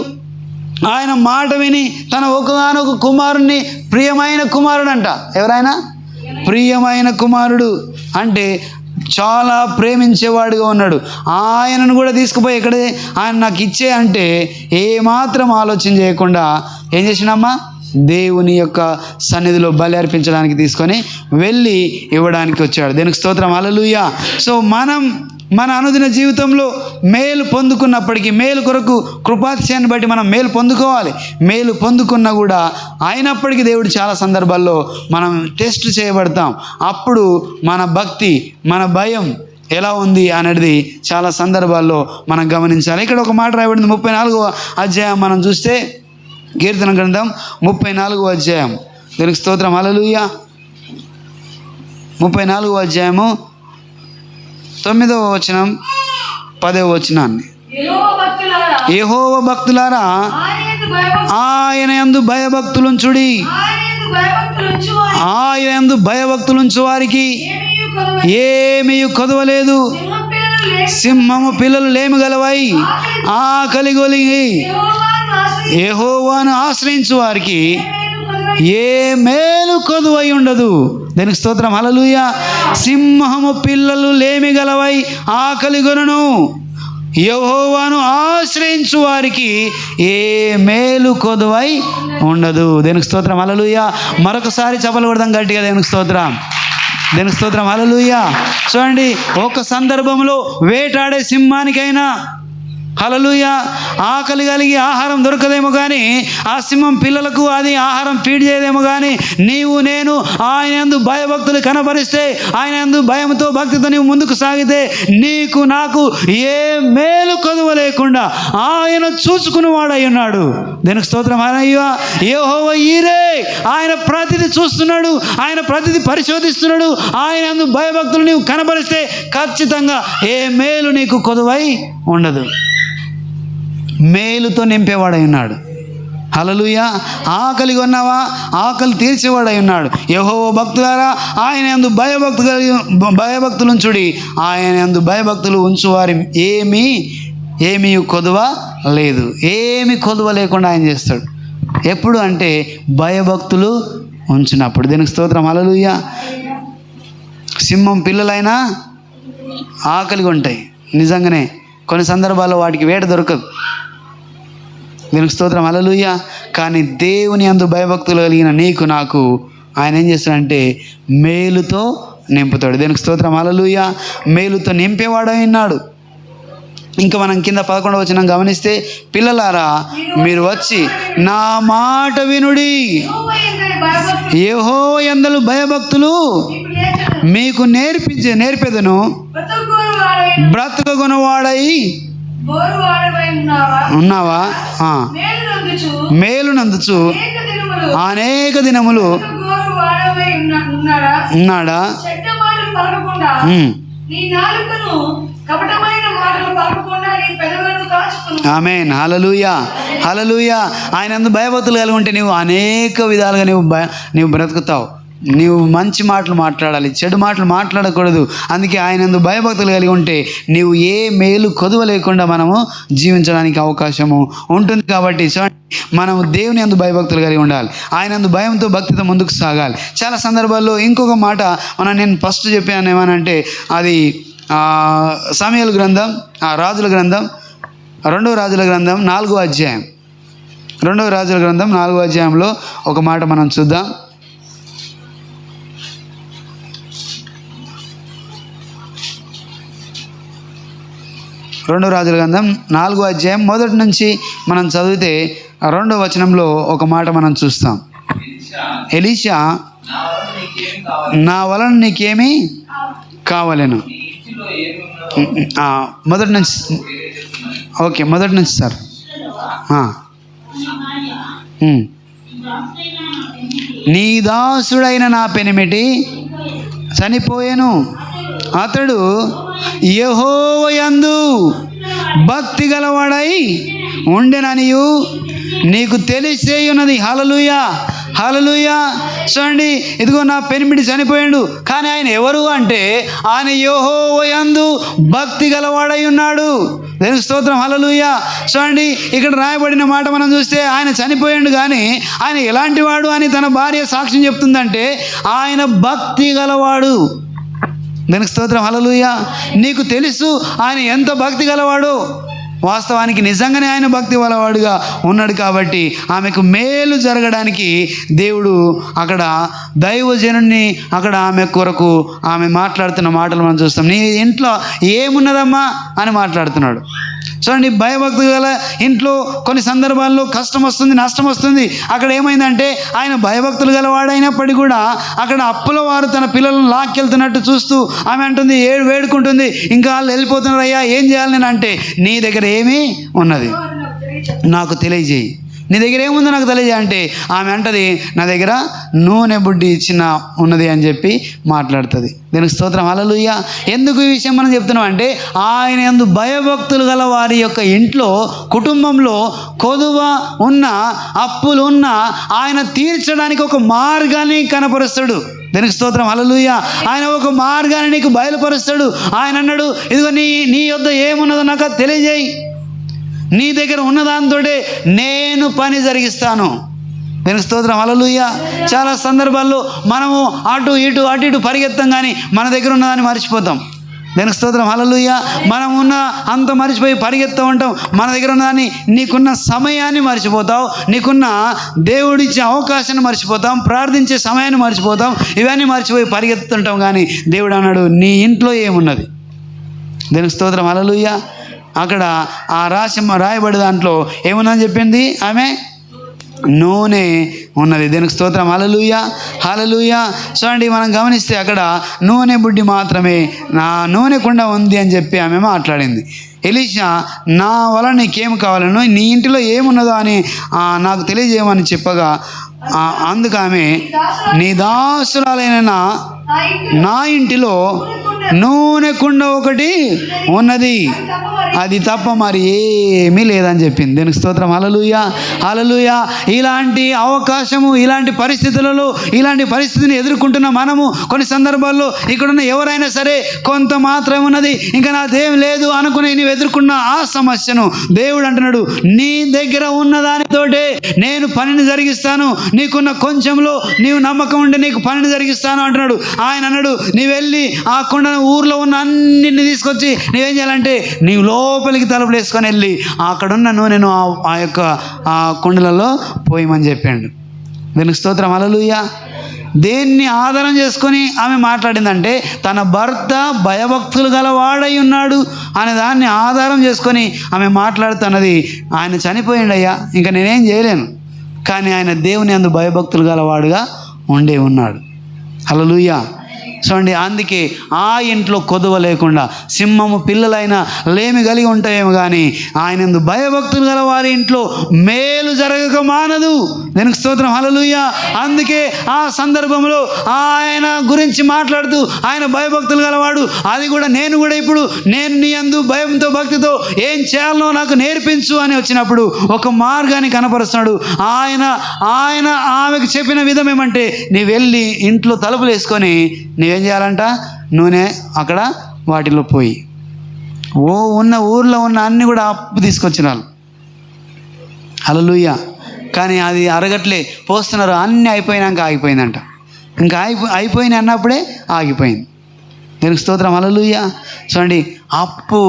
ఆయన మాట విని తన ఒకగానొక కుమారుణ్ణి, ప్రియమైన కుమారుడు అంట. ఎవరైనా ప్రియమైన కుమారుడు అంటే చాలా ప్రేమించేవాడుగా ఉన్నాడు. ఆయనను కూడా తీసుకుపోయి ఎక్కడే ఆయన నాకు ఇచ్చే అంటే ఏమాత్రం ఆలోచన చేయకుండా ఏం చేసినమ్మా, దేవుని యొక్క సన్నిధిలో బలి అర్పించడానికి తీసుకొని వెళ్ళి ఇవ్వడానికి వచ్చాడు. దీనికి స్తోత్రం. హల్లెలూయా. సో మన అనుదిన జీవితంలో మేలు పొందుకున్నప్పటికీ, మేలు కొరకు కృపాతిశయాన్ని బట్టి మనం మేలు పొందుకోవాలి. మేలు పొందుకున్నా కూడా అయినప్పటికీ దేవుడు చాలా సందర్భాల్లో మనం టెస్ట్ చేయబడతాం. అప్పుడు మన భక్తి, మన భయం ఎలా ఉంది అనేది చాలా సందర్భాల్లో మనం గమనించాలి. ఇక్కడ ఒక మాట రాయబడింది 34వ అధ్యాయం మనం చూస్తే, కీర్తన గ్రంథం 34వ అధ్యాయం. దీనికి స్తోత్రం. హల్లెలూయా. 34వ అధ్యాయము 9వ వచనం 10వ వచనాన్ని, యెహోవా భక్తులారా ఆయన యందు భయభక్తులుంచుడి, ఆయన యందు భయభక్తులుంచు వారికి ఏమీ కొదవలేదు. సింహము పిల్లలు లేమి గలవై ఆకలి గొలిగి యెహోవాను ఆశ్రయించు వారికి ఏ మేలు కొదువై ఉండదు. దానికి స్తోత్రం. హల్లెలూయా. సింహము పిల్లలు లేమి గలవై ఆకలి గొనును, యెహోవాను ఆశ్రయించు వారికి ఏ మేలు కొదువై ఉండదు. దేనికి స్తోత్రం. హల్లెలూయా. మరొకసారి చప్పలు కొడదాం గట్టిగా. దేవునికి స్తోత్రం, దేవునికి స్తోత్రం. హల్లెలూయా. చూడండి, ఒక సందర్భంలో వేటాడే సింహానికైనా హల్లెలూయా ఆకలి కలిగి ఆహారం దొరకదేమో కానీ, ఆ సింహం పిల్లలకు అది ఆహారం ఫీడ్ చేయదేమో కానీ, నీవు నేను ఆయన యందు భయభక్తులు కనబరిస్తే, ఆయన యందు భయంతో భక్తితో నీవు ముందుకు సాగితే నీకు నాకు ఏ మేలు కొదువ లేకుండా ఆయన చూసుకునేవాడై ఉన్నాడు. దీనికి స్తోత్రం. హల్లెలూయా. యెహోవా ఈరే, ఆయన ప్రతిదీ చూస్తున్నాడు, ఆయన ప్రతిదీ పరిశోధిస్తున్నాడు. ఆయన యందు భయభక్తులు నీవు కనబరిస్తే ఖచ్చితంగా ఏ మేలు నీకు కొదువై ఉండదు. మేలుతో నింపేవాడై ఉన్నాడు. హల్లెలూయా. ఆకలి కొన్నావా, ఆకలి తీర్చేవాడై ఉన్నాడు. యెహోవా భక్తులారా ఆయన యందు భయభక్తులుంచుడి, ఆయన యందు భయభక్తులు ఉంచువారి ఏమీ కొదువ లేదు. ఏమి కొదువ లేకుండా ఆయన చేస్తాడు. ఎప్పుడు అంటే భయభక్తులు ఉంచినప్పుడు. దీనికి స్తోత్రం. హల్లెలూయా. సింహం పిల్లలైనా ఆకలిగా ఉంటాయి. నిజంగానే కొన్ని సందర్భాల్లో వాటికి వేట దొరకదు. దీనికి స్తోత్రం, హల్లెలూయా. కానీ దేవుని యందు భయభక్తులు కలిగిన నీకు నాకు ఆయన ఏం చేస్తాడంటే మేలుతో నింపుతాడు. దీనికి స్తోత్రం, హల్లెలూయా. మేలుతో నింపేవాడై ఉన్నాడు. ఇంకా మనం కింద 11వ వచనం గమనిస్తే, పిల్లలారా మీరు వచ్చి నా మాట వినుడి, యెహోవా యందు భయభక్తులు మీకు నేర్పెదను, బ్రతుకుకొనువాడై ఉన్నావా? మేలు నందుచు అనేక దినములు ఉన్నాడా? ఆమేన్, హల్లెలూయా, హల్లెలూయా. ఆయన యందు భయభక్తులు కలిగి ఉంటే నీవు అనేక విధాలుగా నీవు బ్రతుకుతావు. నీవు మంచి మాటలు మాట్లాడాలి, చెడు మాటలు మాట్లాడకూడదు. అందుకే ఆయన యందు భయభక్తులు కలిగి ఉంటే నీవు ఏ మేలు కొదువ లేకుండా మనము జీవించడానికి అవకాశము ఉంటుంది. కాబట్టి మనము దేవుని యందు భయభక్తులు కలిగి ఉండాలి. ఆయన యందు భయంతో భక్తితో ముందుకు సాగాలి. చాలా సందర్భాల్లో ఇంకొక మాట నేను ఫస్ట్ చెప్పాను ఏమనంటే, అది సమూయేలు గ్రంథం, రాజుల గ్రంథం, 2వ రాజుల గ్రంథం 4వ అధ్యాయం, 2వ రాజుల గ్రంథం 4వ అధ్యాయంలో ఒక మాట మనం చూద్దాం. 2వ రాజుల గ్రంథం 4వ అధ్యాయం మొదటి నుంచి మనం చదివితే 2వ వచనంలో ఒక మాట మనం చూస్తాం. ఎలీషా నా వలన నీకేమీ కావాలను. మొదటి నుంచి, ఓకే, మొదటి నుంచి సార్. నీ దాసుడైన నా పెనిమిటి చనిపోయెను, అతడు యెహోవా యందు భక్తి గలవాడై ఉండెననియు నీకు తెలిసేయున్నది. హల్లెలూయా, హల్లెలూయా. చూడండి, ఇదిగో నా పెనిమిటి చనిపోయాడు, కానీ ఆయన ఎవరు అంటే ఆయన యెహోవా యందు భక్తి గలవాడై ఉన్నాడు. దేవుని స్తోత్రం, హల్లెలూయా. చూడండి, ఇక్కడ రాయబడిన మాట మనం చూస్తే ఆయన చనిపోయాడు, కానీ ఆయన ఎలాంటి వాడు అని తన భార్య సాక్ష్యం చెప్తుందంటే ఆయన భక్తి గలవాడు. దేవుని స్తోత్రం, హల్లెలూయా. నీకు తెలుసు ఆయన ఎంత భక్తి గలవాడు. వాస్తవానికి నిజంగానే ఆయన భక్తి గలవాడుగా ఉన్నాడు. కాబట్టి ఆమెకు మేలు జరగడానికి దేవుడు అక్కడ దైవజనుని అక్కడ ఆమె కొరకు ఆమె మాట్లాడుతున్న మాటలు మనం చూస్తాం. నీ ఇంట్లో ఏమున్నదమ్మా అని మాట్లాడుతున్నాడు. చూడండి, భయభక్తి గల ఇంట్లో కొన్ని సందర్భాల్లో కష్టం వస్తుంది, నష్టం వస్తుంది. అక్కడ ఏమైందంటే ఆయన భయభక్తులు గలవాడైనప్పటికీ కూడా అక్కడ అప్పుల వారు తన పిల్లలను లాక్కెళ్తున్నట్టు చూస్తూ ఆమె అంటుంది, వేడుకుంటుంది, ఇంకా వాళ్ళు వెళ్ళిపోతున్నారు అయ్యా, ఏం చేయాలి నేను అంటే, నీ దగ్గర ఏమీ ఉన్నది నాకు తెలియజేయి, నీ దగ్గర ఏముందో నాకు తెలియజేయ అంటే ఆమె అంటది, నా దగ్గర నూనె బుడ్డి ఇచ్చిన ఉన్నది అని చెప్పి మాట్లాడుతుంది. దీనికి స్తోత్రం, హల్లెలూయా. ఎందుకు ఈ విషయం మనం చెప్తున్నాం అంటే, ఆయన యందు భయభక్తులు గల వారి యొక్క ఇంట్లో, కుటుంబంలో కొదువ ఉన్న, అప్పులు ఉన్న ఆయన తీర్చడానికి ఒక మార్గాన్ని కనపరుస్తాడు. దీనికి స్తోత్రం, హల్లెలూయా. ఆయన ఒక మార్గాన్ని నీకు బయలుపరుస్తాడు. ఆయన అన్నాడు, ఇదిగో నీ యొద్ద ఏమున్నదో నాకు తెలియజేయి, నీ దగ్గర ఉన్నదాంతోటే నేను పని జరిగిస్తాను. దీనికి స్తోత్రం, హల్లెలూయా. చాలా సందర్భాల్లో మనము అటు ఇటు పరిగెత్తాం, కానీ మన దగ్గర ఉన్నదాన్ని మర్చిపోతాం. దీనికి స్తోత్రం, హల్లెలూయా. మనం ఉన్న అంత మర్చిపోయి పరిగెత్తా ఉంటాం. మన దగ్గర ఉన్నదాన్ని, నీకున్న సమయాన్ని మర్చిపోతావు, నీకున్న దేవుడిచ్చే అవకాశాన్ని మర్చిపోతాం, ప్రార్థించే సమయాన్ని మర్చిపోతాం, ఇవన్నీ మర్చిపోయి పరిగెత్తుంటాం. కానీ దేవుడు అన్నాడు, నీ ఇంట్లో ఏమున్నది. దీనికి స్తోత్రం, హల్లెలూయా. అక్కడ ఆ రాయబడి దాంట్లో ఏముందని చెప్పింది ఆమె, నూనె ఉన్నది. దీనికి స్తోత్రం, హల్లెలూయా, హల్లెలూయా. చూడండి, మనం గమనిస్తే అక్కడ నూనె బుడ్డి మాత్రమే, నా నూనె కుండ ఉంది అని చెప్పి ఆమె మాట్లాడింది. ఎలీషా నా వలన నీకేం కావాలను, నీ ఇంటిలో ఏమున్నదో అని నాకు తెలియజేయమని చెప్పగా, అందుకు ఆమె, నీ దాసురాలైన నా ఇంటిలో నూనె కుండ ఒకటి ఉన్నది, అది తప్ప మరి ఏమీ లేదని చెప్పింది. దీనికి స్తోత్రం, హల్లెలూయా, హల్లెలూయా. ఇలాంటి అవకాశము, ఇలాంటి పరిస్థితులలో, ఇలాంటి పరిస్థితిని ఎదుర్కొంటున్న మనము కొన్ని సందర్భాల్లో ఇక్కడున్న ఎవరైనా సరే కొంత మాత్రం ఉన్నది, ఇంకా నాదేం లేదు అనుకుని నీవు ఎదుర్కొన్న ఆ సమస్యను దేవుడు అంటున్నాడు, నీ దగ్గర ఉన్న దానితోటే నేను పనిని జరిగిస్తాను, నీకున్న కొంచెంలో నీవు నమ్మకం ఉండి నీకు పనిని జరిగిస్తాను అంటున్నాడు. ఆయన అన్నాడు, నీవు వెళ్ళి ఆ కుండ ఊర్లో ఉన్న అన్నింటిని తీసుకొచ్చి నువ్వేం చేయాలంటే నీవు లోపలికి తలుపులు వేసుకొని వెళ్ళి అక్కడున్న నూనెను ఆ యొక్క ఆ కుండలలో పోయమని చెప్పాడు. దీనికి స్తోత్రం, హల్లెలూయా. దేన్ని ఆధారం చేసుకొని ఆమె మాట్లాడిందంటే తన భర్త భయభక్తులు గలవాడై ఉన్నాడు అనే దాన్ని ఆధారం చేసుకొని ఆమె మాట్లాడుతున్నది. ఆయన చనిపోయిండయ్యా, ఇంకా నేనేం చేయలేను, కానీ ఆయన దేవుని యందు భయభక్తులు గలవాడుగా ఉండే ఉన్నాడు. హల్లెలూయా. చూడండి, అందుకే ఆ ఇంట్లో కొదువ లేకుండా సింహము పిల్లలైనా లేమి కలిగి ఉంటాయేమో కానీ ఆయన యందు భయభక్తులు గల వారి ఇంట్లో మేలు జరగక మానదు. దీనికి స్తోత్రం, హల్లెలూయా. అందుకే ఆ సందర్భంలో ఆయన గురించి మాట్లాడుతూ ఆయన భయభక్తులు గలవాడు, అది కూడా నేను కూడా ఇప్పుడు నేను నీ యందు భయంతో భక్తితో ఏం చేయాలనో నాకు నేర్పించు అని వచ్చినప్పుడు ఒక మార్గాన్ని కనపరుస్తున్నాడు. ఆయన ఆమెకు చెప్పిన విధం ఏమంటే నీ వెళ్ళి ఇంట్లో తలుపులు వేసుకొని నీవేం చేయాలంట, నూనె అక్కడ వాటిలో పోయి ఉన్న ఊర్లో ఉన్న అన్నీ కూడా అప్పు తీసుకొచ్చినారు. హల్లెలూయా. కానీ అది అరగట్లే, పోస్తున్నారు, అన్నీ అయిపోయినాక ఆగిపోయిందంట. ఇంకా అయిపోయినాయి అన్నప్పుడే ఆగిపోయింది. దీనికి స్తోత్రం, హల్లెలూయా. చూడండి, అప్పు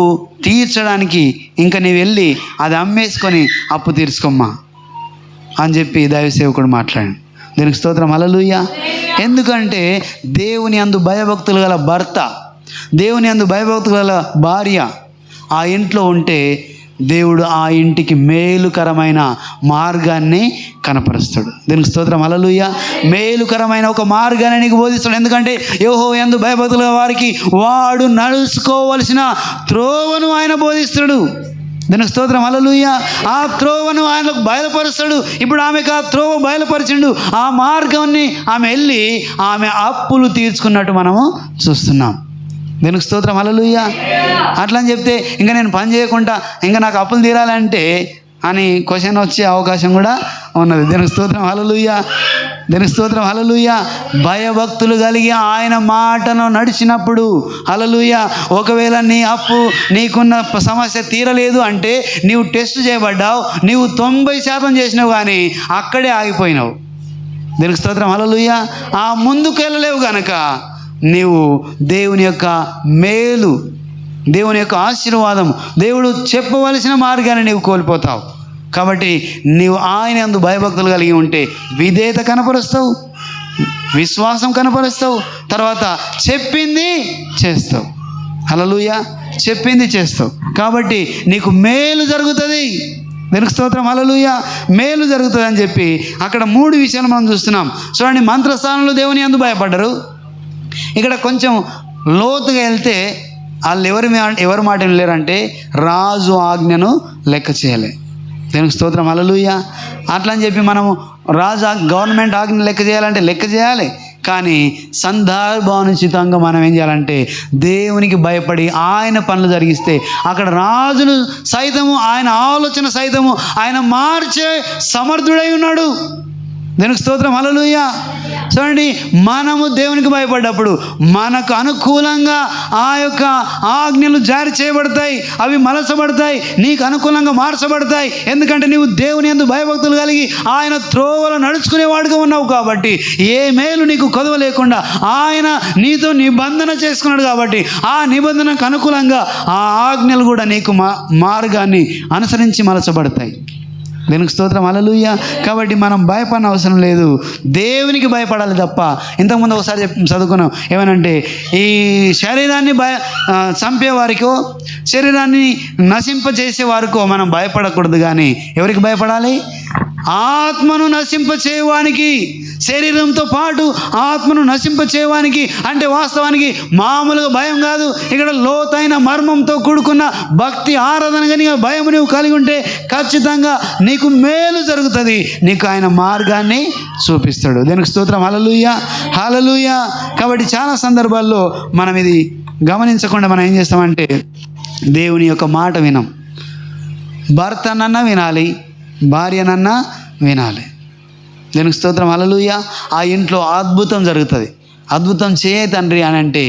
తీర్చడానికి ఇంకా నీవు వెళ్ళి అది అమ్మేసుకొని అప్పు తీర్చుకోమ్మా అని చెప్పి దైవ సేవకుడు మాట్లాడాడు. దీనికి స్తోత్రం, హల్లెలూయా. ఎందుకంటే దేవుని యందు భయభక్తులు గల భర్త, దేవుని యందు భయభక్తులు గల భార్య ఆ ఇంట్లో ఉంటే దేవుడు ఆ ఇంటికి మేలుకరమైన మార్గాన్ని కనపరుస్తాడు. దీనికి స్తోత్రం, హల్లెలూయా. మేలుకరమైన ఒక మార్గాన్ని నీకు బోధిస్తాడు. ఎందుకంటే యెహోవా యందు భయభక్తుల వారికి వాడు నడుచుకోవలసిన త్రోవను ఆయన బోధిస్తాడు. దీనికి స్తోత్రం, హల్లెలూయా. ఆ త్రోవను ఆయనకు బయలుపరుస్తాడు. ఇప్పుడు ఆమెకు ఆ త్రోవ బయలుపరిచిండు. ఆ మార్గాన్ని ఆమె వెళ్ళి ఆమె అప్పులు తీర్చుకున్నట్టు మనము చూస్తున్నాం. దీనికి స్తోత్రం, హల్లెలూయా. అట్లా అని చెప్తే ఇంకా నేను పని చేయకుండా ఇంకా నాకు అప్పులు తీరాలంటే అని క్వశ్చన్ వచ్చే అవకాశం కూడా ఉన్నది. దీనికి స్తోత్రం, హల్లెలూయా. దీనికి స్తోత్రం, హల్లెలూయా. భయభక్తులు కలిగి ఆయన మాటను నడిచినప్పుడు, హల్లెలూయా, ఒకవేళ నీ అప్పు నీకున్న సమస్య తీరలేదు అంటే నీవు టెస్ట్ చేయబడ్డావు, నీవు 90% చేసినావు కానీ అక్కడే ఆగిపోయినావు. దీనికి స్తోత్రం, హల్లెలూయా. ఆ ముందుకు వెళ్ళలేవు కనుక నీవు దేవుని యొక్క మేలు, దేవుని యొక్క ఆశీర్వాదం, దేవుడు చెప్పవలసిన మార్గాన్ని నీవు కోల్పోతావు. కాబట్టి నీవు ఆయన యందు భయభక్తులు కలిగి ఉంటే విధేయత కనపరుస్తావు, విశ్వాసం కనపరుస్తావు, తర్వాత చెప్పింది చేస్తావు. హల్లెలూయా. చెప్పింది చేస్తావు కాబట్టి నీకు మేలు జరుగుతుంది. దీనికి స్తోత్రం, హల్లెలూయా. మేలు జరుగుతుంది అని చెప్పి అక్కడ 3 విషయాలు మనం చూస్తున్నాం. చూడండి, మంత్రస్థానంలో దేవుని యందు భయపడ్డరు. ఇక్కడ కొంచెం లోతుగా వెళ్తే వాళ్ళు ఎవరి మాట వినలేరంటే రాజు ఆజ్ఞను లెక్క చేయలే. దీనికి స్తోత్రం, హల్లెలూయా. అట్లా అని చెప్పి మనము గవర్నమెంట్ ఆజ్ఞ లెక్క చేయాలంటే లెక్క చేయాలి, కానీ సందర్భానుచితంగా మనం ఏం చేయాలంటే దేవునికి భయపడి ఆయన పనులు జరిగిస్తే అక్కడ రాజును సైతము ఆయన ఆలోచన సైతము ఆయన మార్చే సమర్థుడై ఉన్నాడు. దీనికి స్తోత్రం, హల్లెలూయా. చూడండి, మనము దేవునికి భయపడ్డప్పుడు మనకు అనుకూలంగా ఆ యొక్క ఆజ్ఞలు జారీ చేయబడతాయి, అవి మలసబడతాయి, నీకు అనుకూలంగా మార్చబడతాయి. ఎందుకంటే నీవు దేవుని యందు భయభక్తులు కలిగి ఆయన త్రోవలో నడుచుకునేవాడుగా ఉన్నావు కాబట్టి ఏ మేలు నీకు కొదవ లేకుండా ఆయన నీతో నిబంధన చేసుకున్నాడు. కాబట్టి ఆ నిబంధనకు అనుకూలంగా ఆ ఆజ్ఞలు కూడా నీకు మార్గాన్ని అనుసరించి మలచబడతాయి. దీనికి స్తోత్రం, హల్లెలూయా. కాబట్టి మనం భయపడిన అవసరం లేదు, దేవునికి భయపడాలి తప్ప. ఇంతకుముందు ఒకసారి చదువుకున్నాం ఏమనంటే ఈ శరీరాన్ని చంపేవారికో శరీరాన్ని నశింపచేసే వారికో మనం భయపడకూడదు, కానీ ఎవరికి భయపడాలి? ఆత్మను నశింపచేయవానికి, శరీరంతో పాటు ఆత్మను నశింపచేయవానికి. అంటే వాస్తవానికి మామూలుగా భయం కాదు, ఇక్కడ లోతైన మర్మంతో కూడుకున్న భక్తి ఆరాధన కానీ భయం నువ్వు కలిగి ఉంటే ఖచ్చితంగా నీకు మేలు జరుగుతుంది, నీకు ఆయన మార్గాన్ని చూపిస్తాడు. దీనికి స్తోత్రం, హల్లెలూయా, హల్లెలూయా. కాబట్టి చాలా సందర్భాల్లో మనం ఇది గమనించకుండా మనం ఏం చేస్తామంటే దేవుని యొక్క మాట వినం. భర్తనన్నా వినాలి, భార్యనన్నా వినాలి. దీనికి స్తోత్రం, హల్లెలూయా. ఆ ఇంట్లో అద్భుతం జరుగుతుంది. అద్భుతం చేయ తండ్రి అని అంటే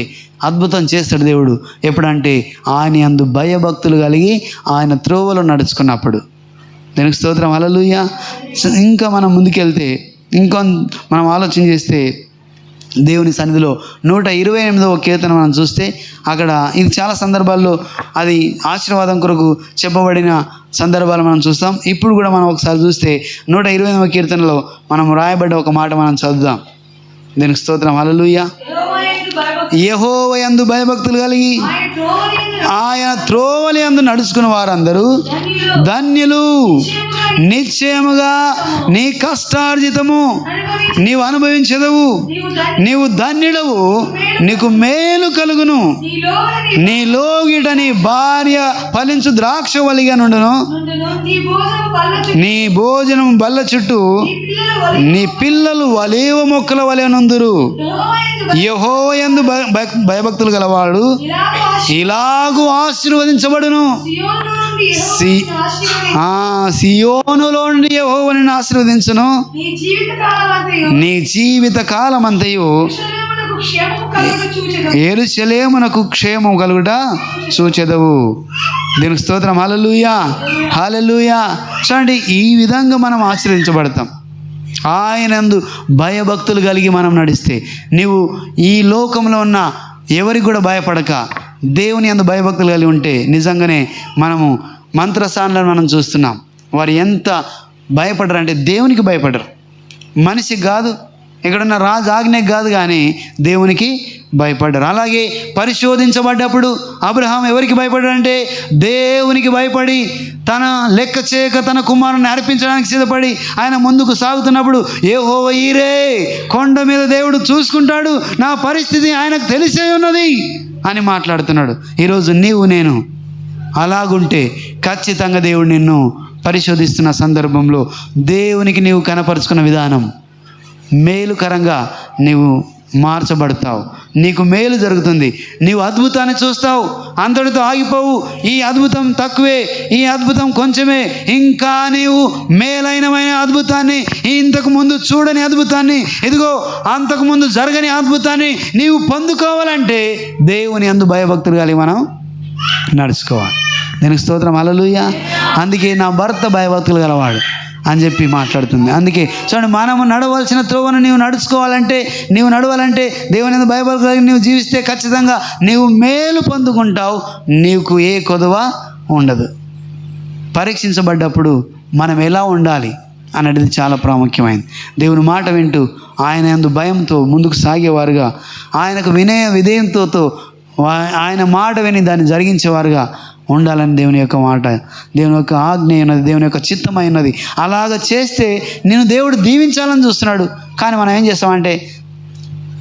అద్భుతం చేస్తాడు దేవుడు. ఎప్పుడంటే ఆయన యందు భయభక్తులు కలిగి ఆయన త్రోవలో నడుచుకున్నప్పుడు. దీనికి స్తోత్రం, హల్లెలూయా. ఇంకా మనం ముందుకెళ్తే మనం ఆలోచన చేస్తే దేవుని సన్నిధిలో 128వ కీర్తన మనం చూస్తే అక్కడ ఇది చాలా సందర్భాల్లో అది ఆశీర్వాదం కొరకు చెప్పబడిన సందర్భాలు మనం చూస్తాం. ఇప్పుడు కూడా మనం ఒకసారి చూస్తే 128వ కీర్తనలో మనం రాయబడ్డ ఒక మాట మనం చదువుదాం. దీనికి స్తోత్రం. హల్లెలూయా. యెహోవా యందు భయభక్తులు కలిగి ఆయన త్రోవలి యందు నడుచుకున్న వారందరూ ధన్యులు. నిశ్చయముగా నీ కష్టార్జితము నీవు అనుభవించదవు. నీవు ధన్యుడవు, నీకు మేలు కలుగును. నీలోగిట నీ భార్య ఫలించు ద్రాక్షవల్లిగా నుండును. నీ భోజనం బల్ల చుట్టూ నీ పిల్లలు వలేవ మొక్కల వలె నుందురు. యెహోవా యందు భయభక్తులు గలవాడు ఇలాగూ ఆశీర్వదించబడును. సియోనులో నుండి యెహోవా నిన్ను ఆశీర్వదించును. నీ జీవిత కాలమంతయు యెరూషలేమునకు క్షేమం కలుగుట చూచెదవు. దీనికి స్తోత్రం. హల్లెలూయా, హల్లెలూయా. చూడండి, ఈ విధంగా మనం ఆశీర్వదించబడతాం. ఆయనందు భయభక్తులు కలిగి మనం నడిస్తే, నీవు ఈ లోకంలో ఉన్న ఎవరికి కూడా భయపడక దేవుని యందు భయభక్తులు కలిగి ఉంటే నిజంగానే మనము మంత్రసానులను మనం చూస్తున్నాం. వారు ఎంత భయపడరు అంటే దేవునికి భయపడరు, మనిషికి కాదు, ఇక్కడున్న రాజు ఆజ్ఞకి కాదు, కానీ దేవునికి భయపడ్డారు. అలాగే పరిశోధించబడ్డప్పుడు అబ్రహాం ఎవరికి భయపడ్డాడంటే దేవునికి భయపడి తన లెక్క చేయక తన కుమారుని అర్పించడానికి సిద్ధపడి ఆయన ముందుకు సాగుతున్నప్పుడు యెహోవా ఈరే, కొండ మీద దేవుడు చూసుకుంటాడు, నా పరిస్థితి ఆయనకు తెలిసే ఉన్నది అని మాట్లాడుతున్నాడు. ఈరోజు నీవు నేను అలాగుంటే ఖచ్చితంగా దేవుడు నిన్ను పరిశోధిస్తున్న సందర్భంలో దేవునికి నీవు కనపరుచుకున్న విధానం మేలుకరంగా నీవు మార్చబడతావు. నీకు మేలు జరుగుతుంది, నీవు అద్భుతాన్ని చూస్తావు. అంతటితో ఆగిపోవు. ఈ అద్భుతం తక్కువే, ఈ అద్భుతం కొంచెమే, ఇంకా నీవు మేలైనమైన అద్భుతాన్ని, ఇంతకు ముందు చూడని అద్భుతాన్ని, ఇదిగో అంతకు ముందు జరగని అద్భుతాన్ని నీవు పొందుకోవాలంటే దేవుని యందు భయభక్తులు కలిగి మనం నడుచుకోవాలి. దీనికి స్తోత్రం. హల్లెలూయా. అందుకే నా భర్త భయభక్తులు గలవాడు అని చెప్పి మాట్లాడుతుంది. అందుకే చూడండి, మనము నడవలసిన త్రోవను నీవు నడుచుకోవాలంటే, నీవు నడవాలంటే దేవుని భయభక్తులు కలిగి నీవు జీవిస్తే ఖచ్చితంగా నీవు మేలు పొందుకుంటావు. నీకు ఏ కొదువ ఉండదు. పరీక్షించబడ్డప్పుడు మనం ఎలా ఉండాలి అనేది చాలా ప్రాముఖ్యమైనది. దేవుని మాట వింటూ ఆయన యందు భయంతో ముందుకు సాగేవారుగా, ఆయనకు విధేయంతో ఆయన మాట విని దాన్ని జరిగించేవారుగా ఉండాలని దేవుని యొక్క మాట, దేవుని యొక్క ఆజ్ఞ ఉన్నది, దేవుని యొక్క చిత్తమైనది. అలాగ చేస్తే నేను దేవుడు దీవించాలని చూస్తున్నాడు. కానీ మనం ఏం చేస్తామంటే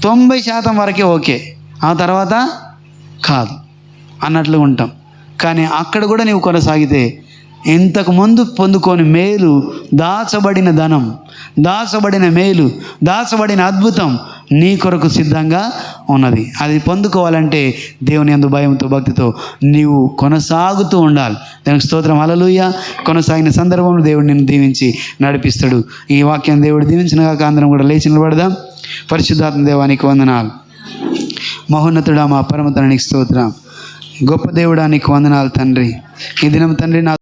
90% వరకే ఓకే, ఆ తర్వాత కాదు అన్నట్లు ఉంటాం. కానీ అక్కడ కూడా నీవు కొనసాగితే ఇంతకుముందు పొందుకొని మేలు, దాచబడిన ధనం, దాచబడిన మేలు, దాచబడిన అద్భుతం నీ కొరకు సిద్ధంగా ఉన్నది. అది పొందుకోవాలంటే దేవుని యందు భయంతో భక్తితో నీవు కొనసాగుతూ ఉండాలి. దానికి స్తోత్రం. హల్లెలూయా. కొనసాగిన సందర్భంలో దేవుడు నిన్ను దీవించి నడిపిస్తాడు. ఈ వాక్యం దేవుడు దీవించిన కాక అందరం కూడా లేచి నిలబడదాం. పరిశుద్ధాత్మ దేవానికి వందనాలు. మహోన్నతుడా మా పరమ తండ్రికి స్తోత్రం. గొప్ప దేవుడానికి వందనాలు తండ్రి. ఈ దినం తండ్రి నా